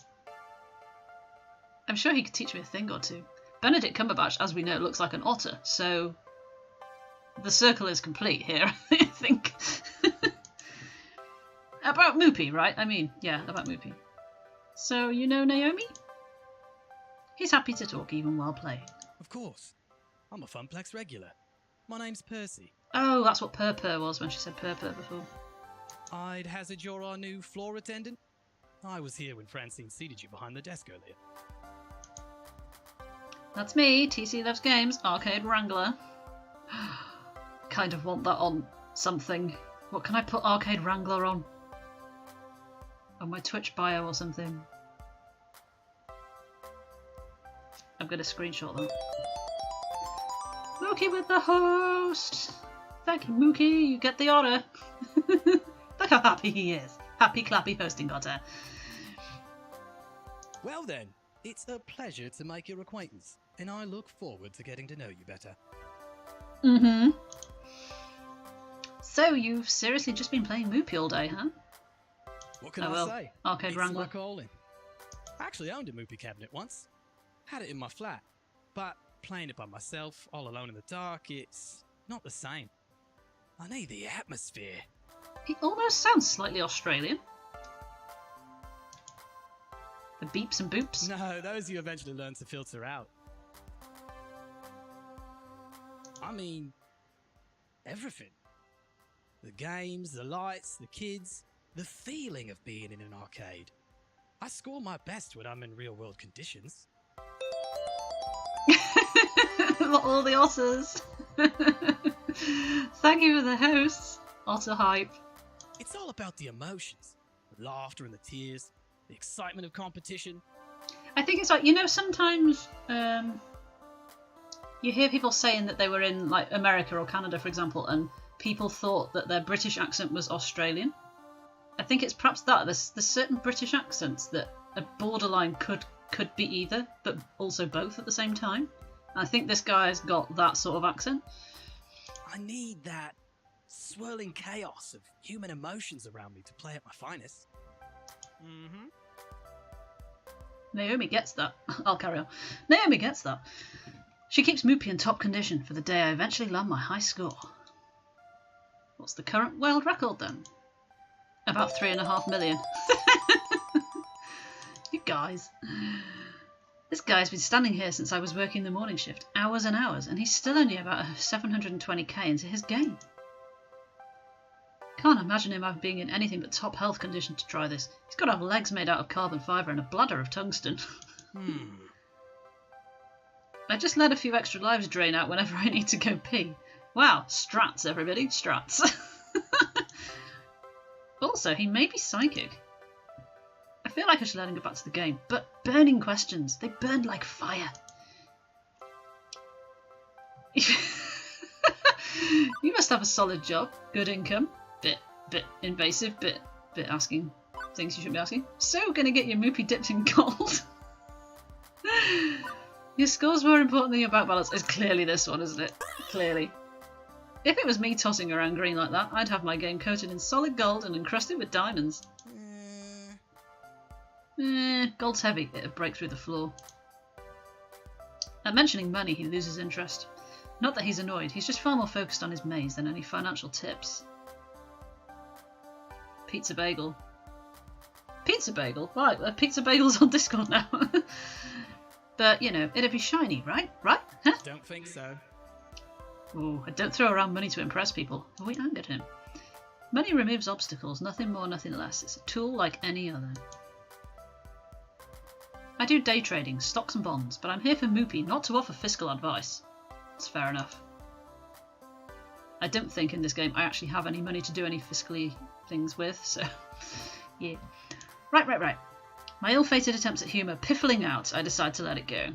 I'm sure he could teach me a thing or two. Benedict Cumberbatch, as we know, looks like an otter, so the circle is complete here, I think. About Moopy, right? I mean, yeah, about Moopy. So, you know Naomi? He's happy to talk even while playing. Of course. I'm a Funplex regular. My name's Percy. Oh, that's what Purr was when she said Purr before. I'd hazard you're our new floor attendant. I was here when Francine seated you behind the desk earlier. That's me, TC Lovesgames, Arcade Wrangler. Kind of want that on something. What can I put Arcade Wrangler on? On my Twitch bio or something. I'm going to screenshot that. Mookie with the host. Thank you, Mookie. You get the honour. Look how happy he is. Happy clappy hosting gotter. Well then, it's a pleasure to make your acquaintance, and I look forward to getting to know you better. Mm-hmm. So you've seriously just been playing Moopy all day, huh? What can I say? Arcade It's Wrangler. my calling. I actually owned a Moopy cabinet once. Had it in my flat. But playing it by myself, all alone in the dark, it's not the same. I need the atmosphere. He almost sounds slightly Australian. The beeps and boops. No, those you eventually learn to filter out. I mean, everything. The games, the lights, the kids, the feeling of being in an arcade. I score my best when I'm in real-world conditions. All the otters. Thank you for the hosts. Otter hype. It's all about the emotions. The laughter and the tears. The excitement of competition. I think it's like, you know, sometimes you hear people saying that they were in like America or Canada, for example, and people thought that their British accent was Australian. I think it's perhaps that. There's certain British accents that a borderline could be either, but also both at the same time. And I think this guy's got that sort of accent. I need that swirling chaos of human emotions around me to play at my finest. Mm-hmm. Naomi gets that. I'll carry on. Naomi gets that. She keeps Moopy in top condition for the day I eventually land my high score. What's the current world record then? About 3.5 million. You guys. This guy's been standing here since I was working the morning shift, hours and hours, and he's still only about 720k into his game. Can't imagine him being in anything but top health condition to try this. He's got to have legs made out of carbon fibre and a bladder of tungsten. I just let a few extra lives drain out whenever I need to go pee. Wow, strats everybody, strats. Also, he may be psychic. I feel like I should let him go back to the game, but burning questions, they burned like fire. You must have a solid job, good income, bit invasive, bit asking things you shouldn't be asking. So gonna get your Moopy dipped in gold. Your score's more important than your bank balance. It's clearly this one, isn't it? Clearly. If it was me tossing around green like that, I'd have my game coated in solid gold and encrusted with diamonds. Gold's heavy. It'd break through the floor. At mentioning money, he loses interest. Not that he's annoyed, he's just far more focused on his maze than any financial tips. Pizza bagel. Pizza bagel? Right, pizza bagel's on Discord now. But, you know, it'd be shiny, right? Right? Huh? Don't think so. Ooh, I don't throw around money to impress people. Have we angered him? Money removes obstacles, nothing more, nothing less. It's a tool like any other. I do day trading, stocks and bonds, but I'm here for Moopy, not to offer fiscal advice. It's fair enough. I don't think in this game I actually have any money to do any fiscally things with, so yeah. Right. My ill-fated attempts at humour piffling out, I decide to let it go.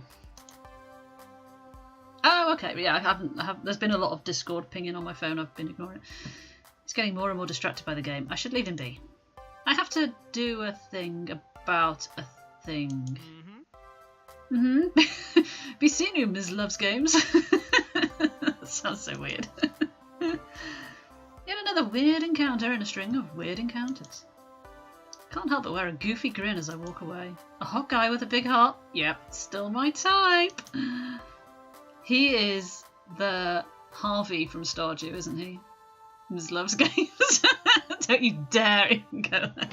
Oh, okay, yeah, I haven't. There's been a lot of Discord pinging on my phone, I've been ignoring it. He's getting more and more distracted by the game. I should leave him be. I have to do a thing about a thing. Be seeing you, Ms. Lovesgames. That sounds so weird. Yet another weird encounter in a string of weird encounters. Can't help but wear a goofy grin as I walk away. A hot guy with a big heart. Yep, still my type. He is the Harvey from Stardew, isn't he? Ms. Lovesgames. Don't you dare even go there.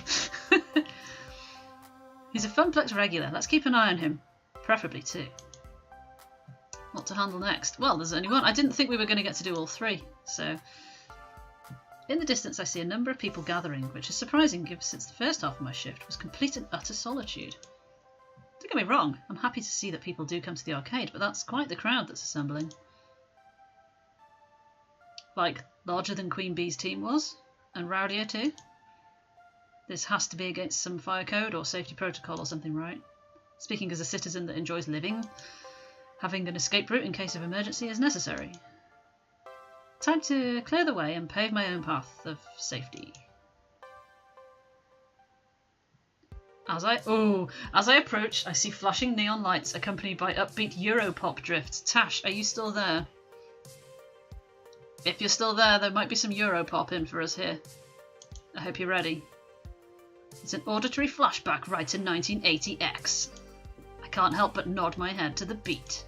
He's a Funplex regular. Let's keep an eye on him. Preferably two. What to handle next? Well, there's only one. I didn't think we were going to get to do all three, so... In the distance I see a number of people gathering, which is surprising given since the first half of my shift was complete and utter solitude. Don't get me wrong, I'm happy to see that people do come to the arcade, but that's quite the crowd that's assembling. Like, larger than Queen Bee's team was, and rowdier too. This has to be against some fire code or safety protocol or something, right? Speaking as a citizen that enjoys living. Having an escape route in case of emergency is necessary. Time to clear the way and pave my own path of safety. As I approach, I see flashing neon lights accompanied by upbeat Europop drifts. Tash, are you still there? If you're still there, there might be some Europop in for us here. I hope you're ready. It's an auditory flashback right to 1980X. I can't help but nod my head to the beat.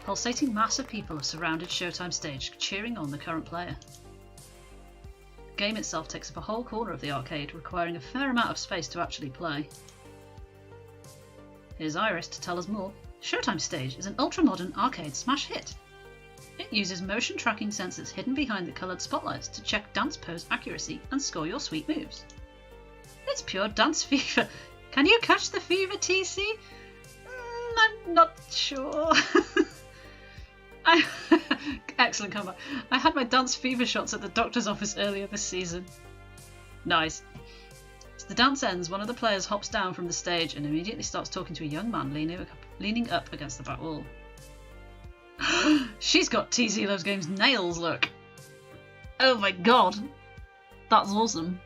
Pulsating mass of people have surrounded Showtime stage, cheering on the current player. The game itself takes up a whole corner of the arcade, requiring a fair amount of space to actually play. Here's Iris to tell us more. Showtime stage is an ultra-modern arcade smash hit. It uses motion tracking sensors hidden behind the coloured spotlights to check dance pose accuracy and score your sweet moves. It's pure dance fever. Can you catch the fever, TC? I'm not sure. Excellent comeback. I had my dance fever shots at the doctor's office earlier this season. Nice. As the dance ends, one of the players hops down from the stage and immediately starts talking to a young man leaning up against the back wall. She's got TC Lovesgames nails, look. Oh my god. That's awesome.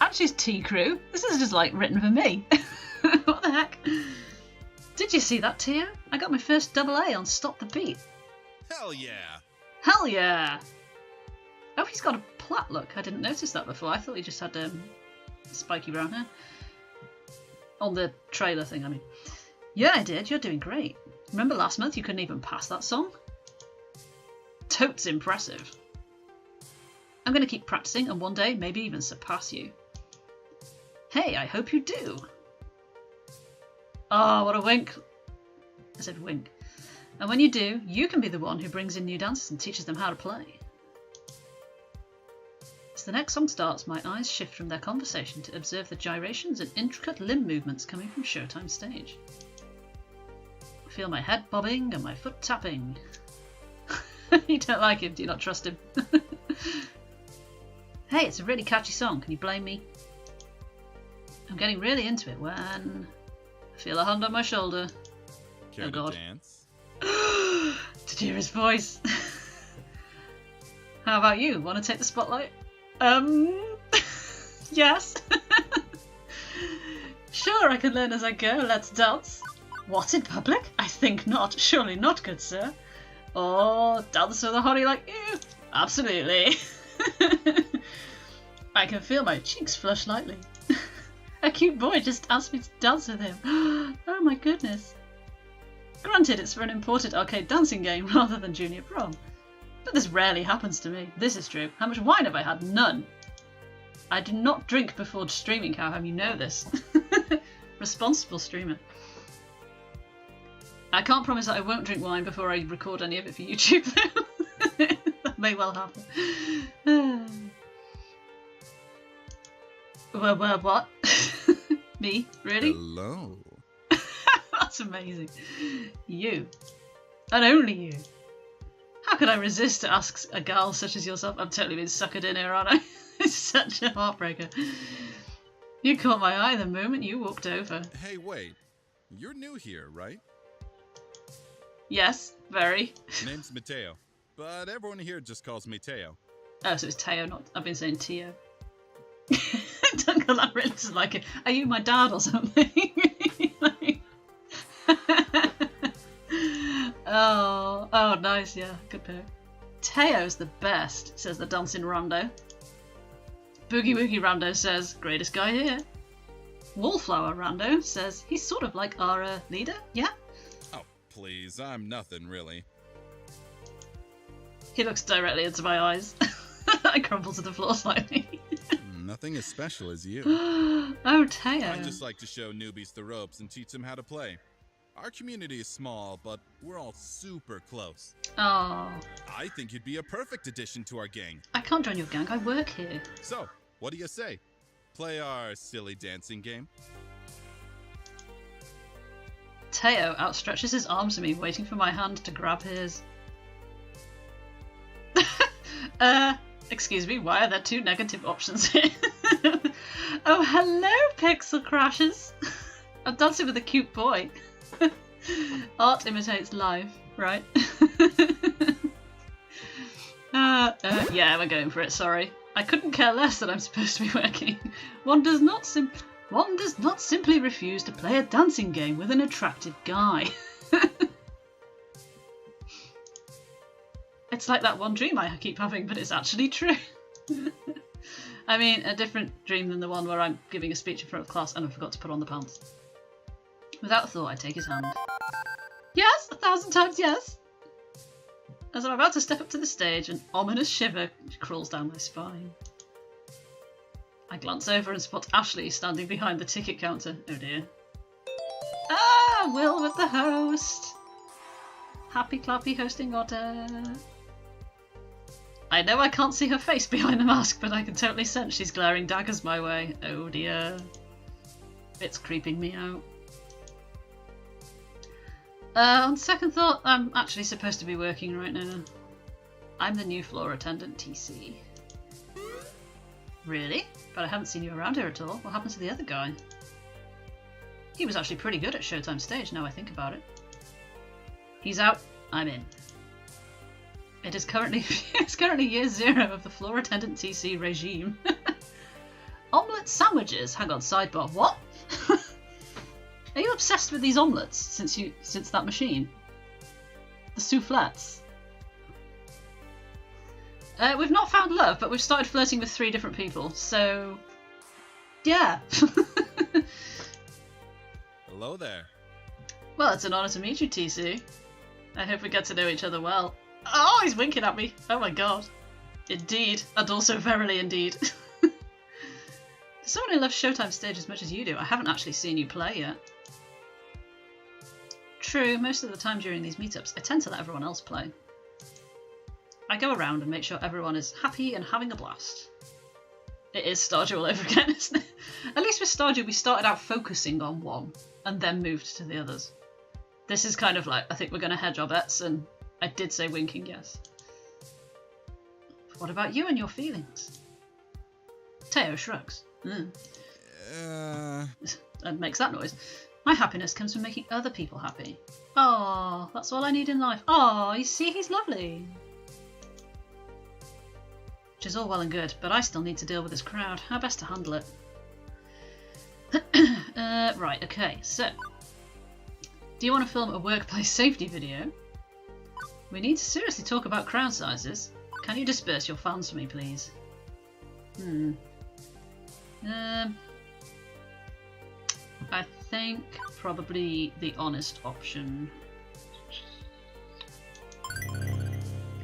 And she's T-Crew. This is just like written for me. What the heck? Did you see that, Tio? I got my first AA on Stop the Beat. Hell yeah! Hell yeah! Oh, he's got a plait look. I didn't notice that before. I thought he just had spiky brown hair. On the trailer thing, I mean. Yeah, I did. You're doing great. Remember last month you couldn't even pass that song? Totes impressive. I'm going to keep practicing and one day maybe even surpass you. Hey, I hope you do. Oh, what a wink. I said wink. And when you do, you can be the one who brings in new dancers and teaches them how to play. As the next song starts, my eyes shift from their conversation to observe the gyrations and intricate limb movements coming from Showtime stage. I feel my head bobbing and my foot tapping. You don't like him, do you not trust him? Hey, it's a really catchy song, can you blame me? I'm getting really into it when I feel a hand on my shoulder. Care Oh god. to dance? To hear his voice. How about you? Want to take the spotlight? Yes. Sure, I can learn as I go. Let's dance. What, in public? I think not. Surely not, good sir. Oh, dance with a hottie like you? Absolutely. I can feel my cheeks flush lightly. A cute boy just asked me to dance with him. Oh my goodness. Granted, it's for an imported arcade dancing game rather than Junior Prom. But this rarely happens to me. This is true. How much wine have I had? None. I do not drink before streaming, Cowham, you know this. Responsible streamer. I can't promise that I won't drink wine before I record any of it for YouTube, though. That may well happen. Well, what? Me? Really? Hello. That's amazing. You. And only you. How could I resist to ask a gal such as yourself? I'm totally being suckered in here, aren't I? It's such a heartbreaker. You caught my eye the moment you walked over. Hey, wait. You're new here, right? Yes, very. Name's Mateo, but everyone here just calls me Teo. Oh, so it's Teo, not... I've been saying Tio. Don't call that written to like, are you my dad or something? Like... oh, nice, yeah, good pick. Teo's the best, says the dancing rando. Boogie Woogie Rando says, greatest guy here. Wallflower Rando says, he's sort of like our leader, yeah? Oh, please, I'm nothing really. He looks directly into my eyes. I crumble to the floor slightly. Nothing as special as you. Oh, Teo. I just like to show newbies the ropes and teach them how to play. Our community is small, but we're all super close. Oh. I think you'd be a perfect addition to our gang. I can't join your gang, I work here. So, what do you say? Play our silly dancing game? Teo outstretches his arms to me, waiting for my hand to grab his. Excuse me, why are there two negative options here? Oh, hello, Pixel Crashers. I'm dancing with a cute boy. Art imitates life, right? Yeah, we're going for it, sorry. I couldn't care less that I'm supposed to be working. One does not simply refuse to play a dancing game with an attractive guy. It's like that one dream I keep having, but it's actually true. I mean, a different dream than the one where I'm giving a speech in front of class and I forgot to put on the pants. Without a thought, I take his hand. Yes, 1,000 times yes! As I'm about to step up to the stage, an ominous shiver crawls down my spine. I glance over and spot Ashley standing behind the ticket counter. Oh dear. Ah, Will with the host! Happy clappy hosting order. I know I can't see her face behind the mask, but I can totally sense she's glaring daggers my way. Oh dear. It's creeping me out. On second thought, I'm actually supposed to be working right now. I'm the new floor attendant, TC. Really? But I haven't seen you around here at all. What happened to the other guy? He was actually pretty good at Showtime Stage, now I think about it. He's out, I'm in. It's currently year 0 of the floor attendant TC regime. Omelette sandwiches? Hang on, sidebar. What? Are you obsessed with these omelettes since that machine? The soufflettes? We've not found love, but we've started flirting with 3 different people, so... yeah. Hello there. Well, it's an honour to meet you, TC. I hope we get to know each other well. Oh, he's winking at me. Oh my god. Indeed, and also verily indeed. There's someone who loves Showtime Stage as much as you do. I haven't actually seen you play yet. True, most of the time during these meetups, I tend to let everyone else play. I go around and make sure everyone is happy and having a blast. It is Stardew all over again, isn't it? At least with Stardew, we started out focusing on one and then moved to the others. This is kind of like, I think we're going to hedge our bets, and I did say winking yes. What about you and your feelings? Teo shrugs. And makes that noise. My happiness comes from making other people happy. Oh, that's all I need in life. Oh, you see, he's lovely. Which is all well and good, but I still need to deal with this crowd. How best to handle it? Right, okay, so... do you want to film a workplace safety video? We need to seriously talk about crowd sizes. Can you disperse your fans for me, please? I think probably the honest option.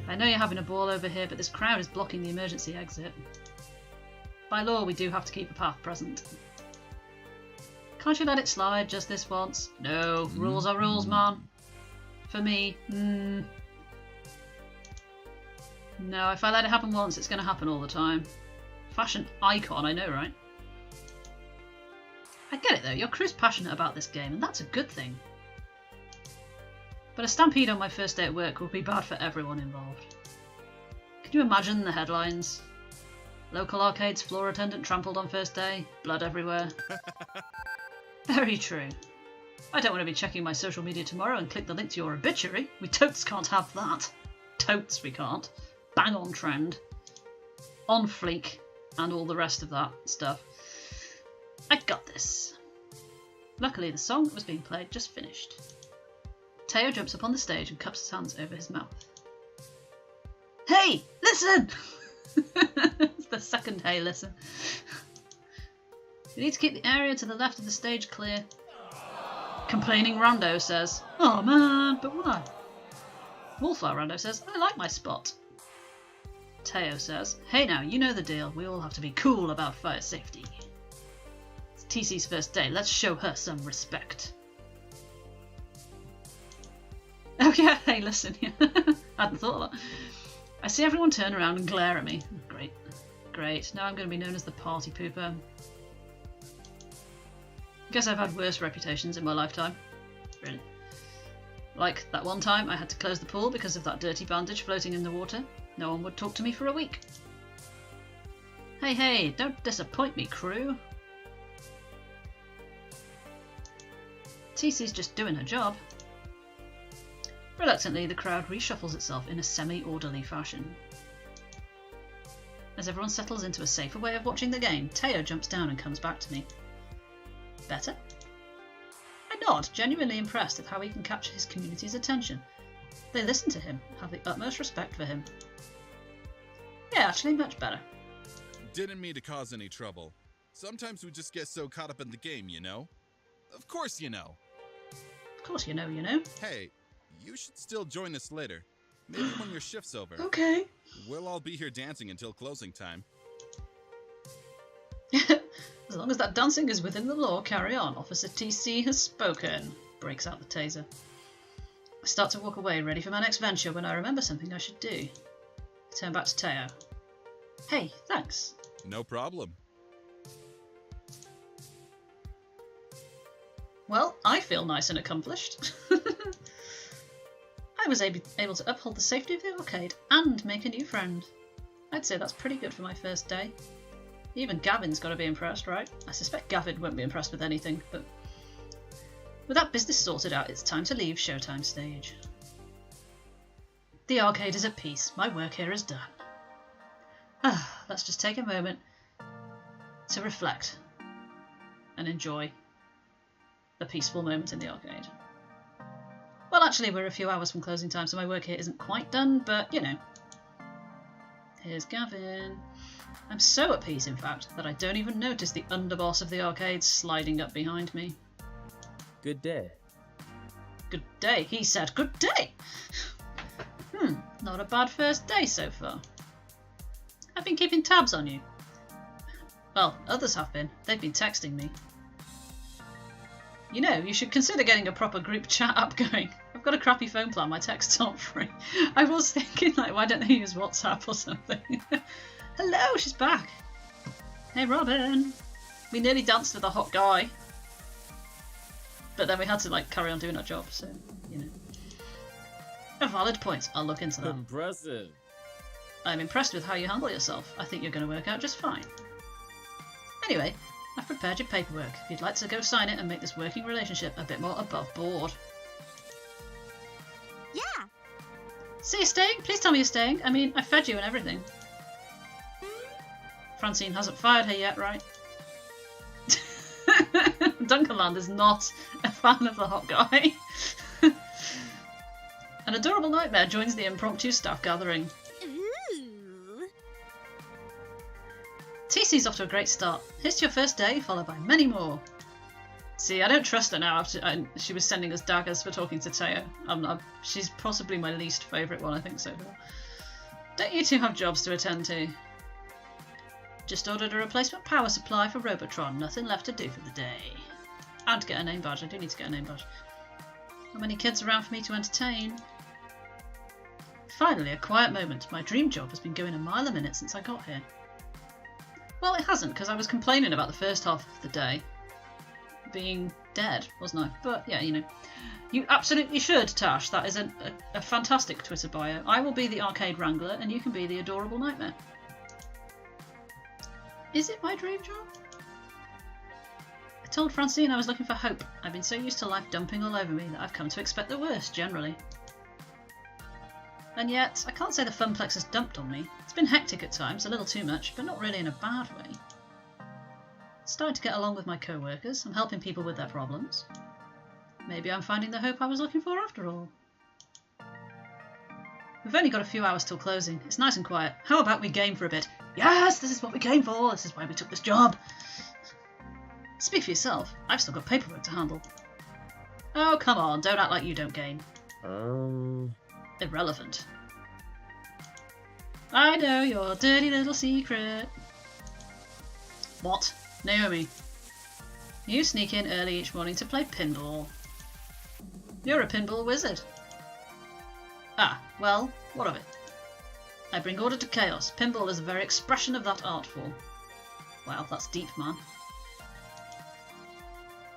I know you're having a ball over here, but this crowd is blocking the emergency exit. By law, we do have to keep a path present. Can't you let it slide just this once? No, rules are rules, man. For me, no, if I let it happen once, it's going to happen all the time. Fashion icon, I know, right? I get it though, your crew's passionate about this game, and that's a good thing. But a stampede on my first day at work will be bad for everyone involved. Can you imagine the headlines? Local arcade's floor attendant trampled on first day, blood everywhere. Very true. I don't want to be checking my social media tomorrow and click the link to your obituary. We totes can't have that. Totes we can't. Bang on trend. On fleek. And all the rest of that stuff. I got this. Luckily the song that was being played just finished. Teo jumps up on the stage and cups his hands over his mouth. Hey, listen! It's the second hey, listen. We need to keep the area to the left of the stage clear. Complaining Rando says, oh man, but why? Wallflower Rando says, I like my spot. Teo says, hey now, you know the deal. We all have to be cool about fire safety. It's TC's first day. Let's show her some respect. Oh yeah, hey, listen. I hadn't thought of that. I see everyone turn around and glare at me. Great. Great. Now I'm going to be known as the party pooper. Guess I've had worse reputations in my lifetime. Really. Like that one time I had to close the pool because of that dirty bandage floating in the water. No one would talk to me for a week. Hey, hey, don't disappoint me, crew. TC's just doing her job. Reluctantly, the crowd reshuffles itself in a semi-orderly fashion. As everyone settles into a safer way of watching the game, Teo jumps down and comes back to me. Better? I nod, genuinely impressed at how he can capture his community's attention. They listen to him, have the utmost respect for him. Yeah, actually much better. Didn't mean to cause any trouble. Sometimes we just get so caught up in the game, you know? Of course you know. Of course you know, you know. Hey, you should still join us later. Maybe when your shift's over. Okay. We'll all be here dancing until closing time. As long as that dancing is within the law, carry on. Officer TC has spoken. Breaks out the taser. I start to walk away, ready for my next venture, when I remember something I should do. I turn back to Teo. Hey, thanks. No problem. Well, I feel nice and accomplished. I was able to uphold the safety of the arcade and make a new friend. I'd say that's pretty good for my first day. Even Gavin's got to be impressed, right? I suspect Gavin won't be impressed with anything, but with that business sorted out, it's time to leave Showtime stage. The arcade is at peace. My work here is done. Let's just take a moment to reflect and enjoy a peaceful moment in the arcade. Well, actually, we're a few hours from closing time, so my work here isn't quite done, but, you know. Here's Gavin. I'm so at peace, in fact, that I don't even notice the underboss of the arcade sliding up behind me. Good day. Good day, he said. Good day! Not a bad first day so far. I've been keeping tabs on you. Well, others have been. They've been texting me. You know, you should consider getting a proper group chat app going. I've got a crappy phone plan, my texts aren't free. I was thinking, like, why don't they use WhatsApp or something? Hello, she's back. Hey, Robin. We nearly danced with a hot guy. But then we had to, like, carry on doing our job, so, you know. A valid point. I'll look into that. Impressive. I'm impressed with how you handle yourself. I think you're going to work out just fine. Anyway, I've prepared your paperwork. If you'd like to go sign it and make this working relationship a bit more above board. Yeah. So you're staying? Please tell me you're staying. I mean, I fed you and everything. Francine hasn't fired her yet, right? Duncanland is not a fan of the hot guy. An adorable nightmare joins the impromptu staff gathering. Ooh. TC's off to a great start. Here's to your first day, followed by many more. See, I don't trust her now after she was sending us daggers for talking to Teo. She's possibly my least favourite one, I think, so far. Don't you two have jobs to attend to? Just ordered a replacement power supply for Robotron. Nothing left to do for the day. And get a name badge. I do need to get a name badge. How many kids around for me to entertain? Finally, a quiet moment. My dream job has been going a mile a minute since I got here. Well, it hasn't, because I was complaining about the first half of the day being dead, wasn't I? But yeah, you know. You absolutely should, Tash. That is a fantastic Twitter bio. I will be the arcade Wrangler, and you can be the adorable nightmare. Is it my dream job? I told Francine I was looking for hope. I've been so used to life dumping all over me that I've come to expect the worst, generally. And yet, I can't say the Funplex has dumped on me. It's been hectic at times, a little too much, but not really in a bad way. Starting to get along with my co-workers. I'm helping people with their problems. Maybe I'm finding the hope I was looking for after all. We've only got a few hours till closing. It's nice and quiet. How about we game for a bit? Yes, this is what we came for. This is why we took this job. Speak for yourself. I've still got paperwork to handle. Oh, come on. Don't act like you don't game. Irrelevant. I know your dirty little secret. What? Naomi. You sneak in early each morning to play pinball. You're a pinball wizard. Ah, well, what of it? I bring order to chaos. Pinball is the very expression of that art form. Wow, that's deep, man.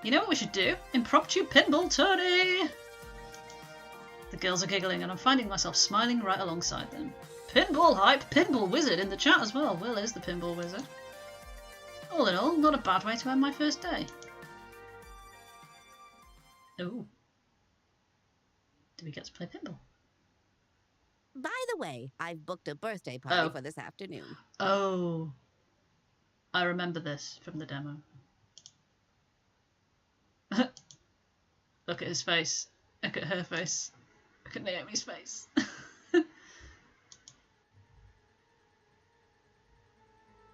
You know what we should do? Impromptu pinball tourney! The girls are giggling and I'm finding myself smiling right alongside them. Pinball hype! Pinball wizard in the chat as well. Will is the pinball wizard. All in all, not a bad way to end my first day. Ooh. Do we get to play pinball? By the way, I've booked a birthday party for this afternoon. Oh. I remember this from the demo. Look at his face. Look at her face. Look at Naomi's face.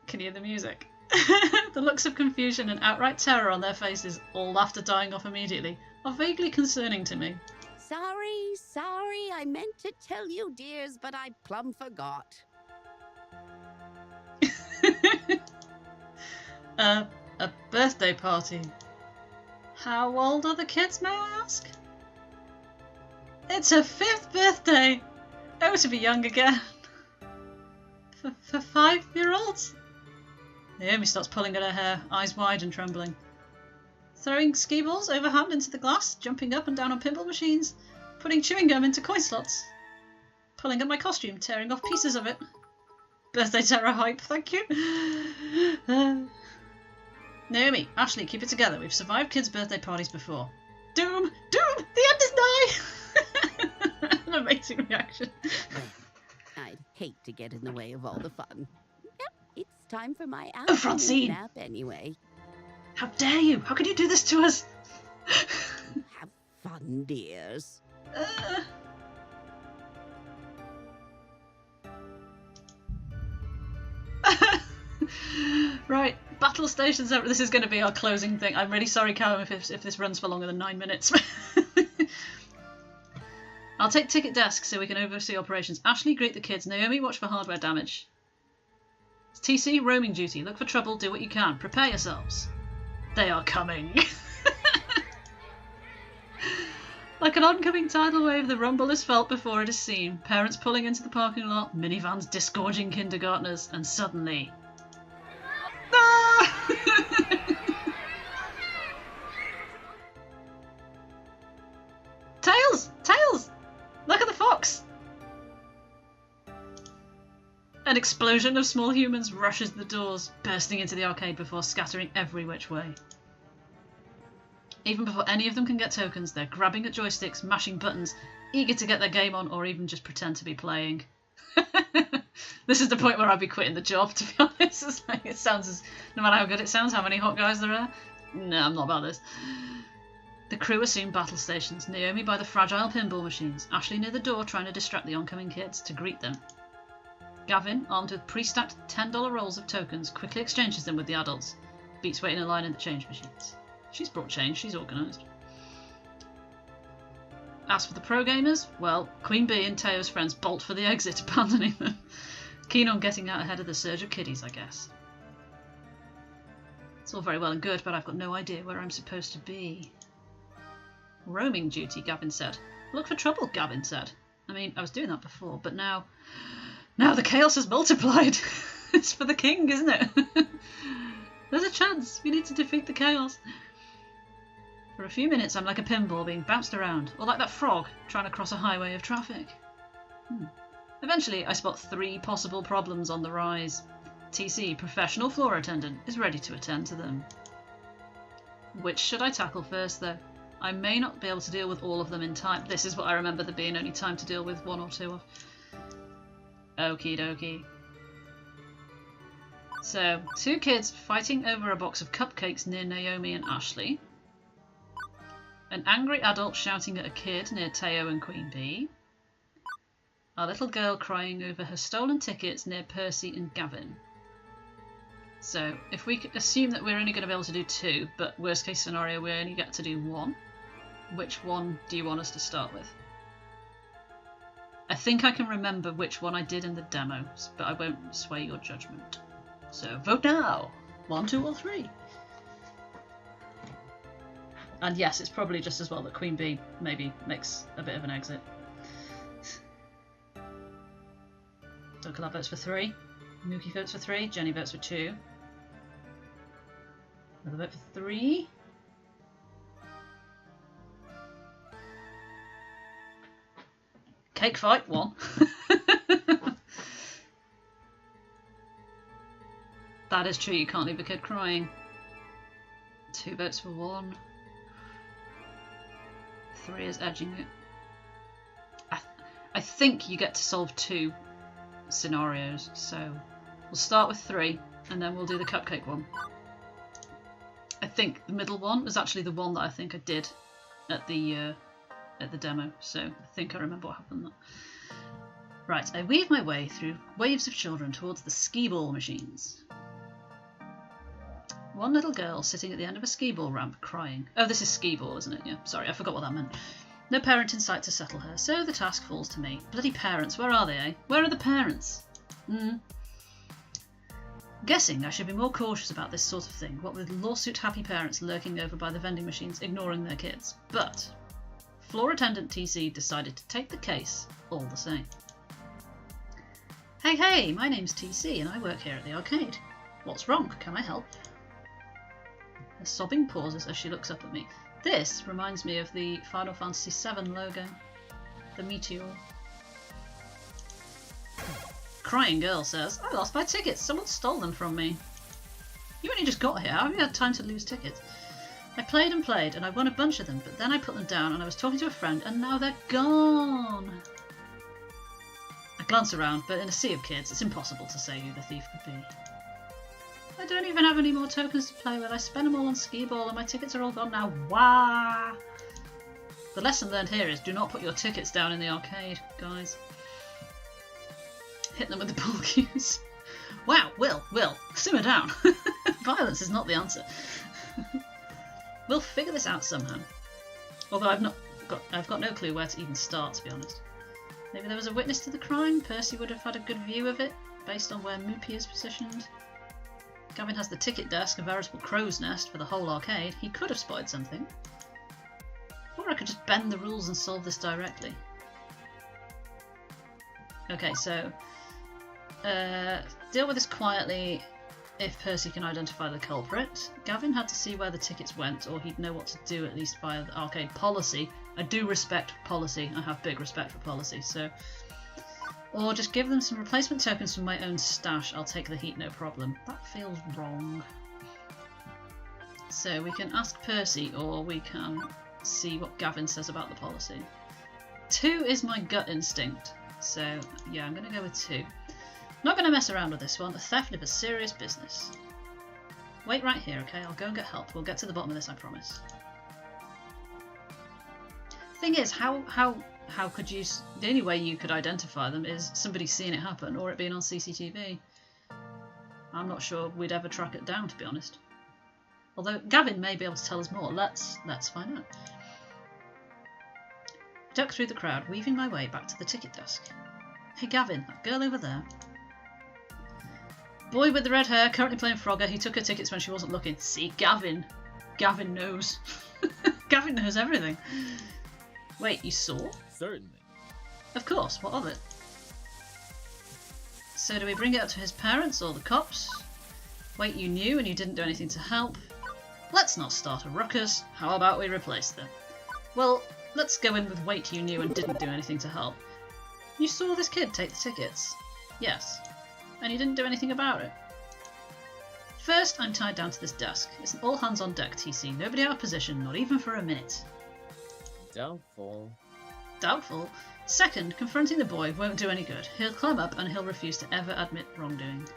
Can you hear the music? The looks of confusion and outright terror on their faces, all after dying off immediately, are vaguely concerning to me. Sorry, I meant to tell you, dears, but I plumb forgot. A birthday party. How old are the kids, may I ask? It's her 5th birthday! Oh, to be young again. For 5-year-olds? Naomi starts pulling at her hair, eyes wide and trembling. Throwing ski balls overhand into the glass, jumping up and down on pinball machines, putting chewing gum into coin slots, pulling at my costume, tearing off pieces of it. Birthday terror hype, thank you. Naomi, Ashley, keep it together. We've survived kids' birthday parties before. Doom! Doom! The end is nigh! An amazing reaction. I'd hate to get in the way of all the fun. Yep, it's time for my afternoon Francine! nap anyway. How dare you? How can you do this to us? Have fun, dears. Right, battle stations. This is going to be our closing thing. I'm really sorry, Callum, if this runs for longer than 9 minutes. I'll take ticket desk so we can oversee operations. Ashley, greet the kids. Naomi, watch for hardware damage. TC, roaming duty. Look for trouble, do what you can. Prepare yourselves. They are coming. Like an oncoming tidal wave, the rumble is felt before it is seen. Parents pulling into the parking lot, minivans disgorging kindergartners, and suddenly... Ah! Tails! Tails! Look at the fox! An explosion of small humans rushes the doors, bursting into the arcade before scattering every which way. Even before any of them can get tokens, they're grabbing at joysticks, mashing buttons, eager to get their game on or even just pretend to be playing. This is the point where I'd be quitting the job, to be honest. It's like, it sounds as, no matter how good it sounds, how many hot guys there are. No, I'm not about this. The crew assume battle stations. Naomi by the fragile pinball machines. Ashley near the door trying to distract the oncoming kids to greet them. Gavin, armed with pre-stacked $10 rolls of tokens, quickly exchanges them with the adults. Beats waiting in line in the change machines. She's brought change, she's organised. As for the pro gamers, well, Queen Bee and Teo's friends bolt for the exit, abandoning them. Keen on getting out ahead of the surge of kiddies, I guess. It's all very well and good, but I've got no idea where I'm supposed to be. Roaming duty, Gavin said. Look for trouble, Gavin said. I mean, I was doing that before, but now the chaos has multiplied. It's for the king, isn't it? There's a chance. We need to defeat the chaos. For a few minutes, I'm like a pinball being bounced around, or like that frog trying to cross a highway of traffic. Eventually, I spot 3 possible problems on the rise. TC, professional floor attendant, is ready to attend to them. Which should I tackle first, though? I may not be able to deal with all of them in time. This is what I remember there being only time to deal with 1 or 2 of. Okie dokie. So, 2 kids fighting over a box of cupcakes near Naomi and Ashley. An angry adult shouting at a kid near Teo and Queen Bee. A little girl crying over her stolen tickets near Percy and Gavin. So, if we could assume that we're only going to be able to do 2, but worst case scenario we only get to do 1, which one do you want us to start with? I think I can remember which one I did in the demos, but I won't sway your judgment. So, vote now! 1, 2 or 3? And yes, it's probably just as well that Queen Bee maybe makes a bit of an exit. Dokala votes for 3. Mookie votes for 3. Jenny votes for 2. Another vote for 3. Cake fight, 1. That is true, you can't leave a kid crying. 2 votes for 1. 3 is edging it. I think you get to solve 2 scenarios, so we'll start with 3 and then we'll do the cupcake one. I think the middle one was actually the one that I think I did at the demo, so I think I remember what happened there. Right, I weave my way through waves of children towards the skee ball machines. One little girl sitting at the end of a skee ball ramp crying. Oh, this is skee ball, isn't it? Yeah, sorry, I forgot what that meant. No parent in sight to settle her, so the task falls to me. Bloody parents, where are they, eh? Where are the parents? Guessing I should be more cautious about this sort of thing, what with lawsuit-happy parents lurking over by the vending machines ignoring their kids. But floor attendant TC decided to take the case all the same. Hey, my name's TC and I work here at the arcade. What's wrong? Can I help? Her sobbing pauses as she looks up at me. This reminds me of the Final Fantasy VII logo. The meteor. Crying girl says, I lost my tickets. Someone stole them from me. You only just got here. How have you had time to lose tickets? I played and I won a bunch of them, but then I put them down and I was talking to a friend and now they're gone. I glance around, but in a sea of kids, it's impossible to say who the thief could be. I don't even have any more tokens to play with. I spent them all on skee ball and my tickets are all gone now. Wah! The lesson learned here is do not put your tickets down in the arcade, guys. Hit them with the pool cues. Wow, Will, simmer down. Violence is not the answer. We'll figure this out somehow. Although I've got no clue where to even start, to be honest. Maybe there was a witness to the crime. Percy would have had a good view of it, based on where Moopy is positioned. Gavin has the ticket desk, a veritable crow's nest for the whole arcade. He could have spotted something. Or I could just bend the rules and solve this directly. Okay, so deal with this quietly if Percy can identify the culprit. Gavin had to see where the tickets went, or he'd know what to do, at least via the arcade policy. I do respect policy. I have big respect for policy, so... Or just give them some replacement tokens from my own stash. I'll take the heat, no problem. That feels wrong. So we can ask Percy, or we can see what Gavin says about the policy. 2 is my gut instinct. So, yeah, I'm going to go with 2. Not going to mess around with this one. The theft is a serious business. Wait right here, okay? I'll go and get help. We'll get to the bottom of this, I promise. Thing is, how could you... The only way you could identify them is somebody seeing it happen or it being on CCTV. I'm not sure we'd ever track it down, to be honest. Although Gavin may be able to tell us more. Let's find out. Duck through the crowd, weaving my way back to the ticket desk. Hey Gavin, that girl over there. Boy with the red hair, currently playing Frogger. He took her tickets when she wasn't looking. See, Gavin. Gavin knows. Gavin knows everything. Wait, you saw? Certainly. Of course, what of it? So do we bring it up to his parents or the cops? Wait, you knew and you didn't do anything to help? Let's not start a ruckus. How about we replace them? Well, let's go in with wait, you knew and didn't do anything to help. You saw this kid take the tickets? Yes. And you didn't do anything about it? First, I'm tied down to this desk. It's an all hands on deck, TC. Nobody out of position, not even for a minute. Doubtful. Doubtful? Second, confronting the boy won't do any good. He'll climb up and he'll refuse to ever admit wrongdoing.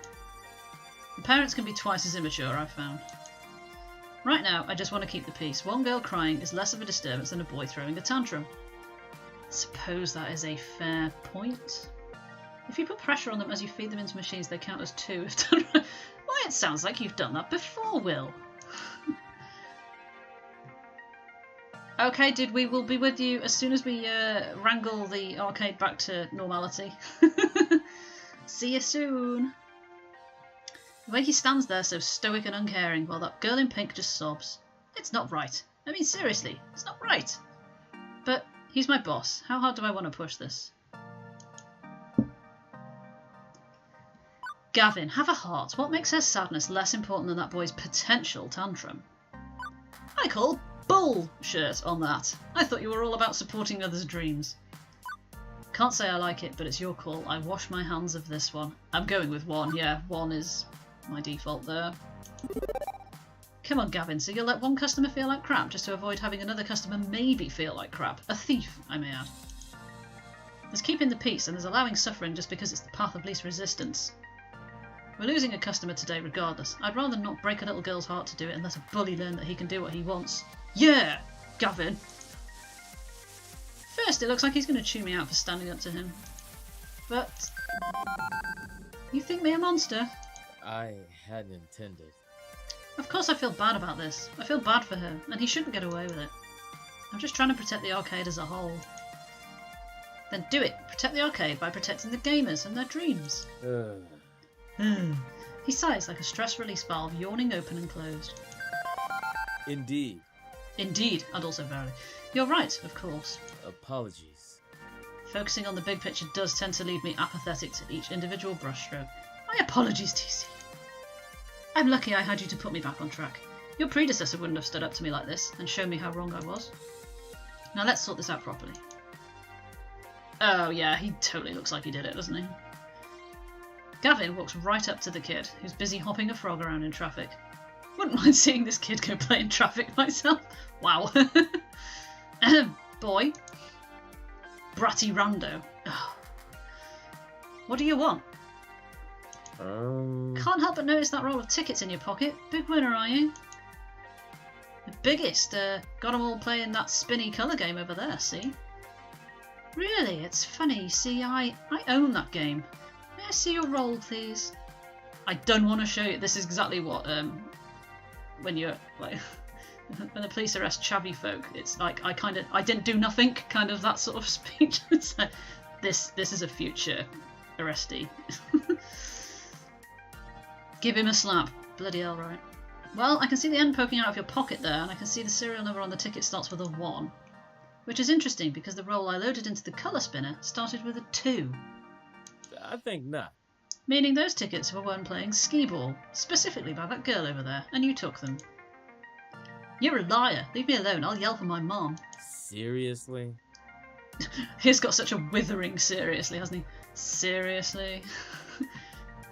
The parents can be twice as immature, I've found. Right now, I just want to keep the peace. One girl crying is less of a disturbance than a boy throwing a tantrum. Suppose that is a fair point. If you put pressure on them as you feed them into machines, they count as 2 if done right. Why, it sounds like you've done that before, Will. Okay, dude, we will be with you as soon as we wrangle the arcade back to normality. See you soon. The way he stands there so stoic and uncaring while that girl in pink just sobs. It's not right. I mean, seriously, it's not right. But he's my boss. How hard do I want to push this? Gavin, have a heart. What makes her sadness less important than that boy's potential tantrum? I call bullshit on that. I thought you were all about supporting others' dreams. Can't say I like it, but it's your call. I wash my hands of this one. I'm going with 1. Yeah, 1 is my default there. Come on, Gavin, so you'll let one customer feel like crap just to avoid having another customer maybe feel like crap. A thief, I may add. There's keeping the peace, and there's allowing suffering just because it's the path of least resistance. We're losing a customer today regardless. I'd rather not break a little girl's heart to do it and let a bully learn that he can do what he wants. Yeah, Gavin! First, it looks like he's going to chew me out for standing up to him. But... you think me a monster? I hadn't intended. Of course I feel bad about this. I feel bad for her, and he shouldn't get away with it. I'm just trying to protect the arcade as a whole. Then do it. Protect the arcade by protecting the gamers and their dreams. He sighs like a stress release valve yawning open and closed. Indeed. Indeed, and also verily. You're right, of course. Apologies. Focusing on the big picture does tend to leave me apathetic to each individual brushstroke. My apologies, TC. I'm lucky I had you to put me back on track. Your predecessor wouldn't have stood up to me like this and shown me how wrong I was. Now let's sort this out properly. Oh yeah, he totally looks like he did it, doesn't he? Gavin walks right up to the kid, who's busy hopping a frog around in traffic. Wouldn't mind seeing this kid go play in traffic myself. Wow. Boy. Bratty rando. Oh. What do you want? Can't help but notice that roll of tickets in your pocket. Big winner, are you? The biggest. Got 'em all playing that spinny colour game over there, see? Really, it's funny. See, I own that game. May I see your roll, please? I don't want to show you. This is exactly what when you're like when the police arrest chavvy folk. It's like I didn't do nothing, kind of that sort of speech. It's like, this is a future arrestee. Give him a slap. Bloody hell, right? Well, I can see the end poking out of your pocket there, and I can see the serial number on the ticket starts with a 1. Which is interesting, because the roll I loaded into the colour spinner started with a 2. I think not. Meaning those tickets were one playing skee-ball, specifically by that girl over there, and you took them. You're a liar. Leave me alone. I'll yell for my mom. Seriously? He's got such a withering seriously, hasn't he? Seriously?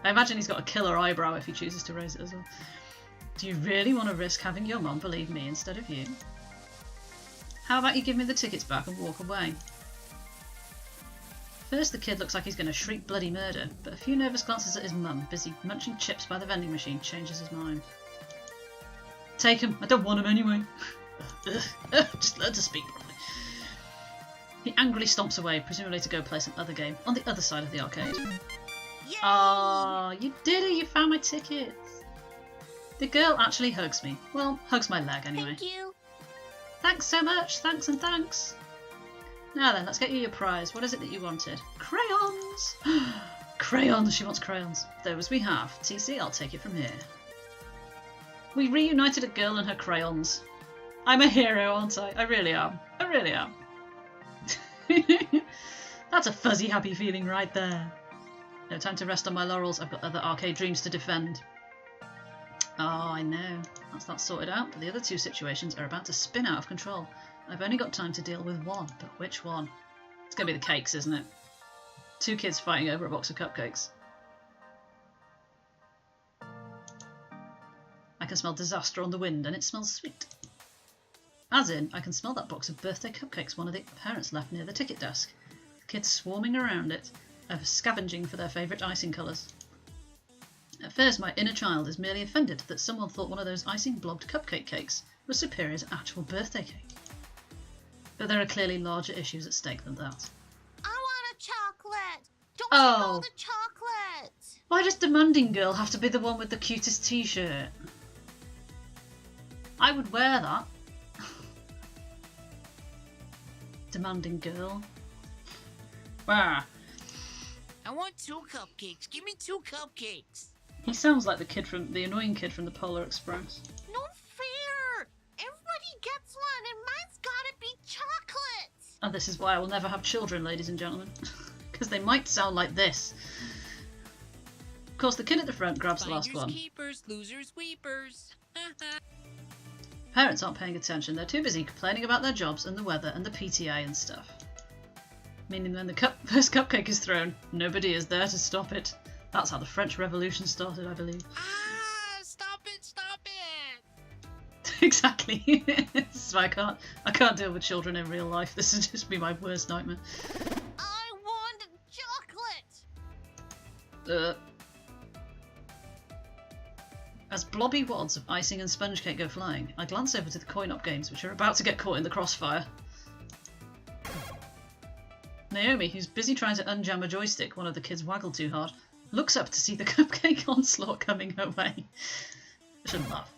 I imagine he's got a killer eyebrow if he chooses to raise it as well. Do you really want to risk having your mom believe me instead of you? How about you give me the tickets back and walk away? First, the kid looks like he's going to shriek bloody murder, but a few nervous glances at his mum, busy munching chips by the vending machine, changes his mind. Take him. I don't want him anyway. Just learn to speak properly. He angrily stomps away, presumably to go play some other game on the other side of the arcade. Ah, you did it! You found my tickets! The girl actually hugs me. Well, hugs my leg anyway. Thank you. Thanks so much. Thanks and thanks. Now then, let's get you your prize. What is it that you wanted? Crayons! Crayons! She wants crayons. Those we have. TC, I'll take it from here. We reunited a girl and her crayons. I'm a hero, aren't I? I really am. I really am. That's a fuzzy, happy feeling right there. No time to rest on my laurels. I've got other arcade dreams to defend. Oh, I know. That's that sorted out, but the other two situations are about to spin out of control. I've only got time to deal with one, but which one? It's going to be the cakes, isn't it? 2 kids fighting over a box of cupcakes. I can smell disaster on the wind, and it smells sweet. As in, I can smell that box of birthday cupcakes one of the parents left near the ticket desk. The kids swarming around it, scavenging for their favourite icing colours. At first, my inner child is merely offended that someone thought one of those icing-blobbed cupcake cakes was superior to actual birthday cake. But there are clearly larger issues at stake than that. I want a chocolate! Don't Oh. take all the chocolate! Why does Demanding Girl have to be the one with the cutest t-shirt? I would wear that. Demanding Girl. Wow. I want 2 cupcakes. Give me 2 cupcakes. He sounds like the annoying kid from the Polar Express. No fair! Everybody gets one, and mine's gotta be chocolate! And this is why I will never have children, ladies and gentlemen. Because they might sound like this. Of course, the kid at the front grabs the last one. Keepers, losers, weepers. Parents aren't paying attention. They're too busy complaining about their jobs and the weather and the PTA and stuff. Meaning when the first cupcake is thrown, nobody is there to stop it. That's how the French Revolution started, I believe. Ah, stop it, stop it. Exactly. This is why I can't deal with children in real life. This would just be my worst nightmare. I As blobby wads of icing and sponge cake go flying, I glance over to the coin-op games, which are about to get caught in the crossfire. Naomi, who's busy trying to unjam a joystick one of the kids waggled too hard, looks up to see the cupcake onslaught coming her way. I shouldn't laugh.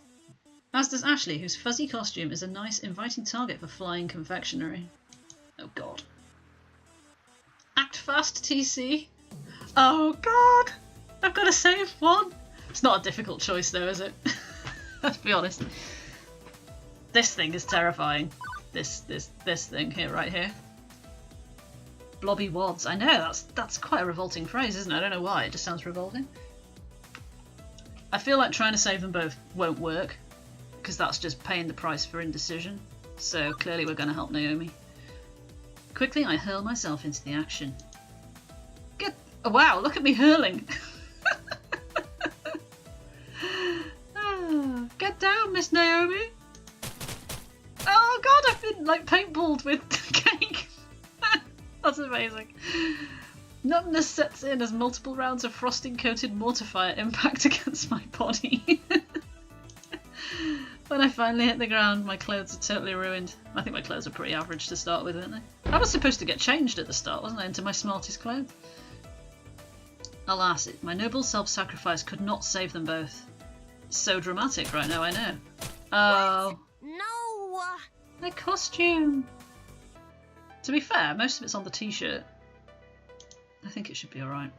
As does Ashley, whose fuzzy costume is a nice, inviting target for flying confectionery. Oh god. Act fast, TC. Oh god! I've got to save one! It's not a difficult choice though, is it? Let's be honest. This thing is terrifying. This thing here, right here. Blobby wads. I know, that's quite a revolting phrase, isn't it? I don't know why, it just sounds revolting. I feel like trying to save them both won't work, because that's just paying the price for indecision. So clearly we're going to help Naomi. Quickly I hurl myself into the action. Oh, wow, look at me hurling! Get down, Miss Naomi! Oh god, I've been like paintballed with cake! That's amazing. Numbness sets in as multiple rounds of frosting-coated mortarfire impact against my body. When I finally hit the ground, my clothes are totally ruined. I think my clothes are pretty average to start with, weren't they? I was supposed to get changed at the start, wasn't I, into my smartest clothes? Alas, my noble self-sacrifice could not save them both. So dramatic right now, I know. Oh. What? No! My costume! To be fair, most of it's on the t-shirt. I think it should be alright.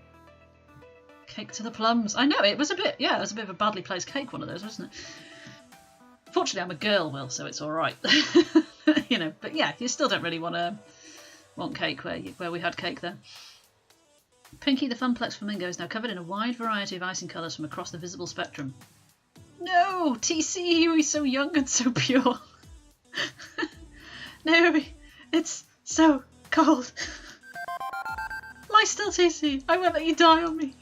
Cake to the plums. I know, it was a bit, yeah, it was a bit of a badly placed cake, one of those, wasn't it? Fortunately, I'm a girl, Will, so it's alright. You know, but yeah, you still don't really want cake where we had cake then. Pinky the Funplex Flamingo is now covered in a wide variety of icing colours from across the visible spectrum. No! TC, you were so young and so pure. Naomi, it's so cold. Lie still, TC. I won't let you die on me.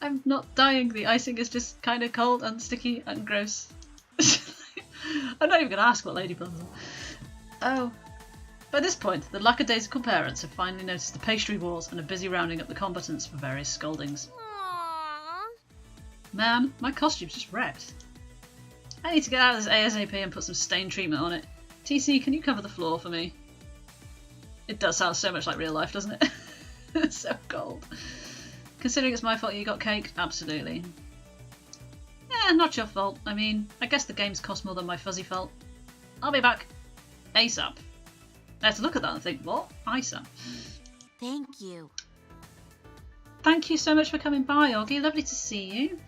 I'm not dying. The icing is just kind of cold and sticky and gross. I'm not even going to ask what Lady Plums are. Oh. By this point, the lackadaisical parents have finally noticed the pastry wars and are busy rounding up the combatants for various scoldings. Aww. Man, my costume's just wrecked. I need to get out of this ASAP and put some stain treatment on it. TC, can you cover the floor for me? It does sound so much like real life, doesn't it? It's so cold. Considering it's my fault you got cake, absolutely. Yeah, not your fault. I mean, I guess the games cost more than my fuzzy felt. I'll be back. ASAP. I had to look at that and think, what? ASAP. Thank you. Thank you so much for coming by, Augie. Lovely to see you.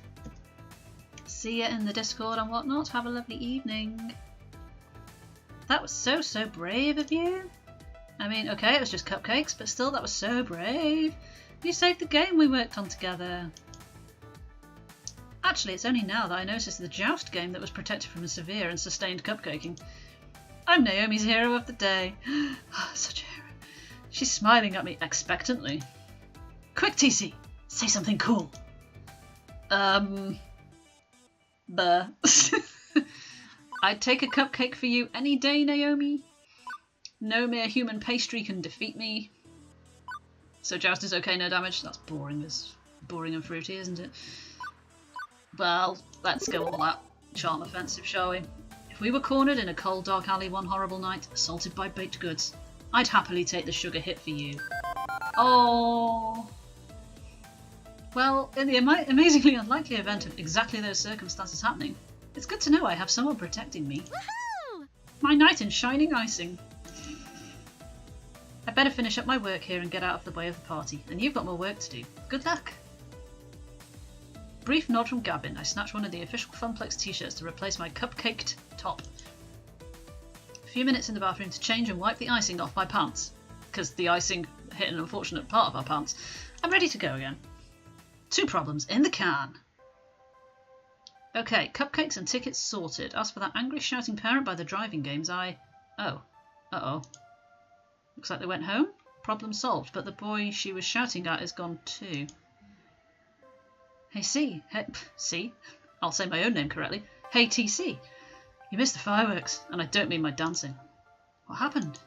See you in the Discord and whatnot. Have a lovely evening. That was so brave of you. I mean, okay, it was just cupcakes, but still, that was so brave. You saved the game we worked on together. Actually, it's only now that I noticed the joust game that was protected from a severe and sustained cupcaking. I'm Naomi's hero of the day. Such a hero. She's smiling at me expectantly. Quick, TC! Say something cool. Buh. I'd take a cupcake for you any day, Naomi. No mere human pastry can defeat me. So joust is okay, no damage? That's boring and fruity, isn't it? Well, let's go all out charm offensive, shall we? If we were cornered in a cold dark alley one horrible night, assaulted by baked goods, I'd happily take the sugar hit for you. Oh. Well, in the amazingly unlikely event of exactly those circumstances happening, it's good to know I have someone protecting me. Woohoo! My knight in shining icing. I'd better finish up my work here and get out of the way of the party, and you've got more work to do. Good luck! Brief nod from Gavin, I snatch one of the official Funplex t-shirts to replace my cupcaked top. A few minutes in the bathroom to change and wipe the icing off my pants, because the icing hit an unfortunate part of our pants. I'm ready to go again. 2 problems in the can. Okay, cupcakes and tickets sorted. As for that angry shouting parent by the driving games, Oh. Uh-oh. Looks like they went home. Problem solved, but the boy she was shouting at is gone too. Hey C. C? I'll say my own name correctly. Hey TC. You missed the fireworks, and I don't mean my dancing. What happened?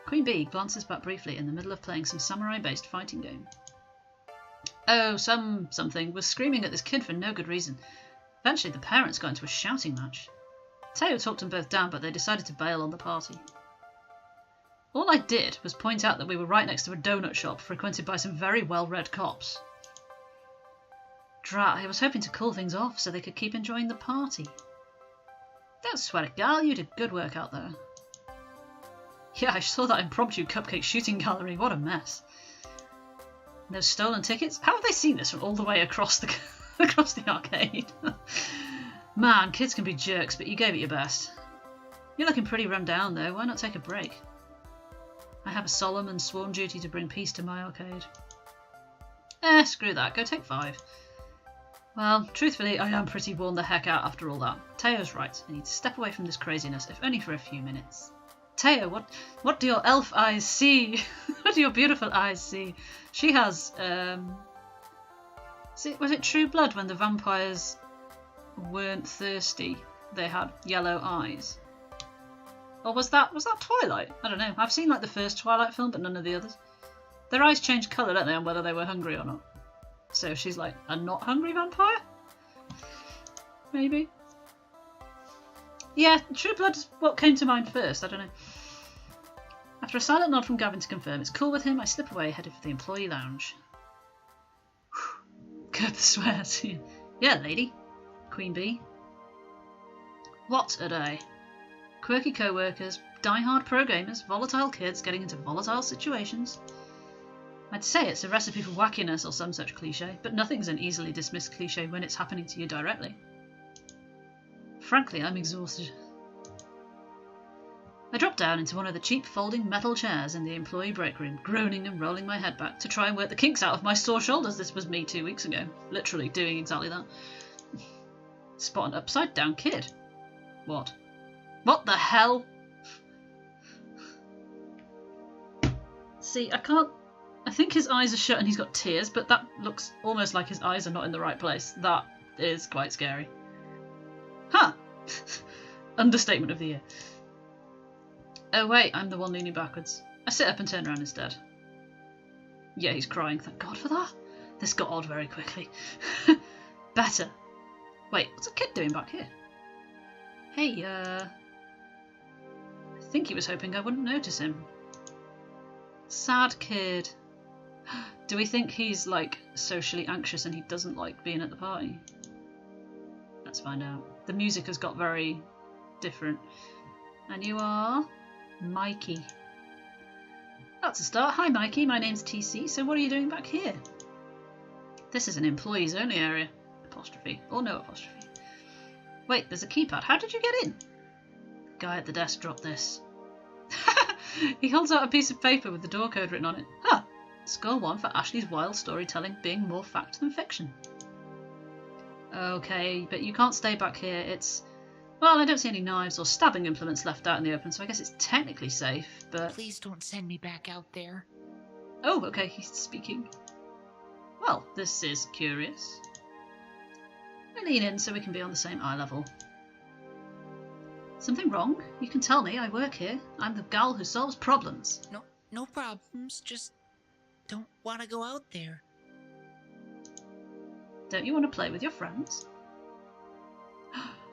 Queen Bee glances back briefly in the middle of playing some samurai-based fighting game. Oh, something was screaming at this kid for no good reason. Eventually, the parents got into a shouting match. Teo talked them both down, but they decided to bail on the party. All I did was point out that we were right next to a donut shop frequented by some very well-read cops. Drat, I was hoping to cool things off so they could keep enjoying the party. Don't sweat it, gal, you did good work out there. Yeah, I saw that impromptu cupcake shooting gallery, what a mess. And those stolen tickets? How have they seen this from all the way across the across the arcade? Man, kids can be jerks, but you gave it your best. You're looking pretty run down though, why not take a break? I have a solemn and sworn duty to bring peace to my arcade. Screw that, go take 5. Well, truthfully, I am pretty worn the heck out after all that. Teo's right, I need to step away from this craziness, if only for a few minutes. Teo, what do your elf eyes see? What do your beautiful eyes see? She has, was it True Blood when the vampires weren't thirsty? They had yellow eyes. Or was that Twilight? I don't know. I've seen like the first Twilight film, but none of the others. Their eyes change colour, don't they, on whether they were hungry or not. So she's like a not hungry vampire? Maybe. Yeah, True Blood's what came to mind first, I don't know. After a silent nod from Gavin to confirm it's cool with him, I slip away, headed for the employee lounge. Curb the swears. Yeah, lady. Queen Bee. What a day. Quirky co-workers, die-hard pro-gamers, volatile kids getting into volatile situations. I'd say it's a recipe for wackiness or some such cliche, but nothing's an easily dismissed cliche when it's happening to you directly. Frankly, I'm exhausted. I dropped down into one of the cheap folding metal chairs in the employee break room, groaning and rolling my head back to try and work the kinks out of my sore shoulders. This was me 2 weeks ago, literally doing exactly that. Spot an upside down kid. What? What the hell? See, I think his eyes are shut and he's got tears, but that looks almost like his eyes are not in the right place. That is quite scary. Huh. Understatement of the year. Oh wait, I'm the one leaning backwards. I sit up and turn around instead. Yeah, he's crying. Thank God for that. This got odd very quickly. Better. Wait, what's a kid doing back here? Hey, I think he was hoping I wouldn't notice him. Sad kid. Do we think he's, like, socially anxious and he doesn't like being at the party? Let's find out. The music has got very different. And you are... Mikey. That's a start. Hi, Mikey. My name's TC. So what are you doing back here? This is an employees only area. Apostrophe. Or no apostrophe. Wait, there's a keypad. How did you get in? Guy at the desk dropped this. He holds out a piece of paper with the door code written on it. Huh. Score 1 for Ashley's wild storytelling being more fact than fiction. Okay, but you can't stay back here. It's... Well, I don't see any knives or stabbing implements left out in the open, so I guess it's technically safe, but... Please don't send me back out there. Oh, okay, he's speaking. Well, this is curious. I lean in so we can be on the same eye level. Something wrong? You can tell me, I work here. I'm the gal who solves problems. No problems, just don't want to go out there. Don't you want to play with your friends?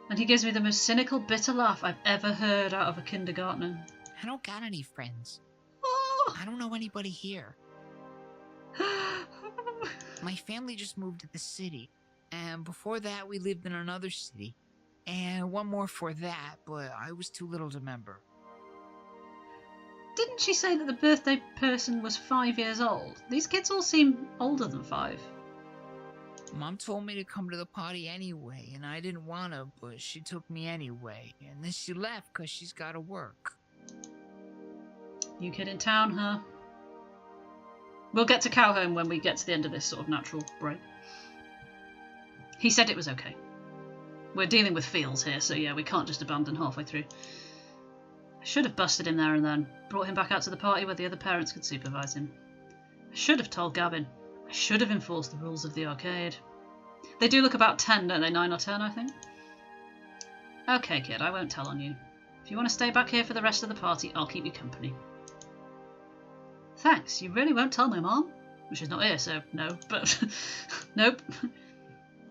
And he gives me the most cynical, bitter laugh I've ever heard out of a kindergartner. I don't got any friends. Oh. I don't know anybody here. My family just moved to the city, and before that we lived in another city. And one more for that, but I was too little to remember. Didn't she say that the birthday person was 5 years old? These kids all seem older than 5. Mom told me to come to the party anyway, and I didn't want to, but she took me anyway. And then she left because she's got to work. New kid in town, huh? We'll get to Cowhome when we get to the end of this sort of natural break. He said it was okay. We're dealing with feels here, so yeah, we can't just abandon halfway through. I should have busted him there and then, brought him back out to the party where the other parents could supervise him. I should have told Gavin. I should have enforced the rules of the arcade. They do look about 10, don't they? 9 or 10, I think. Okay, kid, I won't tell on you. If you want to stay back here for the rest of the party, I'll keep you company. Thanks, you really won't tell my mom? She's not here, so no, but nope.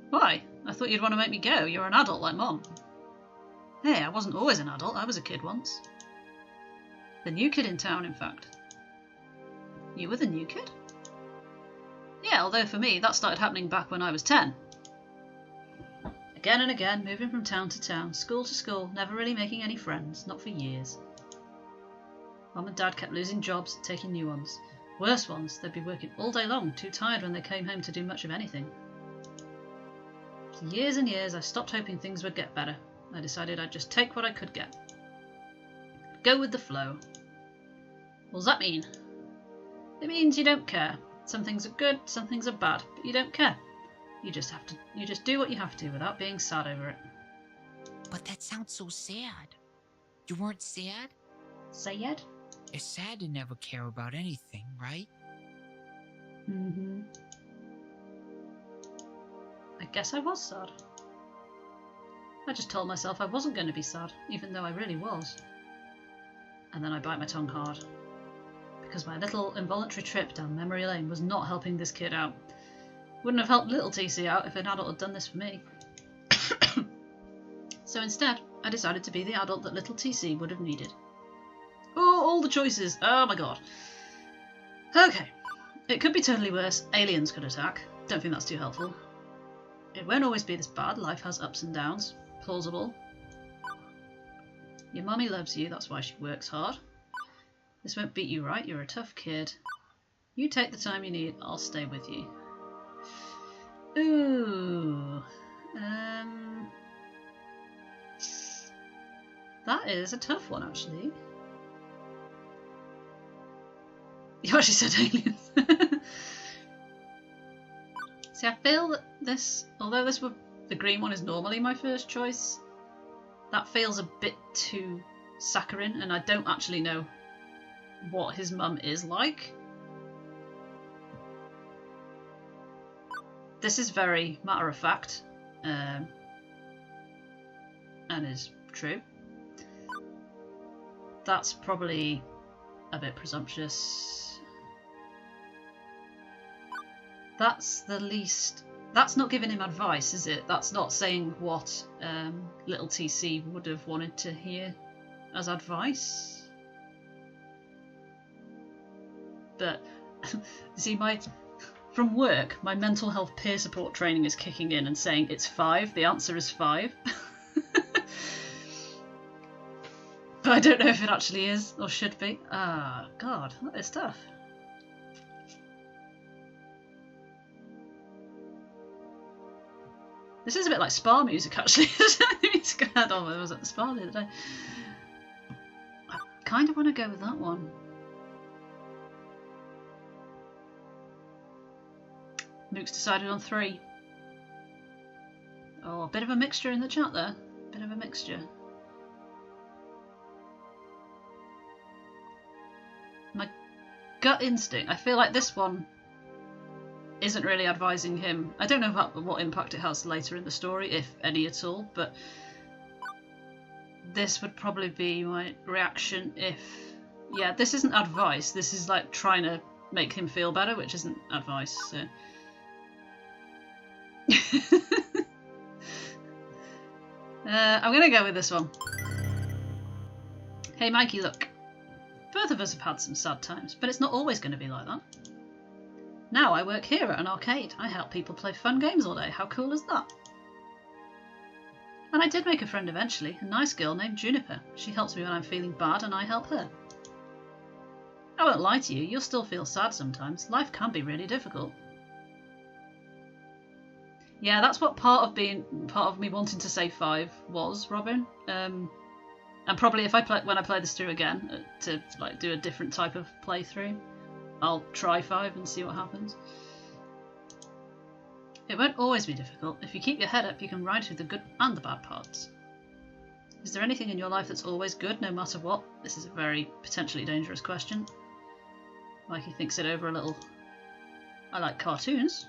Why? I thought you'd want to make me go. You're an adult like Mom. Hey, I wasn't always an adult. I was a kid once. The new kid in town, in fact. You were the new kid? Yeah, although for me, that started happening back when I was 10. Again and again, moving from town to town, school to school, never really making any friends, not for years. Mum and Dad kept losing jobs, taking new ones. Worse ones, they'd be working all day long, too tired when they came home to do much of anything. For years and years, I stopped hoping things would get better. I decided I'd just take what I could get. Go with the flow. What does that mean? It means you don't care. Some things are good, some things are bad, but you don't care. You just do what you have to without being sad over it. But that sounds so sad. You weren't sad? Sad? It's sad to never care about anything, right? Mm-hmm. I guess I was sad. I just told myself I wasn't going to be sad, even though I really was. And then I bite my tongue hard. Because my little involuntary trip down memory lane was not helping this kid out. Wouldn't have helped little TC out if an adult had done this for me. So instead, I decided to be the adult that little TC would have needed. Oh, all the choices! Oh my god. Okay. It could be totally worse. Aliens could attack. Don't think that's too helpful. It won't always be this bad. Life has ups and downs. Plausible. Your mummy loves you, that's why she works hard. This won't beat you, right? You're a tough kid. You take the time you need, I'll stay with you. Ooh. That is a tough one, actually. You actually said aliens. See, I feel that this, although the green one is normally my first choice, that feels a bit too saccharine, and I don't actually know what his mum is like. This is very matter of fact, and is true. That's probably a bit presumptuous. That's the least... That's not giving him advice, is it? That's not saying what little TC would have wanted to hear as advice. But, see, from work, my mental health peer support training is kicking in and saying it's 5. The answer is 5. But I don't know if it actually is or should be. Ah, God, that is tough. This is a bit like spa music, actually. I was at the spa the other day. I kind of want to go with that one. Mook's decided on 3. Oh, a bit of a mixture in the chat there. Bit of a mixture. My gut instinct, I feel like this one isn't really advising him. I don't know what impact it has later in the story, if any at all, but this would probably be my reaction if... Yeah, this isn't advice, this is like trying to make him feel better, which isn't advice, so... I'm gonna go with this one. Hey Mikey, look. Both of us have had some sad times, but it's not always going to be like that. Now I work here at an arcade. I help people play fun games all day. How cool is that? And I did make a friend eventually, a nice girl named Juniper. She helps me when I'm feeling bad and I help her. I won't lie to you, you'll still feel sad sometimes. Life can be really difficult. Yeah, that's what part of me wanting to say 5 was, Robin. And probably if when I play this through again to like do a different type of playthrough, I'll try 5 and see what happens. It won't always be difficult. If you keep your head up, you can ride through the good and the bad parts. Is there anything in your life that's always good, no matter what? This is a very potentially dangerous question. Mikey thinks it over a little. I like cartoons.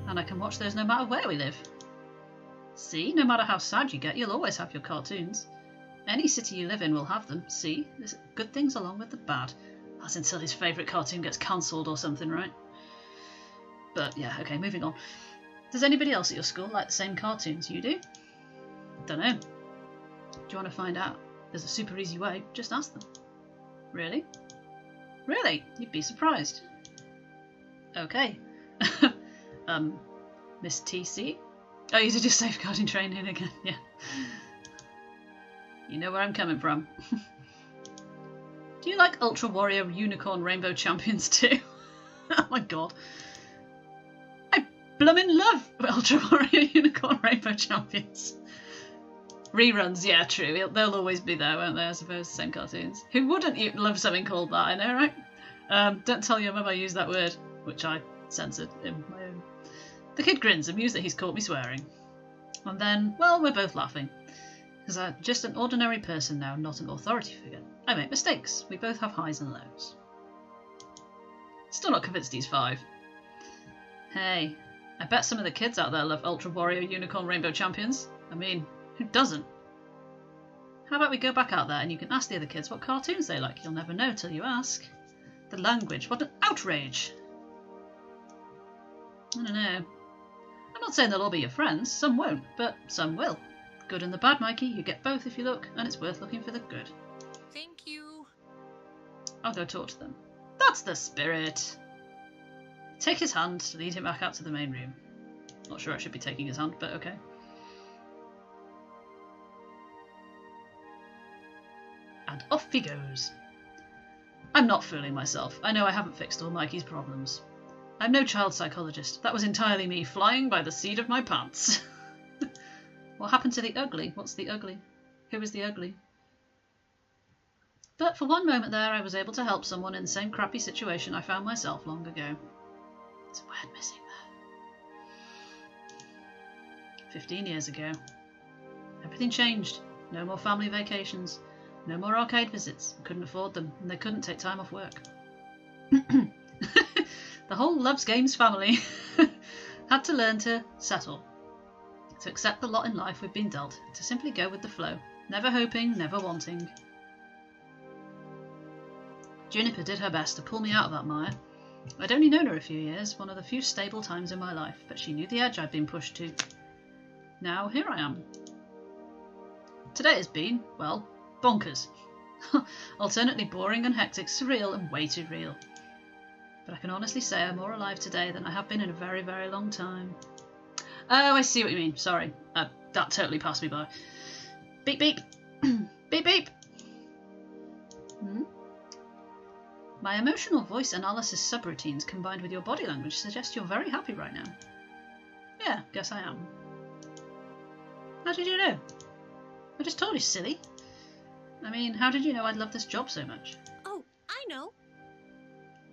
And I can watch those no matter where we live. See, no matter how sad you get, you'll always have your cartoons. Any city you live in will have them. See, there's good things along with the bad. That's until his favourite cartoon gets cancelled or something, right? But yeah, okay, moving on. Does anybody else at your school like the same cartoons you do? Don't know. Do you want to find out? There's a super easy way. Just ask them. Really? Really? You'd be surprised. Okay. Miss TC? Oh, you did your safeguarding training again, yeah. You know where I'm coming from. Do you like Ultra Warrior Unicorn Rainbow Champions too? Oh my god. I bloomin' love Ultra Warrior Unicorn Rainbow Champions. Reruns, yeah, true. They'll always be there, won't they? I suppose, same cartoons. Who wouldn't love something called that, I know, right? Don't tell your mum I used that word, which I censored in my own. The kid grins, amused that he's caught me swearing. And then, well, we're both laughing. Because I'm just an ordinary person now, not an authority figure. I make mistakes. We both have highs and lows. Still not convinced he's 5. Hey, I bet some of the kids out there love Ultra Warrior Unicorn Rainbow Champions. I mean, who doesn't? How about we go back out there and you can ask the other kids what cartoons they like. You'll never know till you ask. The language, what an outrage! I don't know. I'm not saying they'll all be your friends. Some won't, but some will. Good and the bad, Mikey. You get both if you look, and it's worth looking for the good. Thank you. I'll go talk to them. That's the spirit. Take his hand to lead him back out to the main room. Not sure I should be taking his hand, but okay. And off he goes. I'm not fooling myself. I know I haven't fixed all Mikey's problems. I'm no child psychologist. That was entirely me flying by the seat of my pants. What happened to the ugly? What's the ugly? Who is the ugly? But for one moment there, I was able to help someone in the same crappy situation I found myself long ago. There's a word missing there. 15 years ago. Everything changed. No more family vacations. No more arcade visits. I couldn't afford them, and they couldn't take time off work. The whole Lovesgames family had to learn to settle. To accept the lot in life we've been dealt. To simply go with the flow. Never hoping, never wanting. Juniper did her best to pull me out of that mire. I'd only known her a few years, one of the few stable times in my life, but she knew the edge I'd been pushed to. Now, here I am. Today has been, well, bonkers. Alternately boring and hectic, surreal and way too real. But I can honestly say I'm more alive today than I have been in a very, very long time. Oh, I see what you mean. Sorry. That totally passed me by. Beep, beep. Beep, beep. My emotional voice analysis subroutines combined with your body language suggest you're very happy right now. Yeah, guess I am. How did you know? I just told you, silly. I mean, how did you know I'd love this job so much? Oh, I know.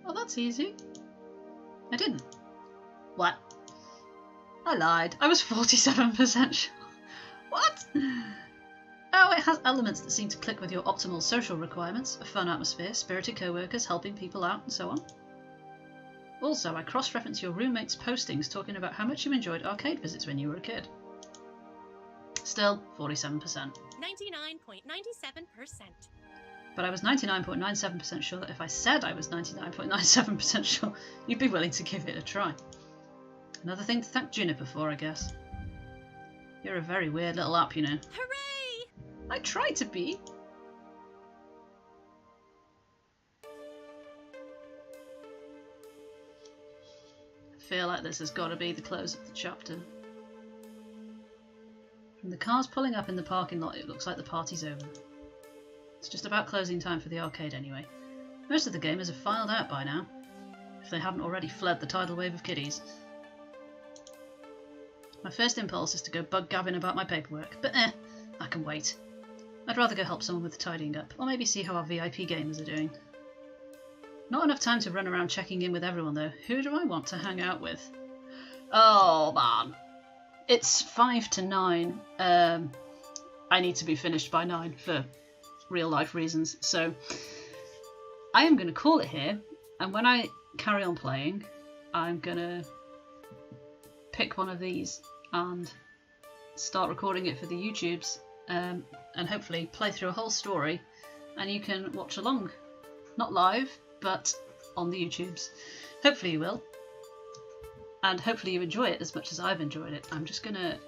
Well, that's easy. I didn't. What? I lied. I was 47% sure. What? Oh, it has elements that seem to click with your optimal social requirements, a fun atmosphere, spirited co-workers, helping people out, and so on. Also, I cross-reference your roommate's postings talking about how much you enjoyed arcade visits when you were a kid. Still, 47%. 99.97%. But I was 99.97% sure that if I said I was 99.97% sure, you'd be willing to give it a try. Another thing to thank Juniper for, I guess. You're a very weird little app, you know. Hooray! I try to be. I feel like this has got to be the close of the chapter. From the cars pulling up in the parking lot, it looks like the party's over. It's just about closing time for the arcade anyway. Most of the gamers have filed out by now, if they haven't already fled the tidal wave of kiddies. My first impulse is to go bug Gavin about my paperwork, but I can wait. I'd rather go help someone with the tidying up, or maybe see how our VIP gamers are doing. Not enough time to run around checking in with everyone though. Who do I want to hang out with? Oh man. It's 5 to 9. I need to be finished by 9 for real life reasons, so I am going to call it here, and when I carry on playing I'm going to pick one of these and start recording it for the YouTubes, and hopefully play through a whole story and you can watch along. Not live, but on the YouTubes. Hopefully you will. And hopefully you enjoy it as much as I've enjoyed it. I'm just going to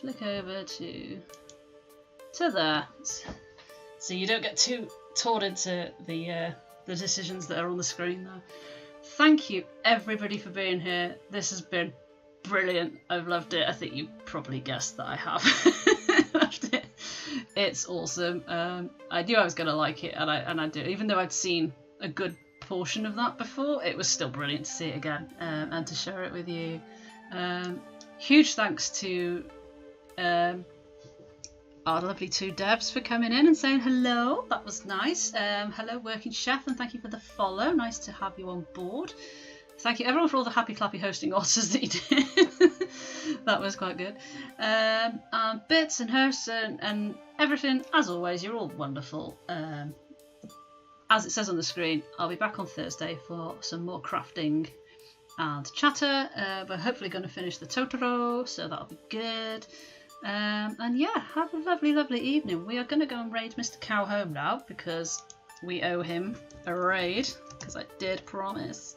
flick over to there. So you don't get too torn into the decisions that are on the screen there. Thank you everybody for being here. This has been brilliant. I've loved it. I think you probably guessed that I have loved it. It's awesome. I knew I was going to like it, and I do. Even though I'd seen a good portion of that before, it was still brilliant to see it again and to share it with you. Huge thanks to our lovely two devs for coming in and saying hello. That was nice. Hello, Working Chef, and thank you for the follow. Nice to have you on board. Thank you everyone for all the happy clappy hosting orders that you did. That was quite good. And Bits and Hurst and everything, as always, you're all wonderful. As it says on the screen, I'll be back on Thursday for some more crafting and chatter. We're hopefully going to finish the Totoro, so that'll be good. And yeah, have a lovely, lovely evening. We are going to go and raid Mr. Cow home now because we owe him a raid, because I did promise.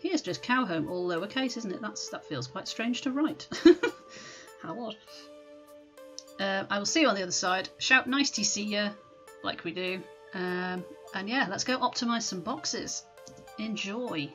Here's just Cow home, all lowercase, isn't it? That feels quite strange to write. How odd. I will see you on the other side. Shout nice to see ya, like we do. And yeah, let's go optimise some boxes. Enjoy.